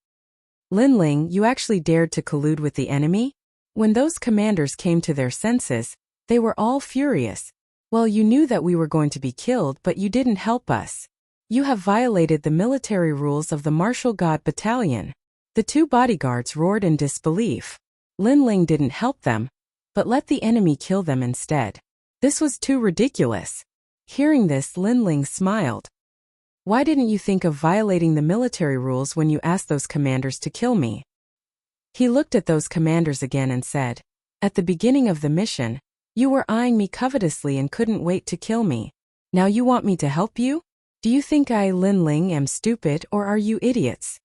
Lin Ling, you actually dared to collude with the enemy? When those commanders came to their senses, they were all furious. Well, you knew that we were going to be killed, but you didn't help us. You have violated the military rules of the Martial God Battalion. The two bodyguards roared in disbelief. Lin Ling didn't help them, but let the enemy kill them instead. This was too ridiculous. Hearing this, Lin Ling smiled. Why didn't you think of violating the military rules when you asked those commanders to kill me? He looked at those commanders again and said, at the beginning of the mission, you were eyeing me covetously and couldn't wait to kill me. Now you want me to help you? Do you think I, Lin Ling, am stupid, or are you idiots?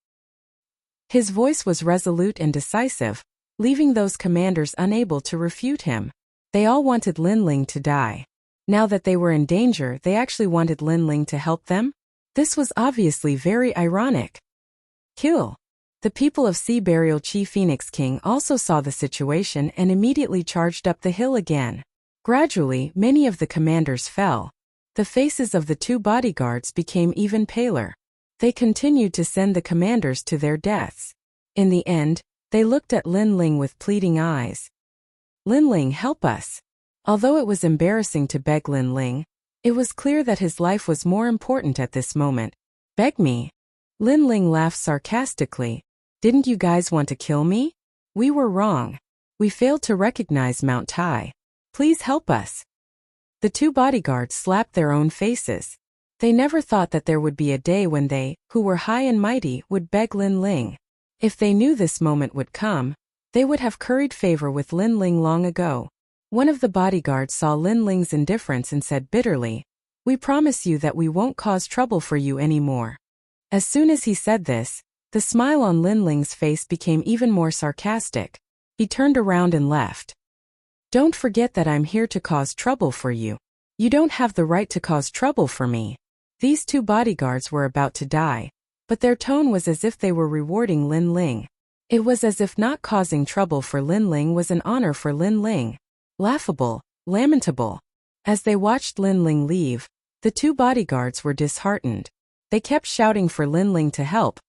His voice was resolute and decisive, leaving those commanders unable to refute him. They all wanted Lin Ling to die. Now that they were in danger, they actually wanted Lin Ling to help them? This was obviously very ironic. Kill. The people of Sea Burial Chi Phoenix King also saw the situation and immediately charged up the hill again. Gradually, many of the commanders fell. The faces of the two bodyguards became even paler. They continued to send the commanders to their deaths. In the end, they looked at Lin Ling with pleading eyes. Lin Ling, help us. Although it was embarrassing to beg Lin Ling, it was clear that his life was more important at this moment. Beg me? Lin Ling laughed sarcastically. Didn't you guys want to kill me? We were wrong. We failed to recognize Mount Tai. Please help us. The two bodyguards slapped their own faces. They never thought that there would be a day when they, who were high and mighty, would beg Lin Ling. If they knew this moment would come, they would have curried favor with Lin Ling long ago. One of the bodyguards saw Lin Ling's indifference and said bitterly, "We promise you that we won't cause trouble for you anymore." As soon as he said this, the smile on Lin Ling's face became even more sarcastic. He turned around and left. Don't forget that I'm here to cause trouble for you. You don't have the right to cause trouble for me. These two bodyguards were about to die, but their tone was as if they were rewarding Lin Ling. It was as if not causing trouble for Lin Ling was an honor for Lin Ling. Laughable, lamentable. As they watched Lin Ling leave, the two bodyguards were disheartened. They kept shouting for Lin Ling to help,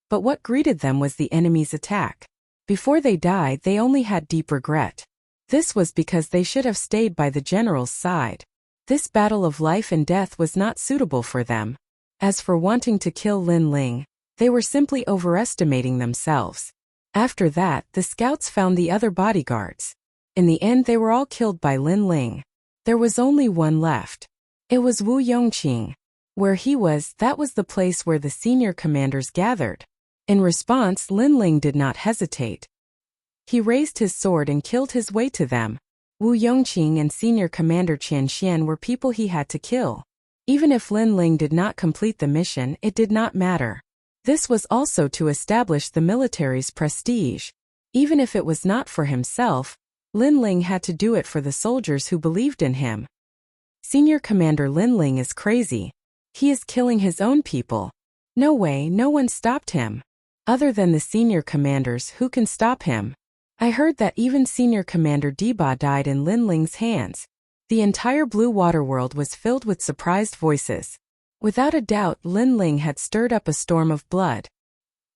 but what greeted them was the enemy's attack. Before they died, they only had deep regret. This was because they should have stayed by the general's side. This battle of life and death was not suitable for them. As for wanting to kill Lin Ling, they were simply overestimating themselves. After that, the scouts found the other bodyguards. In the end, they were all killed by Lin Ling. There was only one left. It was Wu Yongqing. Where he was, that was the place where the senior commanders gathered. In response, Lin Ling did not hesitate. He raised his sword and killed his way to them. Wu Yongqing and Senior Commander Qian Xian were people he had to kill. Even if Lin Ling did not complete the mission, it did not matter. This was also to establish the military's prestige. Even if it was not for himself, Lin Ling had to do it for the soldiers who believed in him. Senior Commander Lin Ling is crazy. He is killing his own people. No way, no one stopped him. Other than the senior commanders, who can stop him? I heard that even Senior Commander Diba died in Lin Ling's hands. The entire blue water world was filled with surprised voices. Without a doubt, Lin Ling had stirred up a storm of blood.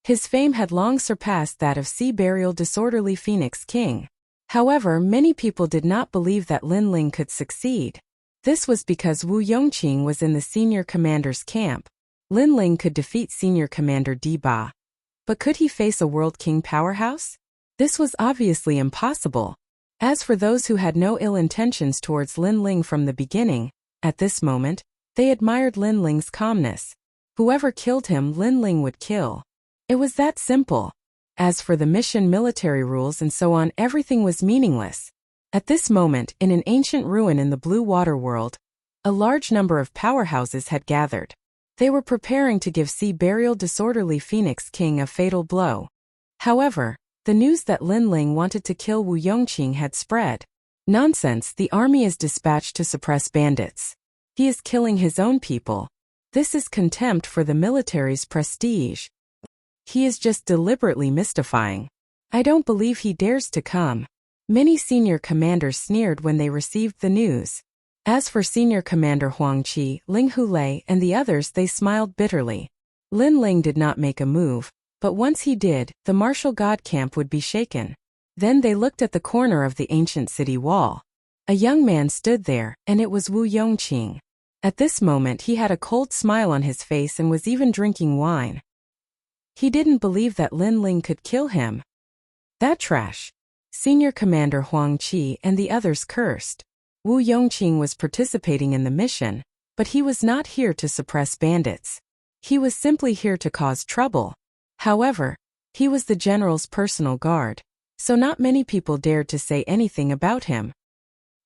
His fame had long surpassed that of Sea Burial Disorderly Phoenix King. However, many people did not believe that Lin Ling could succeed. This was because Wu Yongqing was in the senior commander's camp. Lin Ling could defeat Senior Commander Diba. But could he face a World King powerhouse? This was obviously impossible. As for those who had no ill intentions towards Lin Ling from the beginning, At this moment, they admired Lin Ling's calmness. Whoever killed him, Lin Ling would kill. It was that simple. As for the mission, military rules and so on, everything was meaningless. At this moment, in an ancient ruin in the Blue Water world, a large number of powerhouses had gathered. They were preparing to give Sea Burial Disorderly Phoenix King a fatal blow. However, the news that Lin Ling wanted to kill Wu Yongqing had spread. Nonsense, the army is dispatched to suppress bandits. He is killing his own people. This is contempt for the military's prestige. He is just deliberately mystifying. I don't believe he dares to come. Many senior commanders sneered when they received the news. As for Senior Commander Huang Qi, Ling Hulei, and the others, they smiled bitterly. Lin Ling did not make a move, but once he did, the martial god camp would be shaken. Then they looked at the corner of the ancient city wall. A young man stood there, and it was Wu Yongqing. At this moment he had a cold smile on his face and was even drinking wine. He didn't believe that Lin Ling could kill him. That trash. Senior Commander Huang Qi and the others cursed. Wu Yongqing was participating in the mission, but he was not here to suppress bandits. He was simply here to cause trouble. However, he was the general's personal guard, so not many people dared to say anything about him.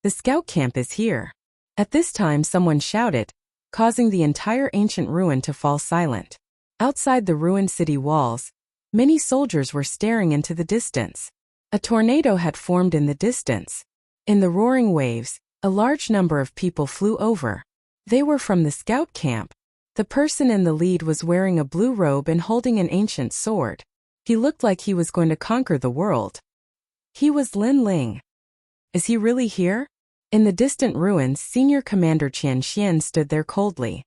The scout camp is here. At this time someone shouted, causing the entire ancient ruin to fall silent. Outside the ruined city walls, many soldiers were staring into the distance. A tornado had formed in the distance. In the roaring waves, a large number of people flew over. They were from the scout camp. The person in the lead was wearing a blue robe and holding an ancient sword. He looked like he was going to conquer the world. He was Lin Ling. Is he really here? In the distant ruins, Senior Commander Qian Xian stood there coldly.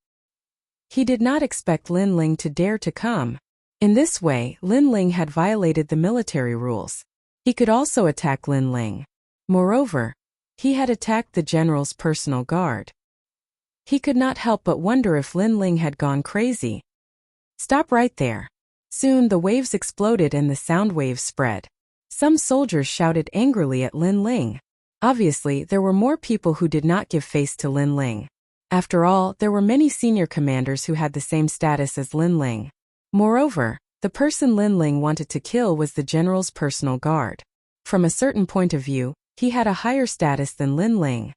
He did not expect Lin Ling to dare to come. In this way, Lin Ling had violated the military rules. He could also attack Lin Ling. Moreover, he had attacked the general's personal guard. He could not help but wonder if Lin Ling had gone crazy. Stop right there. Soon the waves exploded and the sound waves spread. Some soldiers shouted angrily at Lin Ling. Obviously, there were more people who did not give face to Lin Ling. After all, there were many senior commanders who had the same status as Lin Ling. Moreover, the person Lin Ling wanted to kill was the general's personal guard. From a certain point of view, he had a higher status than Lin Ling.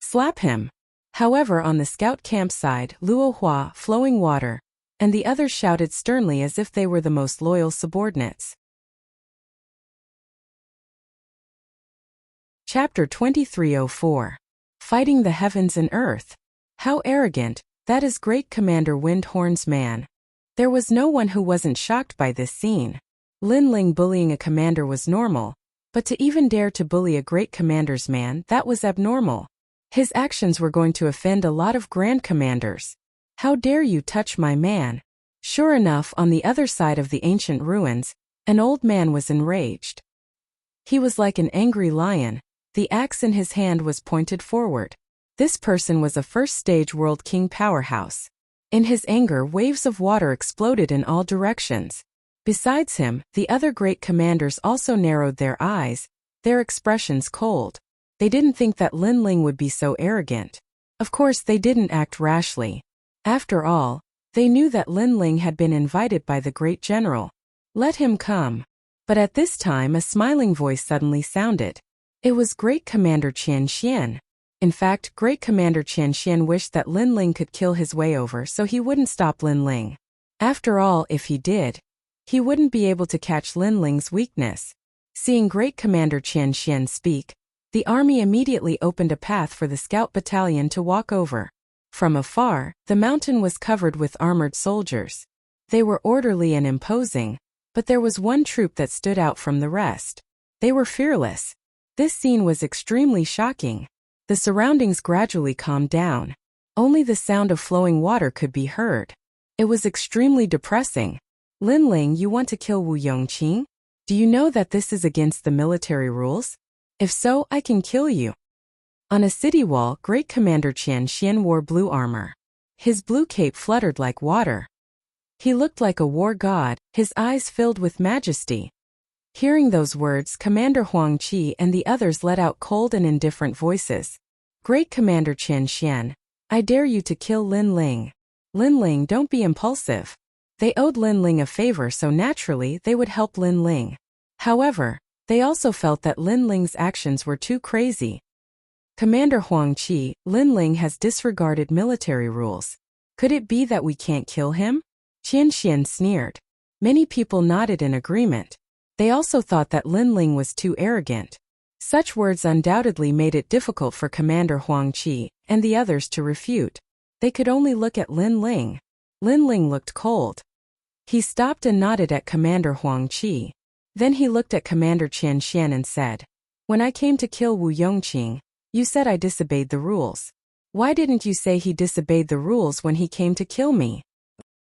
Slap him. However, on the scout camp side, Luo Hua, Flowing Water, and the others shouted sternly as if they were the most loyal subordinates. Chapter 2304. Fighting the Heavens and Earth. How arrogant, that is Great Commander Windhorn's man. There was no one who wasn't shocked by this scene. Lin Ling bullying a commander was normal, but to even dare to bully a great commander's man, that was abnormal. His actions were going to offend a lot of grand commanders. How dare you touch my man? Sure enough, on the other side of the ancient ruins, an old man was enraged. He was like an angry lion. The axe in his hand was pointed forward. This person was a first-stage world king powerhouse. In his anger, waves of water exploded in all directions. Besides him, the other great commanders also narrowed their eyes, their expressions cold. They didn't think that Lin Ling would be so arrogant. Of course, they didn't act rashly. After all, they knew that Lin Ling had been invited by the great general. Let him come. But at this time a smiling voice suddenly sounded. It was Great Commander Qian Xian. In fact, Great Commander Qian Xian wished that Lin Ling could kill his way over so he wouldn't stop Lin Ling. After all, if he did, he wouldn't be able to catch Lin Ling's weakness. Seeing Great Commander Qian Xian speak, the army immediately opened a path for the scout battalion to walk over. From afar, the mountain was covered with armored soldiers. They were orderly and imposing, but there was one troop that stood out from the rest. They were fearless. This scene was extremely shocking. The surroundings gradually calmed down. Only the sound of flowing water could be heard. It was extremely depressing. Lin Ling, you want to kill Wu Yongqing? Do you know that this is against the military rules? If so, I can kill you. On a city wall, Great Commander Qian Xian wore blue armor. His blue cape fluttered like water. He looked like a war god, his eyes filled with majesty. Hearing those words, Commander Huang Qi and the others let out cold and indifferent voices. Great Commander Qian Xian, I dare you to kill Lin Ling. Lin Ling, don't be impulsive. They owed Lin Ling a favor, so naturally they would help Lin Ling. However, they also felt that Lin Ling's actions were too crazy. Commander Huang Qi, Lin Ling has disregarded military rules. Could it be that we can't kill him? Qian Xian sneered. Many people nodded in agreement. They also thought that Lin Ling was too arrogant. Such words undoubtedly made it difficult for Commander Huang Qi and the others to refute. They could only look at Lin Ling. Lin Ling looked cold. He stopped and nodded at Commander Huang Qi. Then he looked at Commander Qian Xian and said, "When I came to kill Wu Yongqing, you said I disobeyed the rules. Why didn't you say he disobeyed the rules when he came to kill me?"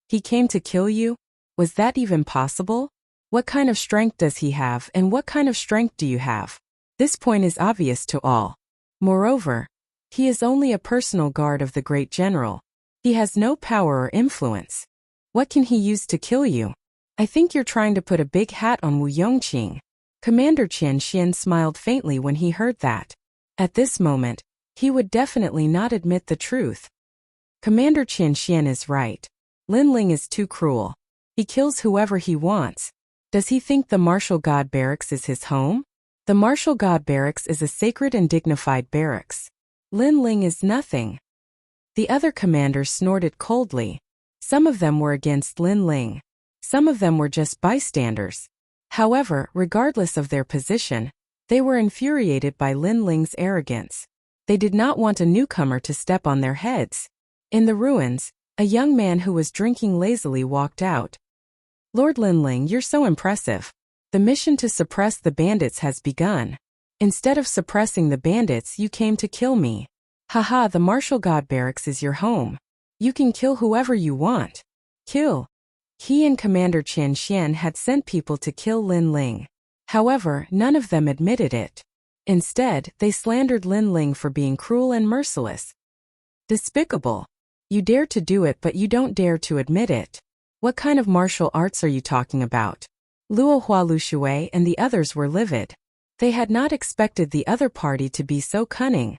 He came to kill you? Was that even possible? What kind of strength does he have, and what kind of strength do you have? This point is obvious to all. Moreover, he is only a personal guard of the great general. He has no power or influence. What can he use to kill you? I think you're trying to put a big hat on Wu Yongqing. Commander Qian Xian smiled faintly when he heard that. At this moment, he would definitely not admit the truth. Commander Qian Xian is right. Lin Ling is too cruel. He kills whoever he wants. Does he think the Martial God Barracks is his home? The Martial God Barracks is a sacred and dignified barracks. Lin Ling is nothing. The other commanders snorted coldly. Some of them were against Lin Ling. Some of them were just bystanders. However, regardless of their position, they were infuriated by Lin Ling's arrogance. They did not want a newcomer to step on their heads. In the ruins, a young man who was drinking lazily walked out. "Lord Lin Ling, you're so impressive. The mission to suppress the bandits has begun. Instead of suppressing the bandits, you came to kill me. Haha, the Martial God Barracks is your home. You can kill whoever you want. Kill." He and Commander Qian Xian had sent people to kill Lin Ling. However, none of them admitted it. Instead, they slandered Lin Ling for being cruel and merciless. Despicable. You dare to do it, but you don't dare to admit it. What kind of martial arts are you talking about? Luo Hua Lushui and the others were livid. They had not expected the other party to be so cunning.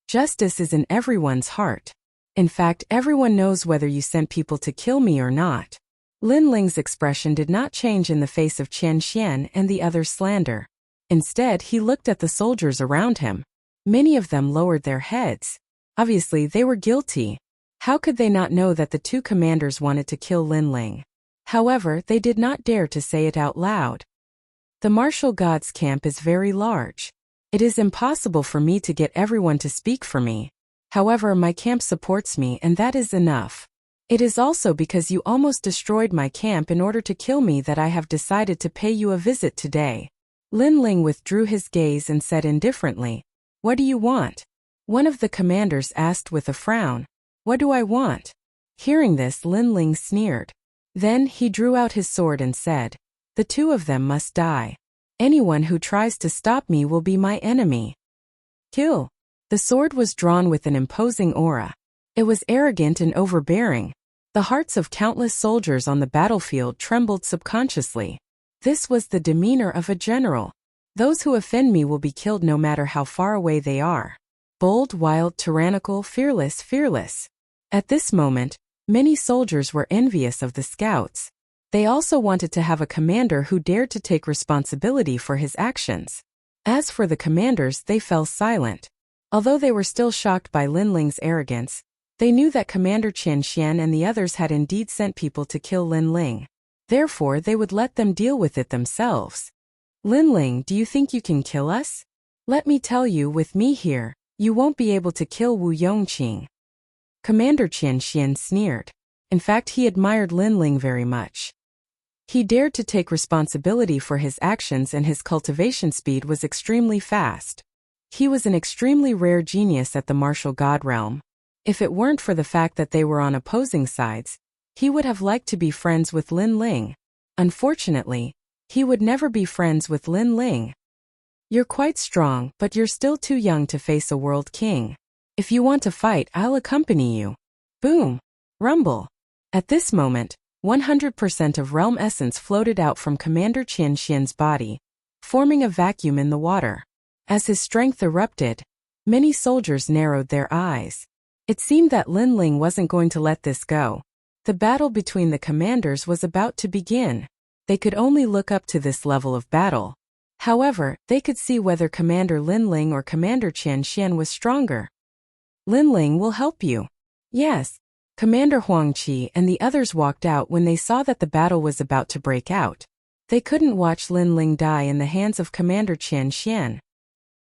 Justice is in everyone's heart. In fact, everyone knows whether you sent people to kill me or not. Lin Ling's expression did not change in the face of Qian Xian and the others' slander. Instead, he looked at the soldiers around him. Many of them lowered their heads. Obviously, they were guilty. How could they not know that the two commanders wanted to kill Lin Ling? However, they did not dare to say it out loud. The martial gods' camp is very large. It is impossible for me to get everyone to speak for me. However, my camp supports me, and that is enough. It is also because you almost destroyed my camp in order to kill me that I have decided to pay you a visit today. Lin Ling withdrew his gaze and said indifferently, "What do you want?" One of the commanders asked with a frown, "What do I want?" Hearing this, Lin Ling sneered. Then he drew out his sword and said, "The two of them must die. Anyone who tries to stop me will be my enemy." Kill. The sword was drawn with an imposing aura. It was arrogant and overbearing. The hearts of countless soldiers on the battlefield trembled subconsciously. This was the demeanor of a general. Those who offend me will be killed no matter how far away they are. Bold, wild, tyrannical, fearless. At this moment, many soldiers were envious of the scouts. They also wanted to have a commander who dared to take responsibility for his actions. As for the commanders, they fell silent. Although they were still shocked by Lin Ling's arrogance, they knew that Commander Qian Xian and the others had indeed sent people to kill Lin Ling. Therefore, they would let them deal with it themselves. "Lin Ling, do you think you can kill us? Let me tell you, with me here, you won't be able to kill Wu Yongqing." Commander Qian Xian sneered. In fact, he admired Lin Ling very much. He dared to take responsibility for his actions, and his cultivation speed was extremely fast. He was an extremely rare genius at the martial god realm. If it weren't for the fact that they were on opposing sides, he would have liked to be friends with Lin Ling. Unfortunately, he would never be friends with Lin Ling. "You're quite strong, but you're still too young to face a world king. If you want to fight, I'll accompany you." Boom! Rumble! At this moment, 100% of realm essence floated out from Commander Qian Xian's body, forming a vacuum in the water. As his strength erupted, many soldiers narrowed their eyes. It seemed that Lin Ling wasn't going to let this go. The battle between the commanders was about to begin. They could only look up to this level of battle. However, they could see whether Commander Lin Ling or Commander Qian Xian was stronger. Lin Ling will help you. Yes. Commander Huang Qi and the others walked out when they saw that the battle was about to break out. They couldn't watch Lin Ling die in the hands of Commander Qian Xian.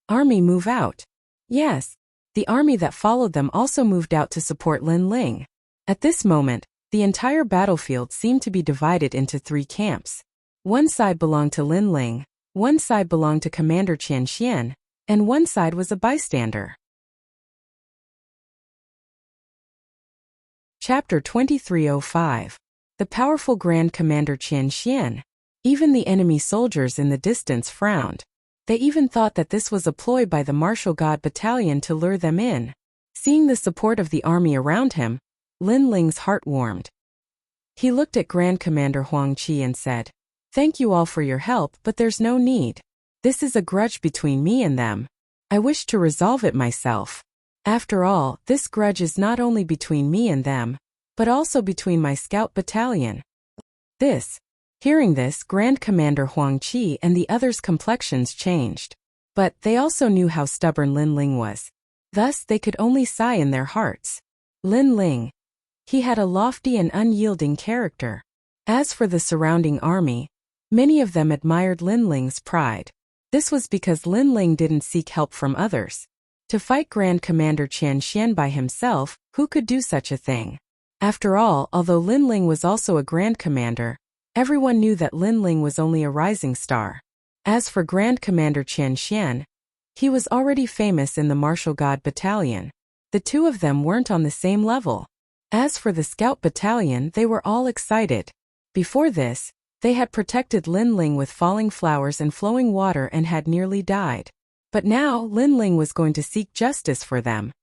Army move out. Yes. The army that followed them also moved out to support Lin Ling. At this moment, the entire battlefield seemed to be divided into 3 camps. One side belonged to Lin Ling, one side belonged to Commander Qian Xian, and one side was a bystander. Chapter 2305. The powerful Grand Commander Qian Xian. Even the enemy soldiers in the distance frowned. They even thought that this was a ploy by the martial god battalion to lure them in. Seeing the support of the army around him, Lin Ling's heart warmed. He looked at Grand Commander Huang Qi and said, "Thank you all for your help, but there's no need. This is a grudge between me and them. I wish to resolve it myself. After all, this grudge is not only between me and them, but also between my scout battalion." Hearing this, Grand Commander Huang Qi and the others' complexions changed. But they also knew how stubborn Lin Ling was. Thus they could only sigh in their hearts. Lin Ling. He had a lofty and unyielding character. As for the surrounding army, many of them admired Lin Ling's pride. This was because Lin Ling didn't seek help from others. To fight Grand Commander Qian Xian by himself, who could do such a thing? After all, although Lin Ling was also a Grand Commander, everyone knew that Lin Ling was only a rising star. As for Grand Commander Qian Xian, he was already famous in the Martial God Battalion. The two of them weren't on the same level. As for the Scout Battalion, they were all excited. Before this, they had protected Lin Ling with falling flowers and flowing water and had nearly died. But now, Lin Ling was going to seek justice for them.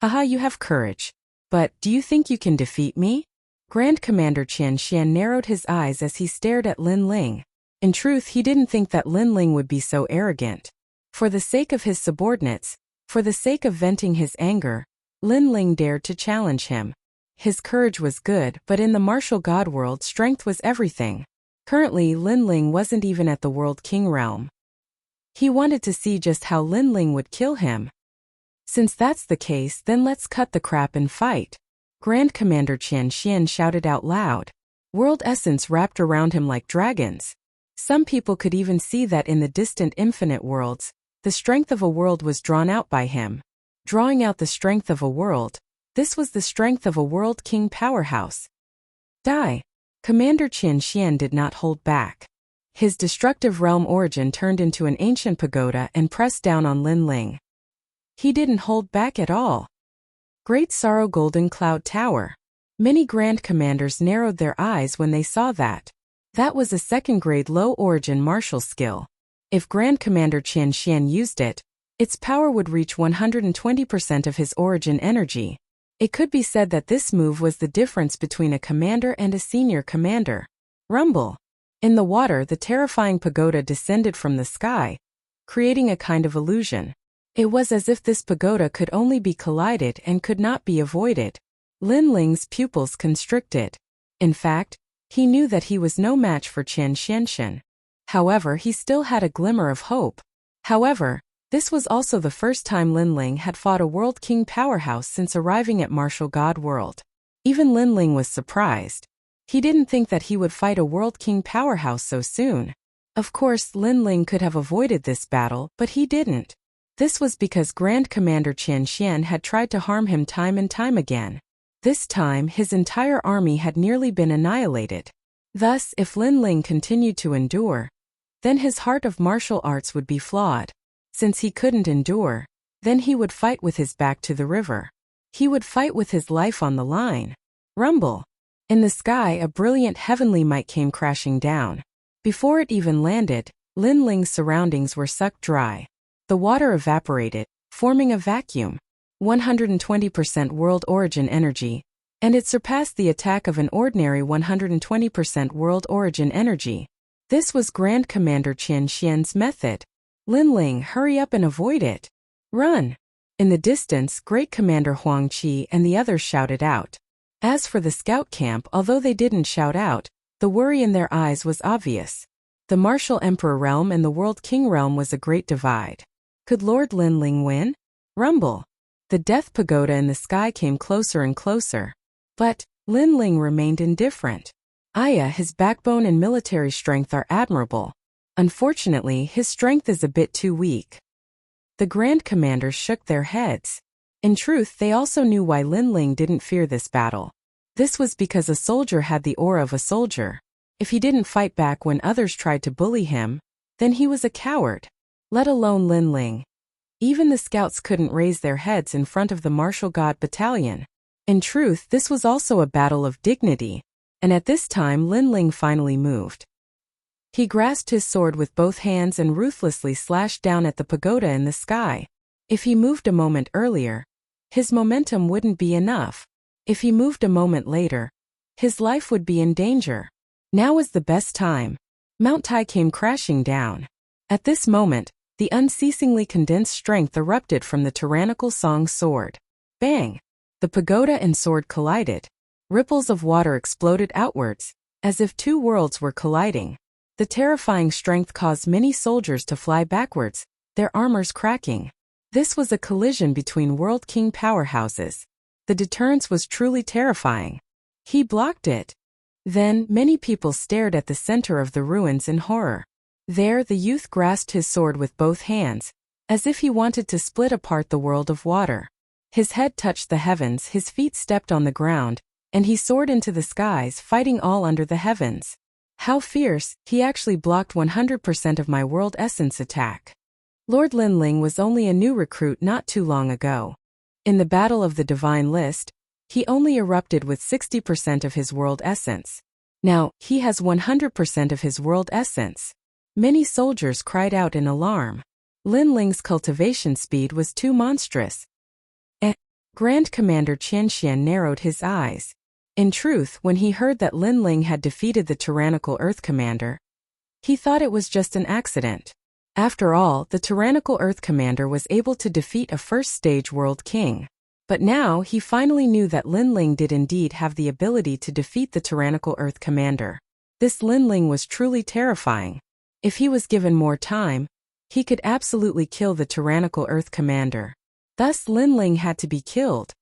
"Haha, you have courage. But, do you think you can defeat me?" Grand Commander Qian Xian narrowed his eyes as he stared at Lin Ling. In truth, he didn't think that Lin Ling would be so arrogant. For the sake of his subordinates, for the sake of venting his anger, Lin Ling dared to challenge him. His courage was good, but in the martial god world, strength was everything. Currently, Lin Ling wasn't even at the World King realm. He wanted to see just how Lin Ling would kill him. Since that's the case, then let's cut the crap and fight. Grand Commander Qian Xian shouted out loud. World essence wrapped around him like dragons. Some people could even see that in the distant infinite worlds, the strength of a world was drawn out by him. Drawing out the strength of a world, this was the strength of a World King powerhouse. Die! Commander Qian Xian did not hold back. His destructive realm origin turned into an ancient pagoda and pressed down on Lin Ling. He didn't hold back at all. Great Sorrow Golden Cloud Tower. Many Grand Commanders narrowed their eyes when they saw that. That was a second-grade low-origin martial skill. If Grand Commander Qian Xian used it, its power would reach 120% of his origin energy. It could be said that this move was the difference between a commander and a senior commander. Rumble. In the water, the terrifying pagoda descended from the sky, creating a kind of illusion. It was as if this pagoda could only be collided and could not be avoided. Lin Ling's pupils constricted. In fact, he knew that he was no match for Qian Xianshan. However, he still had a glimmer of hope. However, this was also the first time Lin Ling had fought a World King powerhouse since arriving at Martial God World. Even Lin Ling was surprised. He didn't think that he would fight a World King powerhouse so soon. Of course, Lin Ling could have avoided this battle, but he didn't. This was because Grand Commander Qian Xian had tried to harm him time and time again. This time, his entire army had nearly been annihilated. Thus, if Lin Ling continued to endure, then his heart of martial arts would be flawed. Since he couldn't endure, then he would fight with his back to the river. He would fight with his life on the line. Rumble. In the sky, a brilliant heavenly might came crashing down. Before it even landed, Lin Ling's surroundings were sucked dry. The water evaporated, forming a vacuum. 120% world origin energy, and it surpassed the attack of an ordinary 120% world origin energy. This was Grand Commander Qian Xian's method. Lin Ling, hurry up and avoid it. Run! In the distance, Great Commander Huang Qi and the others shouted out. As for the scout camp, although they didn't shout out, the worry in their eyes was obvious. The Martial Emperor realm and the World King realm was a great divide. Could Lord Linling win? Rumble. The Death Pagoda in the sky came closer and closer. But Linling remained indifferent. His backbone and military strength are admirable. Unfortunately, his strength is a bit too weak. The Grand Commanders shook their heads. In truth, they also knew why Linling didn't fear this battle. This was because a soldier had the aura of a soldier. If he didn't fight back when others tried to bully him, then he was a coward. Let alone Linling. Even the scouts couldn't raise their heads in front of the martial god battalion. In truth, this was also a battle of dignity. And at this time Linling finally moved. He grasped his sword with both hands and ruthlessly slashed down at the pagoda in the sky. If he moved a moment earlier, his momentum wouldn't be enough. If he moved a moment later, his life would be in danger. Now was the best time. Mount Tai came crashing down. At this moment, the unceasingly condensed strength erupted from the tyrannical Song sword. Bang! The pagoda and sword collided. Ripples of water exploded outwards, as if two worlds were colliding. The terrifying strength caused many soldiers to fly backwards, their armors cracking. This was a collision between World King powerhouses. The deterrence was truly terrifying. He blocked it. Then, many people stared at the center of the ruins in horror. There, the youth grasped his sword with both hands, as if he wanted to split apart the world of water. His head touched the heavens, his feet stepped on the ground, and he soared into the skies, fighting all under the heavens. How fierce! He actually blocked 100% of my world essence attack. Lord Linling was only a new recruit not too long ago. In the Battle of the Divine List, he only erupted with 60% of his world essence. Now, he has 100% of his world essence. Many soldiers cried out in alarm. Linling's cultivation speed was too monstrous. Grand Commander Qianxian narrowed his eyes. In truth, when he heard that Linling had defeated the tyrannical Earth Commander, he thought it was just an accident. After all, the tyrannical Earth Commander was able to defeat a first-stage World King. But now, he finally knew that Linling did indeed have the ability to defeat the tyrannical Earth Commander. This Linling was truly terrifying. If he was given more time, he could absolutely kill the tyrannical Earth Commander. Thus, Linling had to be killed.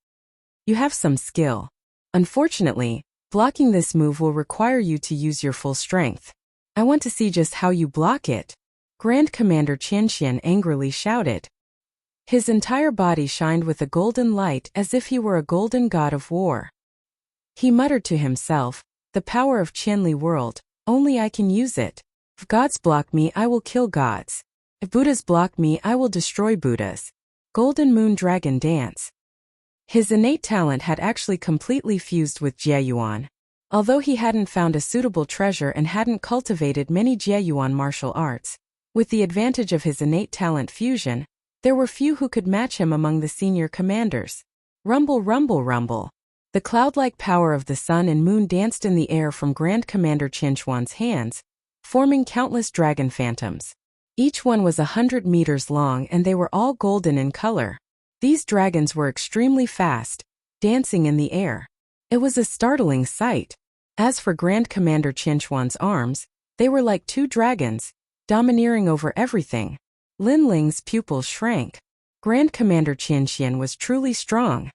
You have some skill. Unfortunately, blocking this move will require you to use your full strength. I want to see just how you block it. Grand Commander Qianxian angrily shouted. His entire body shined with a golden light as if he were a golden god of war. He muttered to himself, the power of Qianli world, only I can use it. If gods block me, I will kill gods. If Buddhas block me, I will destroy Buddhas. Golden Moon Dragon Dance. His innate talent had actually completely fused with Jiayuan. Although he hadn't found a suitable treasure and hadn't cultivated many Jiayuan martial arts, with the advantage of his innate talent fusion, there were few who could match him among the senior commanders. Rumble, rumble, rumble. The cloud-like power of the sun and moon danced in the air from Grand Commander Qianxuan's hands, forming countless dragon phantoms. Each one was 100 meters long and they were all golden in color. These dragons were extremely fast, dancing in the air. It was a startling sight. As for Grand Commander Qianxuan's arms, they were like two dragons, domineering over everything. Linling's pupils shrank. Grand Commander Qianxian was truly strong.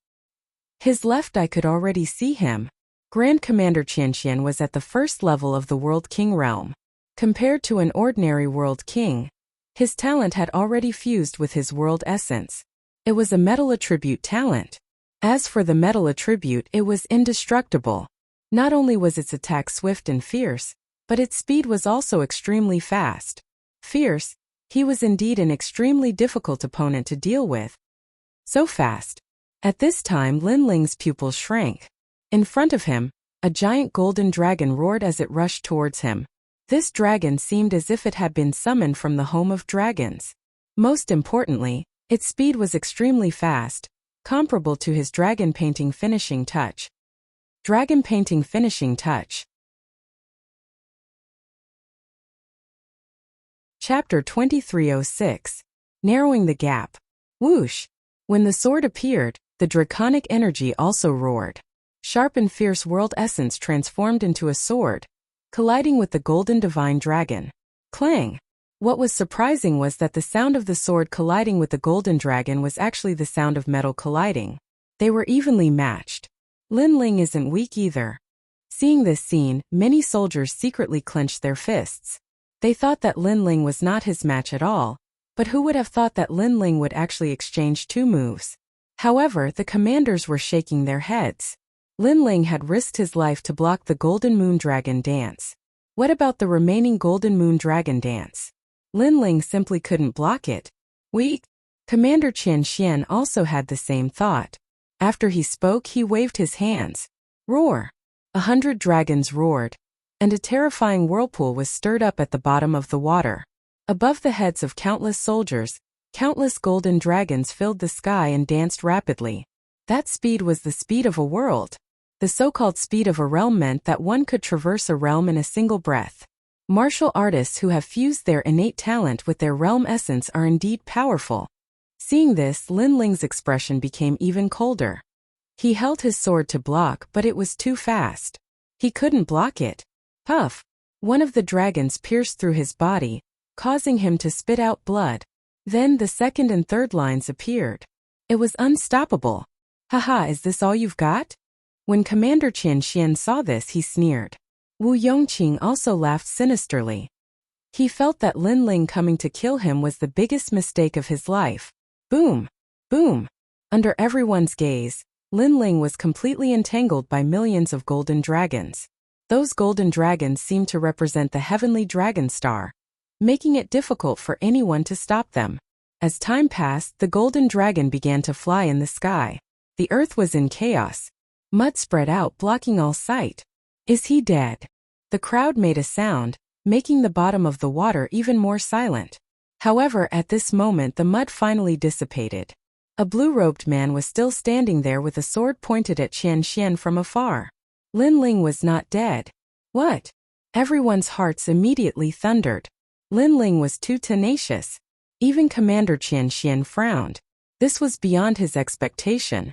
His left eye could already see him. Grand Commander Qianxian was at the first level of the World King realm. Compared to an ordinary World King, his talent had already fused with his world essence. It was a metal attribute talent. As for the metal attribute, it was indestructible. Not only was its attack swift and fierce, but its speed was also extremely fast. Fierce, he was indeed an extremely difficult opponent to deal with. So fast. At this time Linling's pupils shrank. In front of him, a giant golden dragon roared as it rushed towards him. This dragon seemed as if it had been summoned from the home of dragons. Most importantly, its speed was extremely fast, comparable to his dragon painting finishing touch. Dragon painting finishing touch. Chapter 2306. Narrowing the gap. Whoosh! When the sword appeared, the draconic energy also roared. Sharp and fierce world essence transformed into a sword, colliding with the golden divine dragon. Clang! What was surprising was that the sound of the sword colliding with the golden dragon was actually the sound of metal colliding. They were evenly matched. Lin Ling isn't weak either. Seeing this scene, many soldiers secretly clenched their fists. They thought that Lin Ling was not his match at all, but who would have thought that Lin Ling would actually exchange 2 moves? However, the commanders were shaking their heads. Lin Ling had risked his life to block the Golden Moon Dragon dance. What about the remaining Golden Moon Dragon dance? Lin Ling simply couldn't block it. Weak. Commander Qian Xian also had the same thought. After he spoke, he waved his hands. Roar! 100 dragons roared, and a terrifying whirlpool was stirred up at the bottom of the water. Above the heads of countless soldiers, countless golden dragons filled the sky and danced rapidly. That speed was the speed of a world. The so-called speed of a realm meant that one could traverse a realm in a single breath. Martial artists who have fused their innate talent with their realm essence are indeed powerful. Seeing this, Lin Ling's expression became even colder. He held his sword to block, but it was too fast. He couldn't block it. Puff! One of the dragons pierced through his body, causing him to spit out blood. Then the second and third lines appeared. It was unstoppable. Haha, is this all you've got? When Commander Qian Xian saw this, he sneered. Wu Yongqing also laughed sinisterly. He felt that Lin Ling coming to kill him was the biggest mistake of his life. Boom! Boom! Under everyone's gaze, Lin Ling was completely entangled by millions of golden dragons. Those golden dragons seemed to represent the heavenly dragon star, making it difficult for anyone to stop them. As time passed, the golden dragon began to fly in the sky. The earth was in chaos. Mud spread out, blocking all sight. Is he dead? The crowd made a sound, making the bottom of the water even more silent. However, at this moment the mud finally dissipated. A blue-robed man was still standing there with a sword pointed at Qian Xian from afar. Lin Ling was not dead. What? Everyone's hearts immediately thundered. Lin Ling was too tenacious. Even Commander Qian Xian frowned. This was beyond his expectation.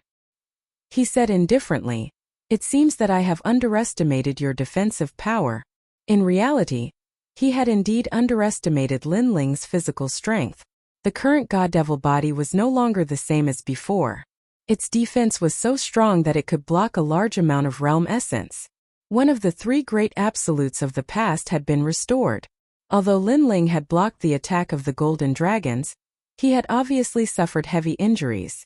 He said indifferently, "It seems that I have underestimated your defensive power." In reality, he had indeed underestimated Lin Ling's physical strength. The current God-Devil body was no longer the same as before. Its defense was so strong that it could block a large amount of realm essence. One of the 3 great absolutes of the past had been restored. Although Lin Ling had blocked the attack of the golden dragons, he had obviously suffered heavy injuries.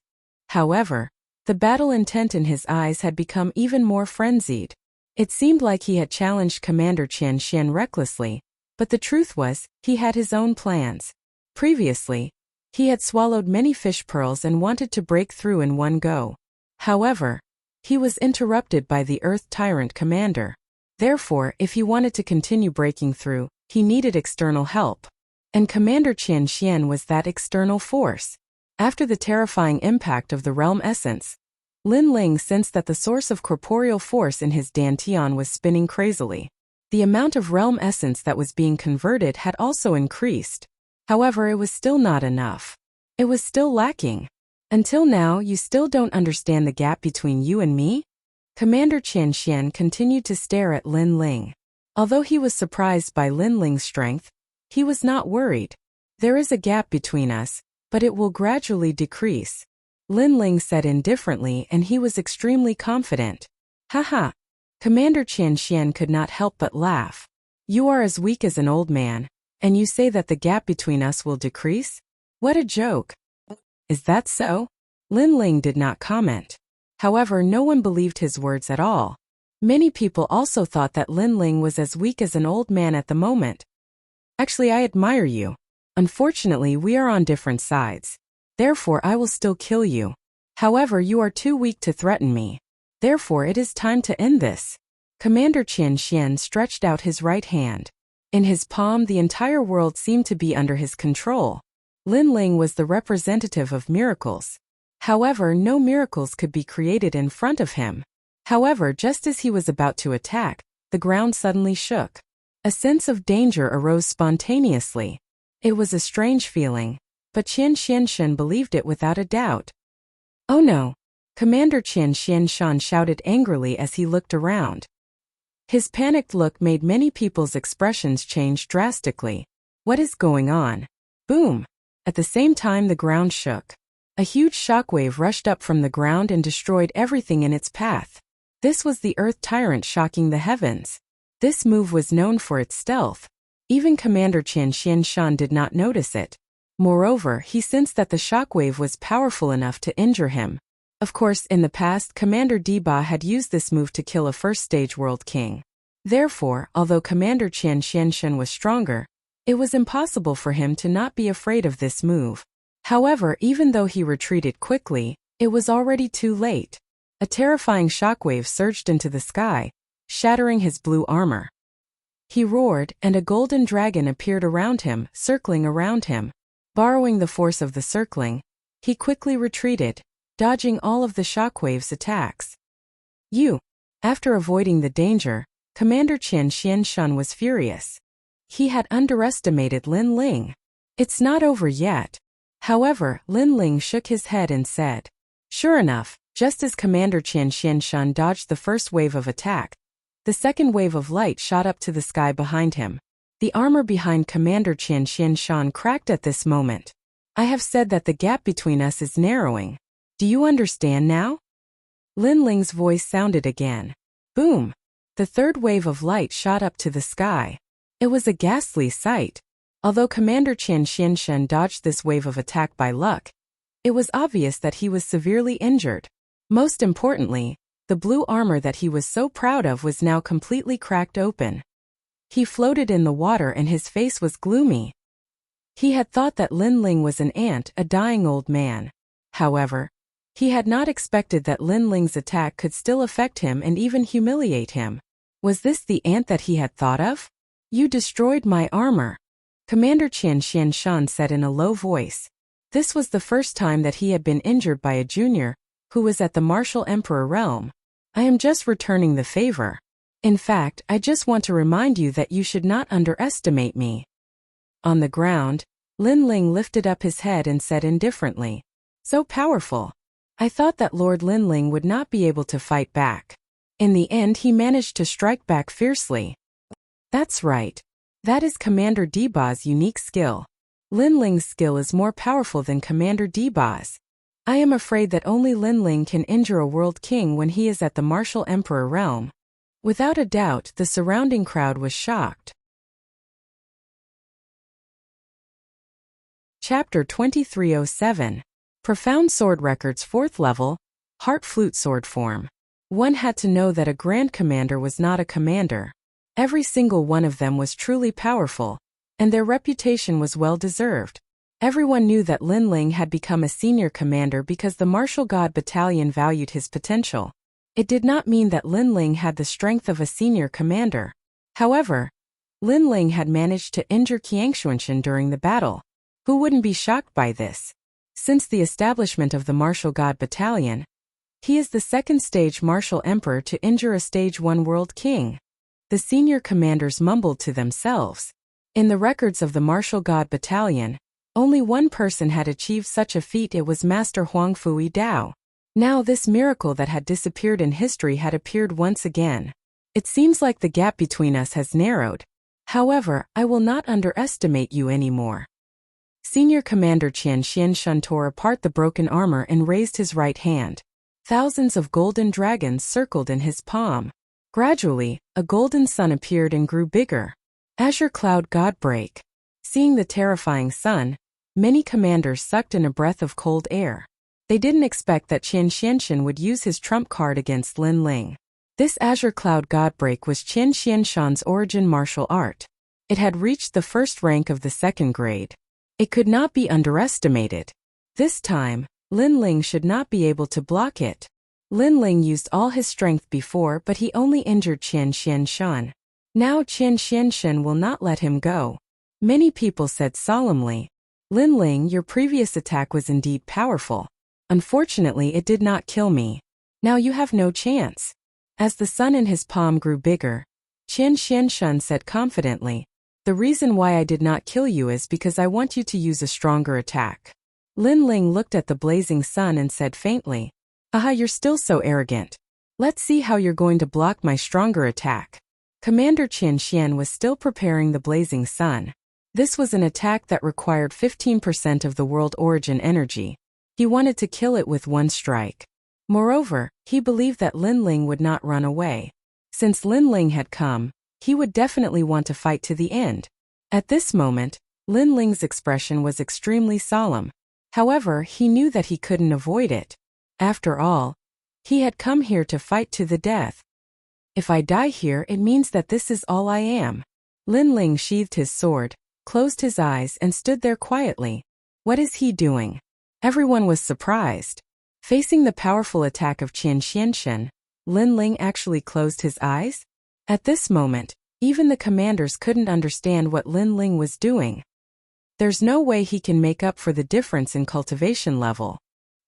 However, the battle intent in his eyes had become even more frenzied. It seemed like he had challenged Commander Qian Xian recklessly, but the truth was, he had his own plans. Previously, he had swallowed many fish pearls and wanted to break through in one go. However, he was interrupted by the Earth Tyrant Commander. Therefore, if he wanted to continue breaking through, he needed external help. And Commander Qian Xian was that external force. After the terrifying impact of the realm essence, Lin Ling sensed that the source of corporeal force in his dantian was spinning crazily. The amount of realm essence that was being converted had also increased. However, it was still not enough. It was still lacking. Until now, you still don't understand the gap between you and me? Commander Qian Xian continued to stare at Lin Ling. Although he was surprised by Lin Ling's strength, he was not worried. There is a gap between us, but it will gradually decrease. Lin Ling said indifferently, and he was extremely confident. Haha. Commander Qian Xian could not help but laugh. You are as weak as an old man, and you say that the gap between us will decrease? What a joke. Is that so? Lin Ling did not comment. However, no one believed his words at all. Many people also thought that Lin Ling was as weak as an old man at the moment. Actually, I admire you. Unfortunately, we are on different sides. Therefore, I will still kill you. However, you are too weak to threaten me. Therefore, it is time to end this. Commander Qian Xian stretched out his right hand. In his palm, the entire world seemed to be under his control. Lin Ling was the representative of miracles. However, no miracles could be created in front of him. However, just as he was about to attack, the ground suddenly shook. A sense of danger arose spontaneously. It was a strange feeling, but Qian Xianshen believed it without a doubt. Oh no! Commander Qian Xianshan shouted angrily as he looked around. His panicked look made many people's expressions change drastically. What is going on? Boom! At the same time the ground shook. A huge shockwave rushed up from the ground and destroyed everything in its path. This was the Earth Tyrant shocking the heavens. This move was known for its stealth. Even Commander Qian Xianshan did not notice it. Moreover, he sensed that the shockwave was powerful enough to injure him. Of course, in the past, Commander Diba had used this move to kill a first-stage world king. Therefore, although Commander Qian Xianshan was stronger, it was impossible for him to not be afraid of this move. However, even though he retreated quickly, it was already too late. A terrifying shockwave surged into the sky, shattering his blue armor. He roared, and a golden dragon appeared around him, circling around him. Borrowing the force of the circling, he quickly retreated, dodging all of the shockwave's attacks. After avoiding the danger, Commander Qian Xianshan was furious. He had underestimated Lin Ling. It's not over yet. However, Lin Ling shook his head and said, sure enough, just as Commander Qian Xianshan dodged the first wave of attack, the second wave of light shot up to the sky behind him. The armor behind Commander Qian Xianshan cracked at this moment. I have said that the gap between us is narrowing. Do you understand now? Lin Ling's voice sounded again. Boom! The third wave of light shot up to the sky. It was a ghastly sight. Although Commander Qian Xianshan dodged this wave of attack by luck, it was obvious that he was severely injured. Most importantly, the blue armor that he was so proud of was now completely cracked open. He floated in the water and his face was gloomy. He had thought that Lin Ling was an ant, a dying old man. However, he had not expected that Lin Ling's attack could still affect him and even humiliate him. Was this the ant that he had thought of? You destroyed my armor, Commander Qian Xianshan said in a low voice. This was the first time that he had been injured by a junior who was at the Martial Emperor realm. I am just returning the favor. In fact, I just want to remind you that you should not underestimate me. On the ground, Lin Ling lifted up his head and said indifferently, so powerful. I thought that Lord Lin Ling would not be able to fight back. In the end he managed to strike back fiercely. That's right. That is Commander Diba's unique skill. Lin Ling's skill is more powerful than Commander Diba's. I am afraid that only Lin Ling can injure a world king when he is at the Martial Emperor realm. Without a doubt, the surrounding crowd was shocked. Chapter 2307. Profound Sword Records 4th Level, Heart Flute Sword Form. One had to know that a Grand Commander was not a commander. Every single one of them was truly powerful, and their reputation was well deserved. Everyone knew that Lin Ling had become a senior commander because the Martial God Battalion valued his potential. It did not mean that Lin Ling had the strength of a senior commander. However, Lin Ling had managed to injure Qiangshuanshan during the battle. Who wouldn't be shocked by this? Since the establishment of the Martial God Battalion, he is the second stage Martial Emperor to injure a Stage 1 World King. The senior commanders mumbled to themselves. In the records of the Martial God Battalion, only one person had achieved such a feat. It was Master Huangfui Dao. Now this miracle that had disappeared in history had appeared once again. It seems like the gap between us has narrowed. However, I will not underestimate you anymore. Senior Commander Qian Xianshan tore apart the broken armor and raised his right hand. Thousands of golden dragons circled in his palm. Gradually, a golden sun appeared and grew bigger. Azure Cloud Godbreak. Seeing the terrifying sun, many commanders sucked in a breath of cold air. They didn't expect that Qian Xianshan would use his trump card against Lin Ling. This Azure Cloud Godbreak was Qian Xianshan's origin martial art. It had reached the first rank of the second grade. It could not be underestimated. This time, Lin Ling should not be able to block it. Lin Ling used all his strength before, but he only injured Qian Xianshan. Now Qian Xianshan will not let him go. Many people said solemnly, Lin Ling, your previous attack was indeed powerful. Unfortunately, it did not kill me. Now you have no chance. As the sun in his palm grew bigger, Qian Xianshan said confidently, the reason why I did not kill you is because I want you to use a stronger attack. Lin Ling looked at the blazing sun and said faintly, "Aha, you're still so arrogant. Let's see how you're going to block my stronger attack." Commander Qian Xian was still preparing the blazing sun. This was an attack that required 15% of the world origin energy. He wanted to kill it with one strike. Moreover, he believed that Lin Ling would not run away. Since Lin Ling had come, he would definitely want to fight to the end. At this moment, Lin Ling's expression was extremely solemn. However, he knew that he couldn't avoid it. After all, he had come here to fight to the death. If I die here, it means that this is all I am. Lin Ling sheathed his sword, closed his eyes and stood there quietly. What is he doing? Everyone was surprised. Facing the powerful attack of Qian Xianshen, Lin Ling actually closed his eyes? At this moment, even the commanders couldn't understand what Lin Ling was doing. There's no way he can make up for the difference in cultivation level.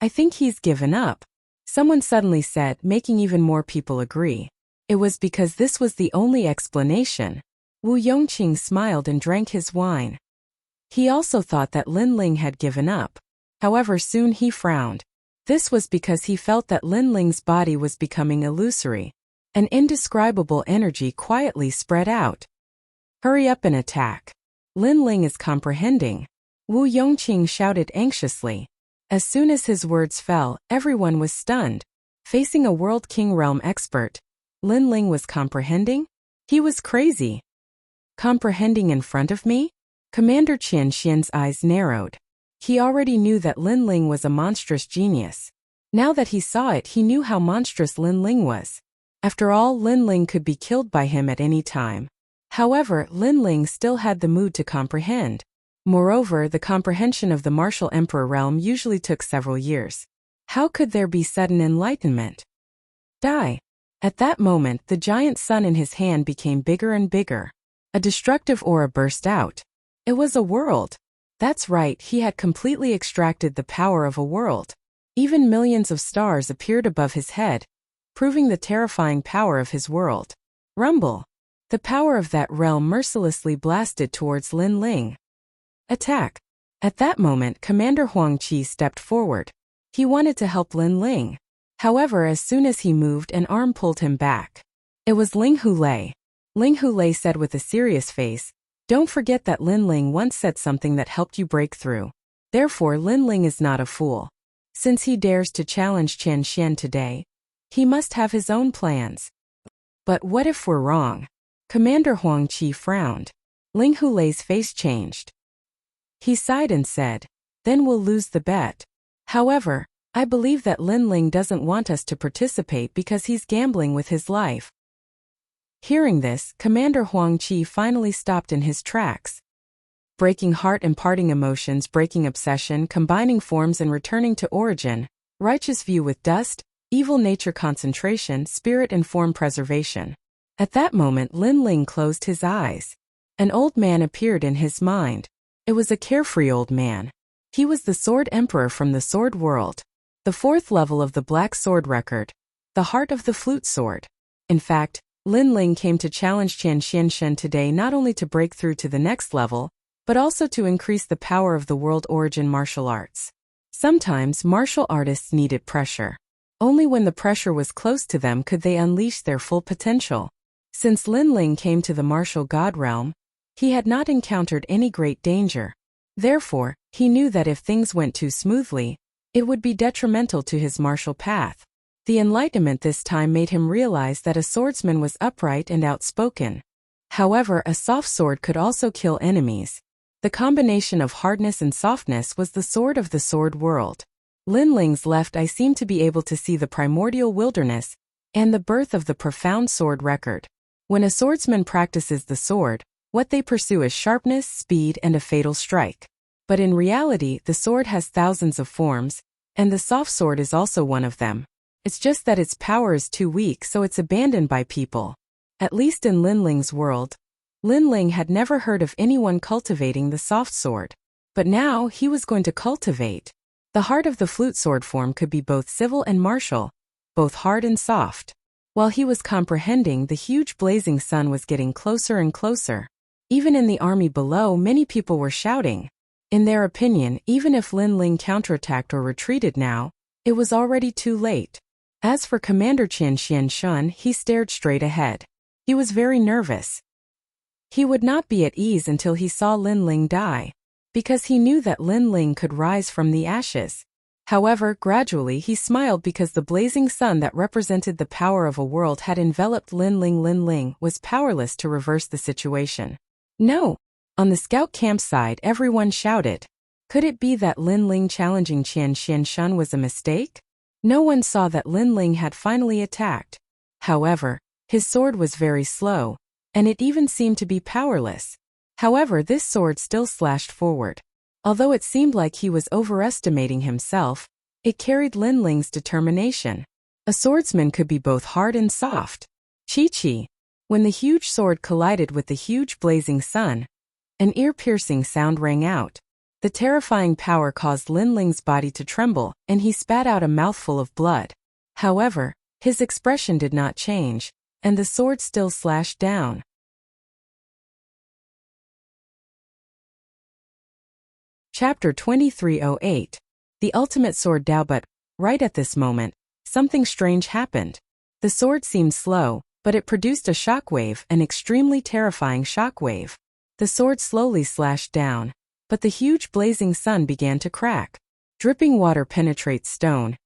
I think he's given up. Someone suddenly said, making even more people agree. It was because this was the only explanation. Wu Yongqing smiled and drank his wine. He also thought that Lin Ling had given up. However, soon he frowned. This was because he felt that Lin Ling's body was becoming illusory. An indescribable energy quietly spread out. Hurry up and attack. Lin Ling is comprehending. Wu Yongqing shouted anxiously. As soon as his words fell, everyone was stunned. Facing a World King Realm expert, Lin Ling was comprehending? He was crazy. Comprehending in front of me? Commander Qian Xian's eyes narrowed. He already knew that Lin Ling was a monstrous genius. Now that he saw it, he knew how monstrous Lin Ling was. After all, Lin Ling could be killed by him at any time. However, Lin Ling still had the mood to comprehend. Moreover, the comprehension of the martial emperor realm usually took several years. How could there be sudden enlightenment? Die. At that moment, the giant sun in his hand became bigger and bigger. A destructive aura burst out. It was a world. That's right, he had completely extracted the power of a world. Even millions of stars appeared above his head, proving the terrifying power of his world. Rumble. The power of that realm mercilessly blasted towards Lin Ling. Attack. At that moment, Commander Huang Qi stepped forward. He wanted to help Lin Ling. However, as soon as he moved, an arm pulled him back. It was Ling Hulei. Ling Hulei said with a serious face, "Don't forget that Lin Ling once said something that helped you break through. Therefore, Lin Ling is not a fool. Since he dares to challenge Qian Xian today, he must have his own plans. But what if we're wrong?" Commander Huang Qi frowned. Ling Hulei's face changed. He sighed and said, "Then we'll lose the bet. However, I believe that Lin Ling doesn't want us to participate because he's gambling with his life." Hearing this, Commander Huang Qi finally stopped in his tracks. Breaking heart, imparting emotions, breaking obsession, combining forms and returning to origin, righteous view with dust, evil nature concentration, spirit and form preservation. At that moment, Lin Ling closed his eyes. An old man appeared in his mind. It was a carefree old man. He was the Sword Emperor from the Sword World. The 4th level of the Black Sword record. The heart of the flute sword. In fact, Lin Ling came to challenge Qian Xianshen today not only to break through to the next level, but also to increase the power of the world origin martial arts. Sometimes martial artists needed pressure. Only when the pressure was close to them could they unleash their full potential. Since Lin Ling came to the martial god realm, he had not encountered any great danger. Therefore, he knew that if things went too smoothly, it would be detrimental to his martial path. The enlightenment this time made him realize that a swordsman was upright and outspoken. However, a soft sword could also kill enemies. The combination of hardness and softness was the sword of the sword world. Lin Ling's left eye seemed to be able to see the primordial wilderness and the birth of the profound sword record. When a swordsman practices the sword, what they pursue is sharpness, speed, and a fatal strike. But in reality, the sword has thousands of forms, and the soft sword is also one of them. It's just that its power is too weak, so it's abandoned by people. At least in Lin Ling's world, Lin Ling had never heard of anyone cultivating the soft sword. But now, he was going to cultivate. The heart of the flute sword form could be both civil and martial, both hard and soft. While he was comprehending, the huge blazing sun was getting closer and closer. Even in the army below, many people were shouting. In their opinion, even if Lin Ling counterattacked or retreated now, it was already too late. As for Commander Qian Xianshun, he stared straight ahead. He was very nervous. He would not be at ease until he saw Lin Ling die, because he knew that Lin Ling could rise from the ashes. However, gradually he smiled because the blazing sun that represented the power of a world had enveloped Lin Ling. Lin Ling was powerless to reverse the situation. No! On the scout campsite, everyone shouted. Could it be that Lin Ling challenging Qian Xianshun was a mistake? No one saw that Lin Ling had finally attacked. However, his sword was very slow, and it even seemed to be powerless. However, this sword still slashed forward. Although it seemed like he was overestimating himself, it carried Lin Ling's determination. A swordsman could be both hard and soft. Chi-chi. When the huge sword collided with the huge blazing sun, an ear-piercing sound rang out. The terrifying power caused Lin Ling's body to tremble, and he spat out a mouthful of blood. However, his expression did not change, and the sword still slashed down. Chapter 2308. The Ultimate Sword Dao. But right at this moment, something strange happened. The sword seemed slow, but it produced a shockwave, an extremely terrifying shockwave. The sword slowly slashed down, but the huge blazing sun began to crack. Dripping water penetrates stone,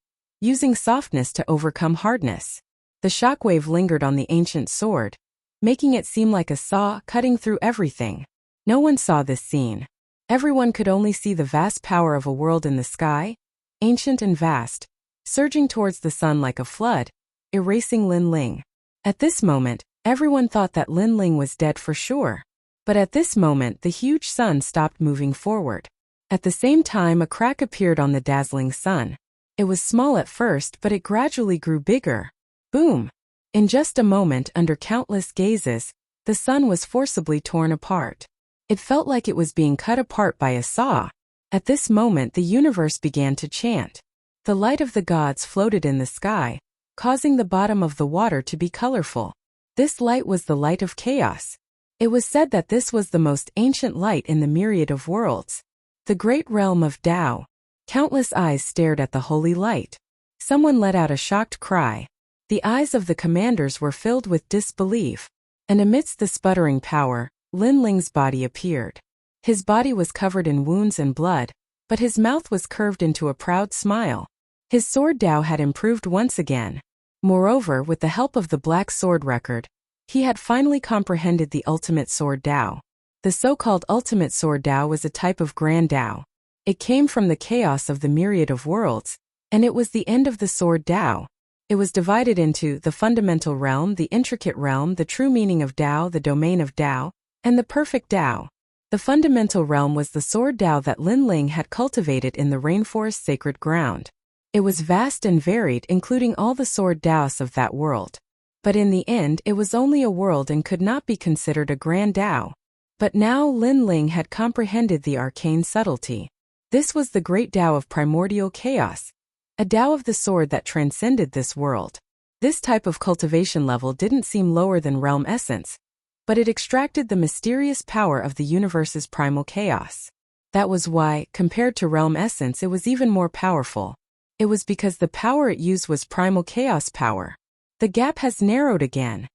using softness to overcome hardness. The shockwave lingered on the ancient sword, making it seem like a saw cutting through everything. No one saw this scene. Everyone could only see the vast power of a world in the sky, ancient and vast, surging towards the sun like a flood, erasing Lin Ling. At this moment, everyone thought that Lin Ling was dead for sure. But at this moment, the huge sun stopped moving forward. At the same time, a crack appeared on the dazzling sun. It was small at first, but it gradually grew bigger. Boom! In just a moment, under countless gazes, the sun was forcibly torn apart. It felt like it was being cut apart by a saw. At this moment, the universe began to chant. The light of the gods floated in the sky, causing the bottom of the water to be colorful. This light was the light of chaos. It was said that this was the most ancient light in the myriad of worlds. The great realm of Tao. Countless eyes stared at the holy light. Someone let out a shocked cry. The eyes of the commanders were filled with disbelief. And amidst the sputtering power, Lin Ling's body appeared. His body was covered in wounds and blood, but his mouth was curved into a proud smile. His sword Tao had improved once again. Moreover, with the help of the Black Sword Record, he had finally comprehended the Ultimate Sword Dao. The so-called Ultimate Sword Dao was a type of Grand Dao. It came from the chaos of the myriad of worlds, and it was the end of the Sword Dao. It was divided into the fundamental realm, the intricate realm, the true meaning of Dao, the domain of Dao, and the perfect Dao. The fundamental realm was the Sword Dao that Lin Ling had cultivated in the rainforest sacred ground. It was vast and varied, including all the Sword Daos of that world. But in the end, it was only a world and could not be considered a Grand Dao. But now Lin Ling had comprehended the arcane subtlety. This was the great Dao of primordial chaos, a Dao of the sword that transcended this world. This type of cultivation level didn't seem lower than realm essence, but it extracted the mysterious power of the universe's primal chaos. That was why, compared to realm essence, it was even more powerful. It was because the power it used was primal chaos power. The gap has narrowed again.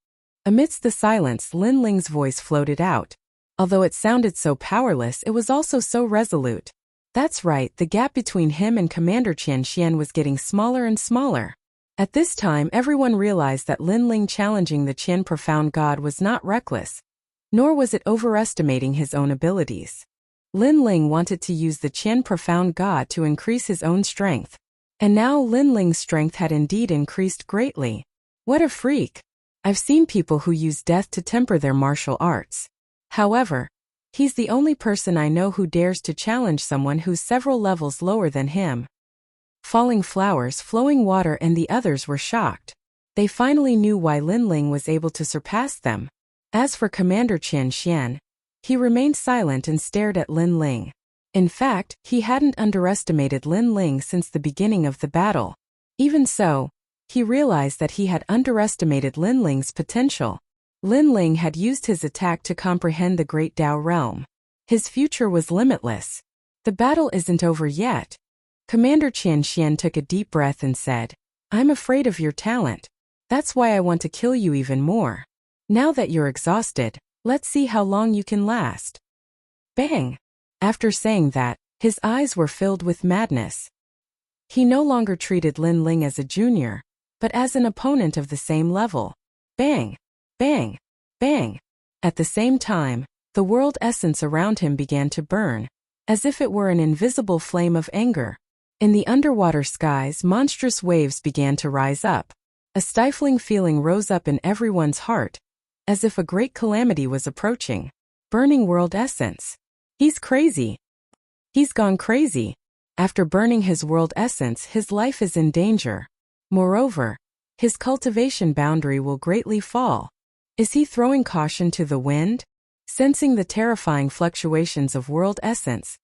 Amidst the silence, Lin Ling's voice floated out. Although it sounded so powerless, it was also so resolute. That's right, the gap between him and Commander Qian Xian was getting smaller and smaller. At this time, everyone realized that Lin Ling challenging the Qian Profound God was not reckless, nor was it overestimating his own abilities. Lin Ling wanted to use the Qian Profound God to increase his own strength. And now Lin Ling's strength had indeed increased greatly. What a freak! I've seen people who use death to temper their martial arts. However, he's the only person I know who dares to challenge someone who's several levels lower than him. Falling flowers, flowing water, and the others were shocked. They finally knew why Lin Ling was able to surpass them. As for Commander Qian Xian, he remained silent and stared at Lin Ling. In fact, he hadn't underestimated Lin Ling since the beginning of the battle. Even so, he realized that he had underestimated Lin Ling's potential. Lin Ling had used his attack to comprehend the great Dao realm. His future was limitless. The battle isn't over yet. Commander Qian Xian took a deep breath and said, I'm afraid of your talent. That's why I want to kill you even more. Now that you're exhausted, let's see how long you can last. Bang! After saying that, his eyes were filled with madness. He no longer treated Lin Ling as a junior, but as an opponent of the same level. Bang! Bang! Bang! At the same time, the world essence around him began to burn, as if it were an invisible flame of anger. In the underwater skies, monstrous waves began to rise up. A stifling feeling rose up in everyone's heart, as if a great calamity was approaching. Burning world essence. He's crazy. He's gone crazy. After burning his world essence, his life is in danger. Moreover, his cultivation boundary will greatly fall. Is he throwing caution to the wind? Sensing the terrifying fluctuations of world essence,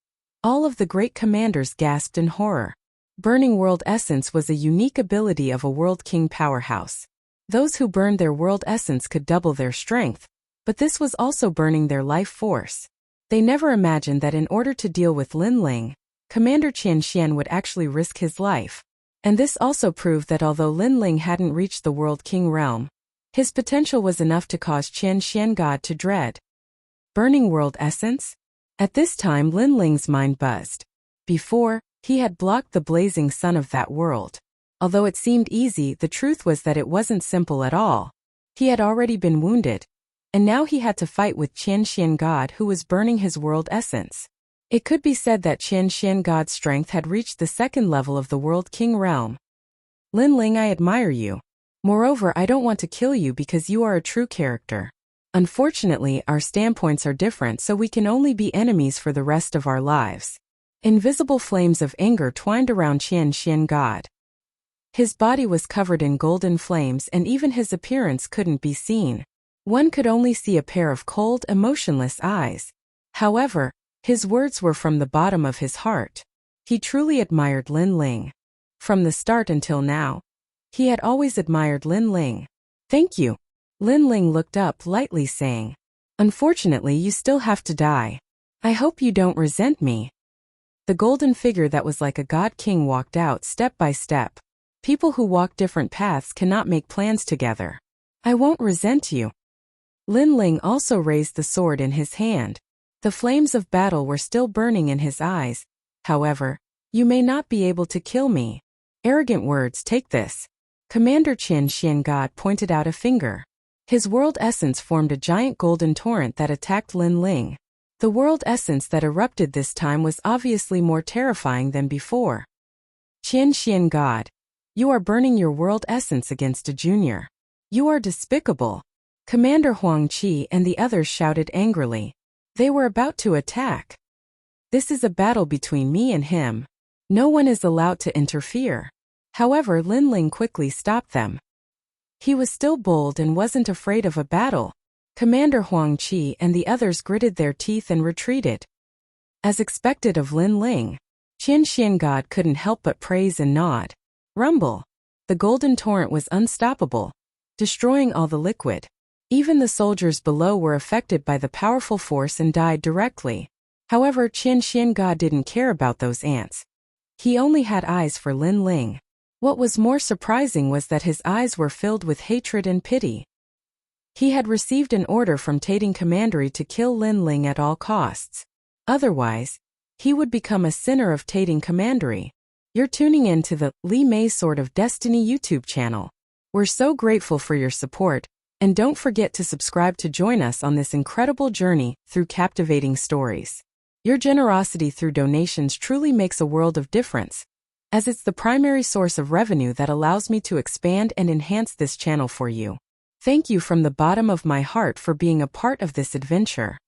all of the great commanders gasped in horror. Burning world essence was a unique ability of a world king powerhouse. Those who burned their world essence could double their strength, but this was also burning their life force. They never imagined that in order to deal with Lin Ling, Commander Qian Xian would actually risk his life. And this also proved that although Lin Ling hadn't reached the world king realm, his potential was enough to cause Qian Xian God to dread. Burning world essence? At this time Lin Ling's mind buzzed. Before, he had blocked the blazing sun of that world. Although it seemed easy, the truth was that it wasn't simple at all. He had already been wounded, and now he had to fight with Qian Xian God who was burning his world essence. It could be said that Qian Xian God's strength had reached the second level of the world king realm. Lin Ling, I admire you. Moreover, I don't want to kill you because you are a true character. Unfortunately, our standpoints are different, so we can only be enemies for the rest of our lives. Invisible flames of anger twined around Qian Xian God. His body was covered in golden flames and even his appearance couldn't be seen. One could only see a pair of cold, emotionless eyes. However, his words were from the bottom of his heart. He truly admired Lin Ling. From the start until now, he had always admired Lin Ling. Thank you. Lin Ling looked up lightly saying, Unfortunately, you still have to die. I hope you don't resent me. The golden figure that was like a god king walked out step by step. People who walk different paths cannot make plans together. I won't resent you. Lin Ling also raised the sword in his hand. The flames of battle were still burning in his eyes. However, you may not be able to kill me. Arrogant words, take this. Commander Qian Xian God pointed out a finger. His world essence formed a giant golden torrent that attacked Lin Ling. The world essence that erupted this time was obviously more terrifying than before. Qian Xian God, you are burning your world essence against a junior. You are despicable. Commander Huang Qi and the others shouted angrily. They were about to attack. This is a battle between me and him. No one is allowed to interfere. However, Lin Ling quickly stopped them. He was still bold and wasn't afraid of a battle. Commander Huang Qi and the others gritted their teeth and retreated. As expected of Lin Ling, Qian Xian God couldn't help but praise and nod. Rumble. The golden torrent was unstoppable, destroying all the liquid. Even the soldiers below were affected by the powerful force and died directly. However, Qian Xian God didn't care about those ants. He only had eyes for Lin Ling. What was more surprising was that his eyes were filled with hatred and pity. He had received an order from Tating Commandery to kill Lin Ling at all costs. Otherwise, he would become a sinner of Tating Commandery. You're tuning in to the Li Mei Sword of Destiny YouTube channel. We're so grateful for your support, and don't forget to subscribe to join us on this incredible journey through captivating stories. Your generosity through donations truly makes a world of difference, as it's the primary source of revenue that allows me to expand and enhance this channel for you. Thank you from the bottom of my heart for being a part of this adventure.